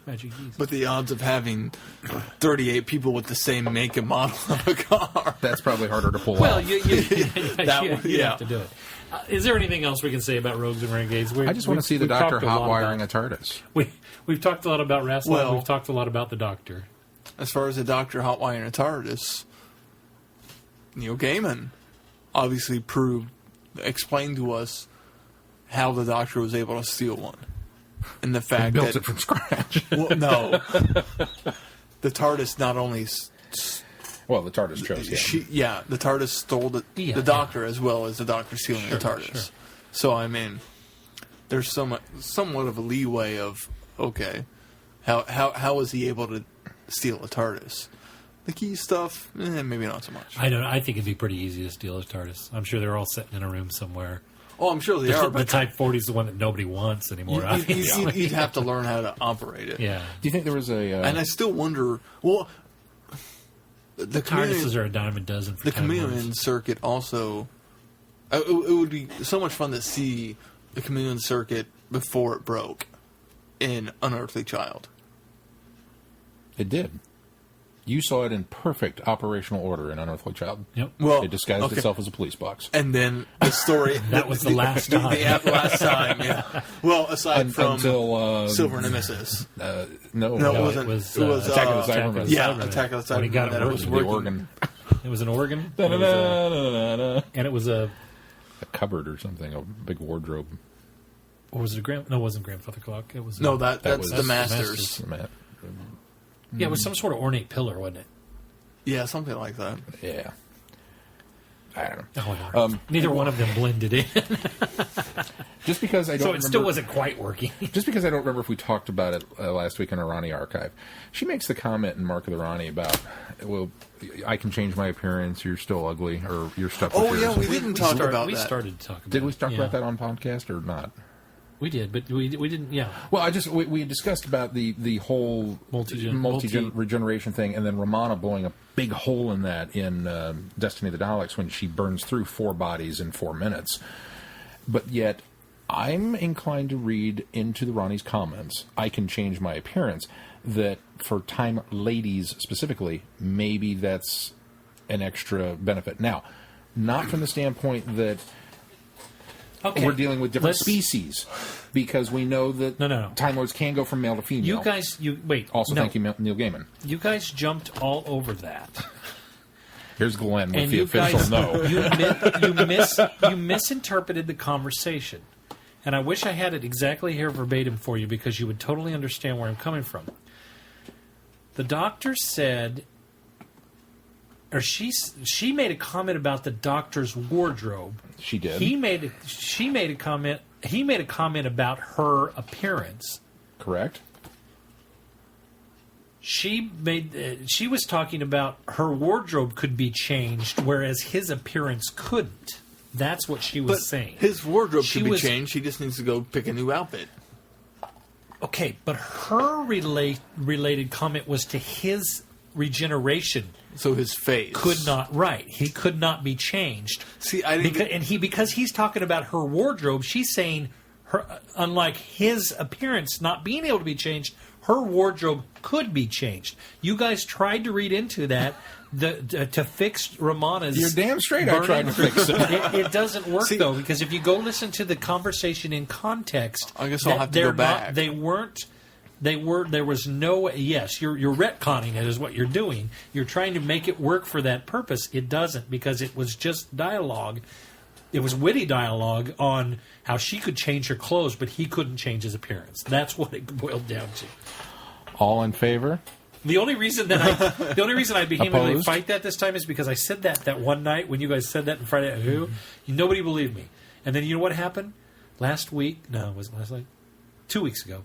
magic keys. But the odds of having 38 people with the same make and model of a car. That's probably harder to pull Well, off. you'd have to do it. Is there anything else we can say about Rogues and Renegades? I just want to see the Doctor hot wiring a TARDIS. We've talked a lot about Rassilon. Well, we've talked a lot about the Doctor. As far as the Doctor hotwiring a TARDIS, Neil Gaiman obviously explained to us how the Doctor was able to steal one. And the fact built that it from scratch. Well, no. The TARDIS not only... Well, the TARDIS chose him. The TARDIS stole the Doctor as well as the Doctor stealing the TARDIS. Sure. So, I mean, there's somewhat of a leeway of, okay, how was he able to steal a TARDIS? The key stuff, maybe not so much. I think it'd be pretty easy to steal a TARDIS. I'm sure they're all sitting in a room somewhere. Oh, I'm sure they are. The But Type 40 is the one that nobody wants anymore. you'd have to learn how to operate it. Yeah. Do you think there was a... And I still wonder, well... The TARDISes are a dime a dozen for the Time chameleon Lords. circuit also... It would be so much fun to see the chameleon circuit before it broke in Unearthly Child. It did. You saw it in perfect operational order in Unearthly Child. Yep. Well, It disguised itself as a police box. And then the story... That was the last time. The last time, yeah. Well, aside from until Silver Nemesis. No, it wasn't. It was, It was Attack of the Cybermen. Yeah, Attack of the Cybermen. When he got it that working. the working. organ. It was an organ. Da-da-da-da-da-da. And it was a... A cupboard or something, a big wardrobe. Or was it a No, it wasn't grandfather clock. It was No, a, that's was- the that's Masters. Yeah, it was some sort of ornate pillar, wasn't it? Yeah, something like that. Yeah. I don't know. Oh, no. Neither one of them blended in. Just because I don't So it remember, still wasn't quite working. Just because I don't remember if we talked about it last week in our Ronnie archive. She makes the comment in Mark of the Ronnie about, well, I can change my appearance, you're still ugly, or you're stuck with Oh, yours. yeah, we didn't talk about we that. started to talk about Did we talk yeah. about that on podcast or not? We did, but we didn't, yeah. Well, we discussed about the whole regeneration thing, and then Romana blowing a big hole in that in Destiny of the Daleks when she burns through 4 bodies in 4 minutes. But yet, I'm inclined to read into the Ronnie's comments, I can change my appearance, that for Time Ladies specifically, maybe that's an extra benefit. Now, not from the standpoint that we're dealing with different species, because we know that Time Lords can go from male to female. You guys, wait. Also, thank you, Neil Gaiman. You guys jumped all over that. Here's Glenn with the official no. You misinterpreted the conversation. And I wish I had it exactly here verbatim for you, because you would totally understand where I'm coming from. The doctor said, or she made a comment about the doctor's wardrobe. She did. He made a comment about her appearance. Correct. She was talking about her wardrobe could be changed, whereas his appearance couldn't. That's what she was saying. His wardrobe could be changed. She just needs to go pick a new outfit. Okay, but her related comment was to his regeneration. So his face he could not be changed. See, I didn't because he's talking about her wardrobe. She's saying unlike his appearance not being able to be changed, her wardrobe could be changed. You guys tried to read into that to fix Romana's. You're damn straight. I tried to fix it. It doesn't work though, because if you go listen to the conversation in context, I guess I'll have to go back. They weren't. There was no. Yes, you're retconning it is what you're doing. You're trying to make it work for that purpose. It doesn't, because it was just dialogue. It was witty dialogue on how she could change her clothes, but he couldn't change his appearance. That's what it boiled down to. All in favor? The only reason I became able to fight that this time is because I said that one night when you guys said that in Friday at Who. Nobody believed me. And then you know what happened? Last week? No, was it last week? 2 weeks ago.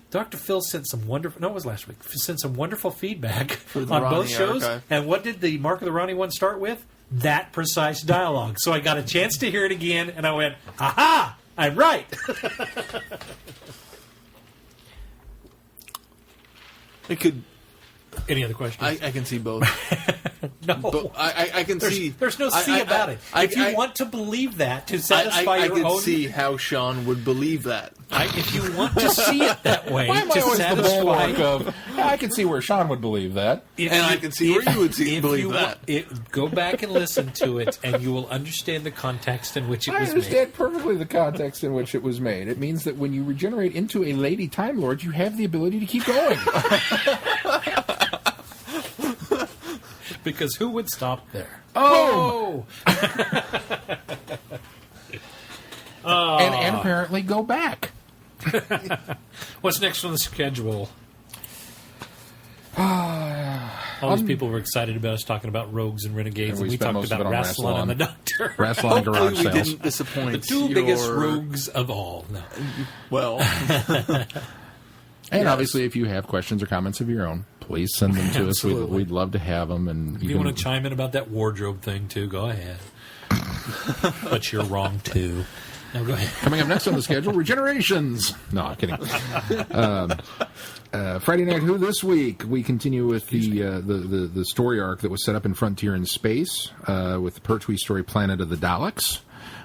Dr. Phil sent some wonderful... No, it was last week. Sent some wonderful feedback on both shows. Archive. And what did the Mark of the Ronnie one start with? That precise dialogue. So I got a chance to hear it again, and I went, aha! I'm right! It could... Any other questions? I can see both. No. But I can see... There's no see about it. If you want to believe that to satisfy your own... I can see how Sean would believe that. If you want to see it that way, why am I always the bulwark of... I can see where Sean would believe that. I can see where you would believe that. Go back and listen to it, and you will understand the context in which it was made. I understand perfectly the context in which it was made. It means that when you regenerate into a Lady Time Lord, you have the ability to keep going. Because who would stop there? Oh! And apparently go back. What's next on the schedule? All these people were excited about us talking about rogues and renegades, and we talked about Rassilon and the Doctor. Rassilon garage we sales. Didn't disappoint the two biggest rogues of all. No. Well... And obviously, if you have questions or comments of your own, please send them to us. We'd love to have them. And if you want to chime in about that wardrobe thing, too, go ahead. But you're wrong, too. Now, go ahead. Coming up next on the schedule, Regenerations. No, I'm kidding. Friday Night Who this week, we continue with the story arc that was set up in Frontier in Space with the Pertwee story Planet of the Daleks.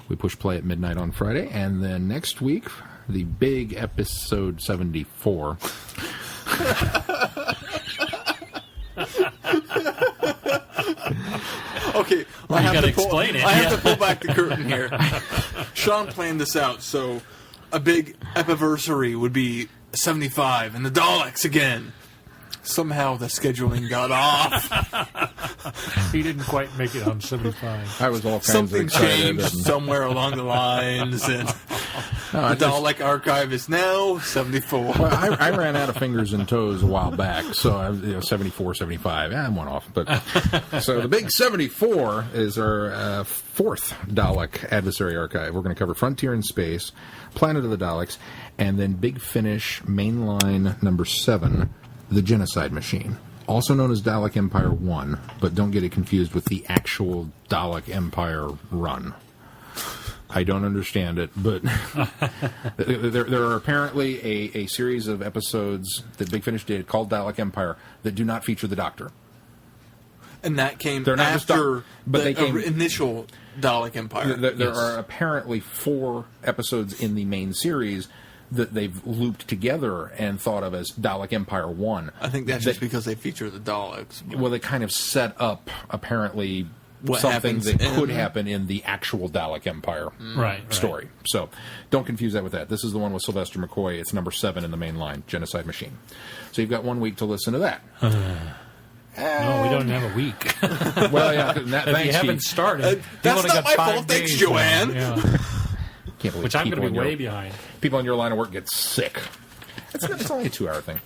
We push play at midnight on Friday. And then next week... the big episode 74. Okay, I have to explain it. I have to pull back the curtain here. Sean planned this out, so a big epiversary would be 75, and the Daleks again. Somehow the scheduling got off. He didn't quite make it on 75. I was all kinds Something of excited. Changed somewhere along the lines, and the Dalek archive is now 74. Well, I ran out of fingers and toes a while back, so I was 74, 75. I'm one off. But so the big 74 is our fourth Dalek adversary archive. We're going to cover Frontier in Space, Planet of the Daleks, and then Big Finish Mainline number 7, The Genocide Machine, also known as Dalek Empire 1, but don't get it confused with the actual Dalek Empire run. I don't understand it, but there are apparently a series of episodes that Big Finish did called Dalek Empire that do not feature the Doctor. And that came They're not just after but the they came- initial Dalek Empire. There are apparently 4 episodes in the main series that they've looped together and thought of as Dalek Empire 1. I think that's just because they feature the Daleks. Well, they kind of set up, apparently, What something happens that could in- happen in the actual Dalek Empire Right. story. So don't confuse that with that. This is the one with Sylvester McCoy. It's number 7 in the main line, Genocide Machine. So you've got 1 week to listen to that. No, we don't have a week. Well, yeah, If thanks, you haven't Keith. started, that's you've only not got my 5 fault. Thanks, days Joanne. now. Yeah. Can't believe Which I'm people going to in be your- way behind. People in your line of work get sick. It's only a 2-hour thing.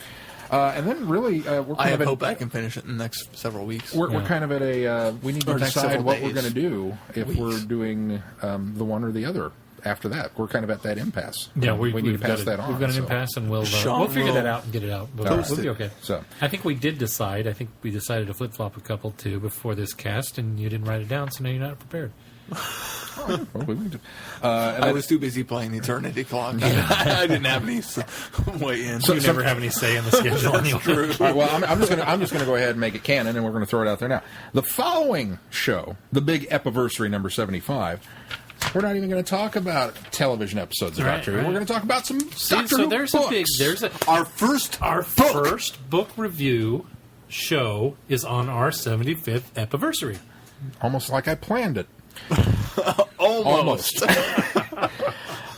And then really, we're kind I of hope I can finish it in the next several weeks. We're Yeah. kind of at a we need to Or next decide several what we're days. going to do if Weeks. we're doing the one or the other after that. We're kind of at that impasse. Yeah, we need to we've pass got that on. We've got an so. impasse, and we'll Sean figure will that out and get it out. We'll, All right. we'll be okay. So I think we did decide. I think we decided to flip flop a couple too before this cast, and you didn't write it down, so now you're not prepared. well, I was too busy playing Eternity Clock. I didn't have any way in. So- You never have any say in the schedule anyway. all right, well, I'm just gonna go ahead and make it canon, and we're going to throw it out there now. The following show, the big Epiversary number 75. We're not even going to talk about television episodes of Right, Doctor Who. right. We're going to talk about some See, Doctor so Who there's books. Our first book review show is on our 75th Epiversary. Almost like I planned it. almost.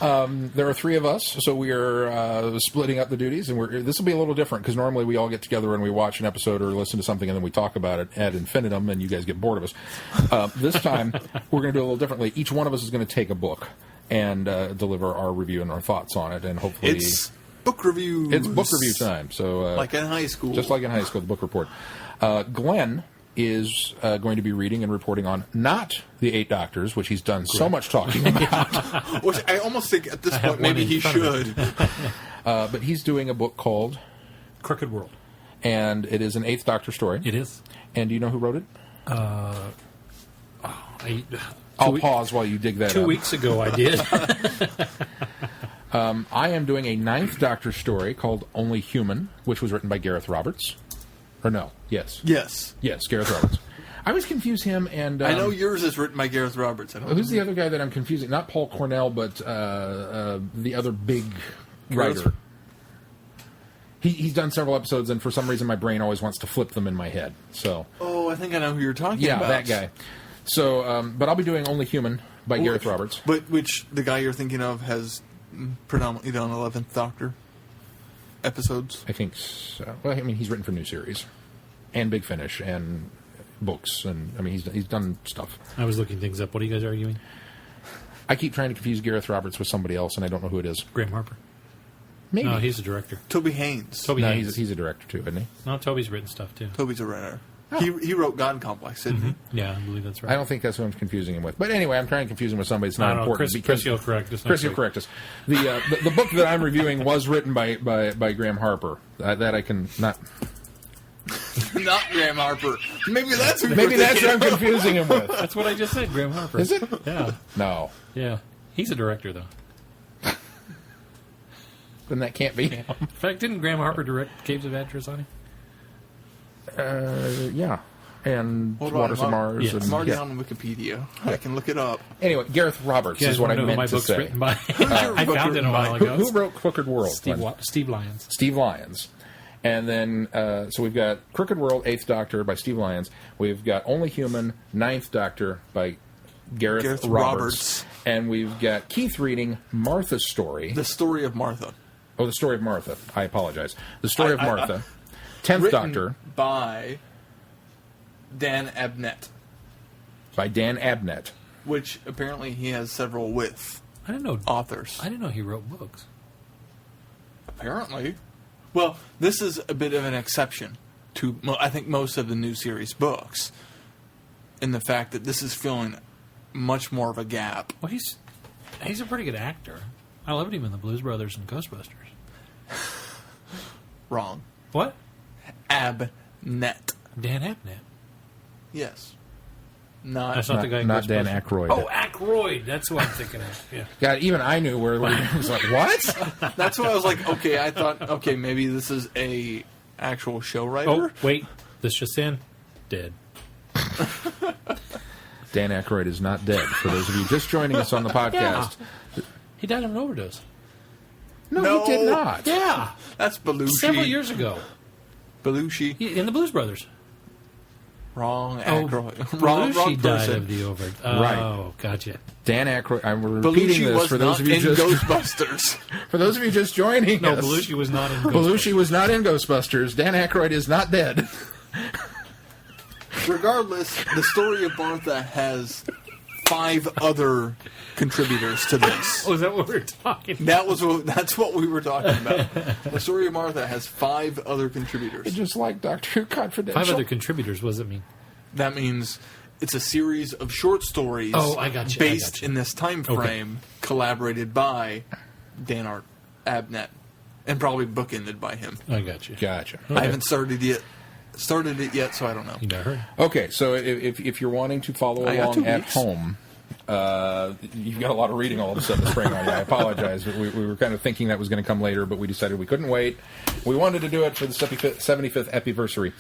There are 3 of us, so we are splitting up the duties, and this will be a little different because normally we all get together and we watch an episode or listen to something, and then we talk about it ad infinitum, and you guys get bored of us. This time, we're going to do it a little differently. Each one of us is going to take a book and deliver our review and our thoughts on it, and hopefully It's book reviews. it's book review time. So Like in high school. just like in high school, the book report. Glenn is going to be reading and reporting on not the 8 Doctors, which he's done so much talking about. Which I almost think at this have point maybe one in he front of should. But he's doing a book called, Crooked World. and it is an 8th Doctor story. It is. And do you know who wrote it? I'll Two pause while you dig that 2 up. weeks ago, I did. I am doing a 9th Doctor story called Only Human, which was written by Gareth Roberts. Or no, yes. Yes. Yes, Gareth Roberts. I always confuse him and... I know yours is written by Gareth Roberts. I don't Who's the other guy that I'm confusing? Not Paul Cornell, but the other big Gareth- writer. He's done several episodes, and for some reason my brain always wants to flip them in my head. So Oh, I think I know who you're talking yeah, about. that guy. So, but I'll be doing Only Human by Gareth Roberts. But which the guy you're thinking of has predominantly done 11th Doctor episodes. I think so. Well, I mean, he's written for new series and Big Finish and books, and I mean, he's done stuff. I was looking things up. What are you guys arguing? I keep trying to confuse Gareth Roberts with somebody else, and I don't know who it is. Graham Harper. Maybe No, he's a director. Toby Haynes. Toby no, Haynes. he's a director too, isn't he? No, Toby's written stuff too. Toby's a writer. Oh. He wrote God Complex, didn't he? Yeah, I believe that's right. I don't think that's who I'm confusing him with. But anyway, I'm trying to confuse him with somebody that's I not don't know. important. Chris, you'll correct us. Chris, next you'll week. correct us. The book that I'm reviewing was written by Graham Harper. That I can not. Not Graham Harper. Maybe that's who. Maybe you're that's who thinking I'm of. confusing him with. That's what I just said, Graham Harper. Is it? Yeah, No, yeah. He's a director, though. then that can't be. In fact, didn't Graham Harper direct Caves of Atrasani? Yeah, and Hold on, Waters of I'm on- Mars. yes. And, I'm already yeah. on Wikipedia. I can look it up. Anyway, Gareth Roberts You guys is what I wanna know who meant my to book's say. written by? your I book found it written a while by? ago. Who wrote Crooked World? Steve Lyons. Steve Lyons. And then, so we've got Crooked World, 8th Doctor by Steve Lyons. We've got Only Human, 9th Doctor by Gareth Roberts. And we've got Keith reading Martha's Story. The Story of Martha. Oh, The Story of Martha. I apologize. The Story of Martha. 10th Written Doctor by Dan Abnett, by Dan Abnett. which apparently he has several with I didn't know. authors. I didn't know he wrote books. Apparently. Well, this is a bit of an exception to, I think, most of the new series books, in the fact that this is filling much more of a gap. Well, he's a pretty good actor. I loved him in the Blues Brothers and Ghostbusters. Wrong. What? Abnett. Dan Abnett. Yes. Not. That's not the guy in Not Dan Ghostbusters. Aykroyd. Oh, Aykroyd. That's what I'm thinking of. Yeah. God, even I knew where it was like, what? That's why I was like, okay, I thought, okay, maybe this is a actual show writer. Oh, wait. This just in. Dead. Dan Aykroyd is not dead. For those of you just joining us on the podcast. Yeah. He died of an overdose. No, he did not. Yeah. That's Belushi. Several years ago. Belushi. In the Blues Brothers. Wrong. Oh, wrong Belushi died person. of the overdose. Right. Oh, gotcha. Dan Aykroyd. I'm repeating Belushi this was for those not of you in just Ghostbusters. for those of you just joining No, us. Belushi was not in Ghostbusters. Belushi was not in Ghostbusters. Dan Aykroyd is not dead. Regardless, the story of Martha has 5 other contributors to this. Oh, is that what we're talking about? That's what we were talking about. The story of Martha has 5 other contributors. Just like Doctor Who Confidential. 5 other contributors, what does it mean? That means it's a series of short stories Oh, I got you. based in this time frame, collaborated by Dan Abnett, and probably bookended by him. I got you. Gotcha. I haven't started it yet, so I don't know. You better hurry. Okay, so if you're wanting to follow I got along 2 at weeks. home, you've got a lot of reading all of a sudden to spring on you. I apologize. We were kind of thinking that was going to come later, but we decided we couldn't wait. We wanted to do it for the 75th Epiversary.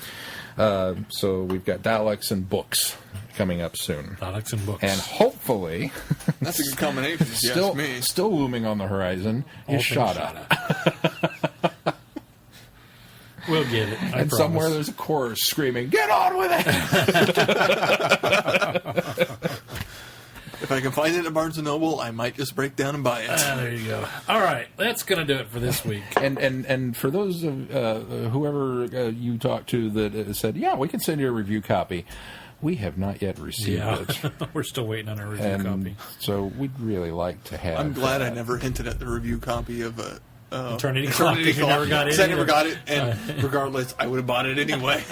So we've got Daleks and books coming up soon. Daleks and books. And hopefully, That's a good combination, if you ask me. still looming on the horizon is Shada. We'll get it. I And promise. somewhere there's a chorus screaming, "Get on with it!" If I can find it at Barnes & Noble, I might just break down and buy it. There you go. All right, that's going to do it for this week. And for those of whoever you talked to that said, "Yeah, we can send you a review copy," we have not yet received it. We're still waiting on our review And copy. so we'd really like to have. I'm glad I that. never hinted at the review copy of Eternity Clock, if you never got it 'cause I never either. got it, and regardless, I would have bought it anyway.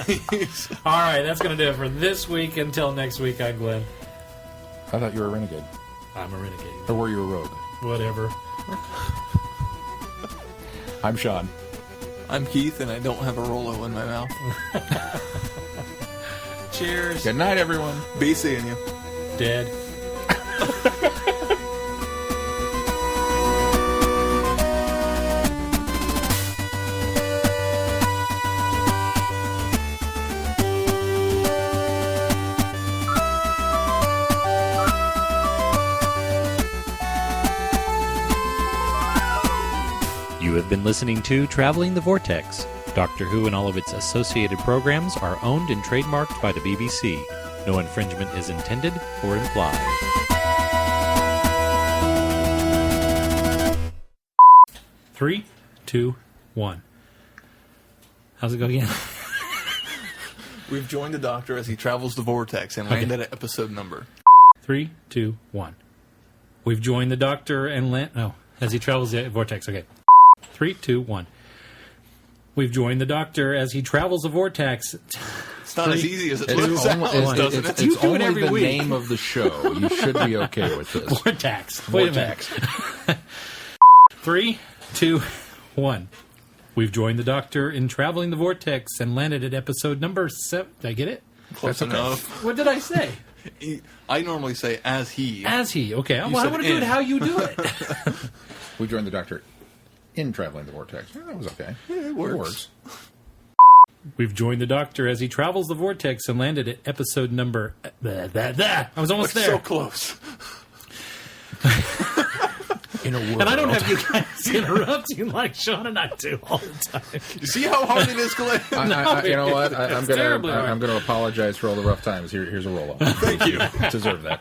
All right, that's going to do it for this week. Until next week, I'm Glenn. I thought you were a renegade, I'm a renegade. or were you a rogue? Whatever. I'm Sean. I'm Keith, and I don't have a Rolo in my mouth. Cheers. Good night, everyone. Be seeing you. Dead. You have been listening to Traveling the Vortex. Doctor Who and all of its associated programs are owned and trademarked by the BBC. No infringement is intended or implied. Three, two, one. How's it go again? We've joined the Doctor as he travels the Vortex and landed at episode number. 3, 2, 1. We've joined the Doctor and as he travels the Vortex. Okay. 3, 2, 1. We've joined the Doctor as he travels the Vortex. It's not as easy as it It's looks, doesn't it? You it's do it only every the week. name of the show. You should be okay with this. Vortex. Wait a minute. Vortex. 3, 2, 1. We've joined the Doctor in traveling the Vortex and landed at episode number 7. Did I get it? Close enough. What did I say? I normally say as he. As he. Okay. Well, I said want to do in. it how you do it. We joined the Doctor in Traveling the Vortex. Yeah, that was okay. It works. We've joined the Doctor as he travels the Vortex and landed at episode number... I was almost there. So close. In a world. And I don't have you guys interrupting like Sean and I do all the time. You see how hard it is, Glenn? You know what? I'm It's terribly hard. going to apologize for all the rough times. Here's a roll-up. Thank you. Deserve that.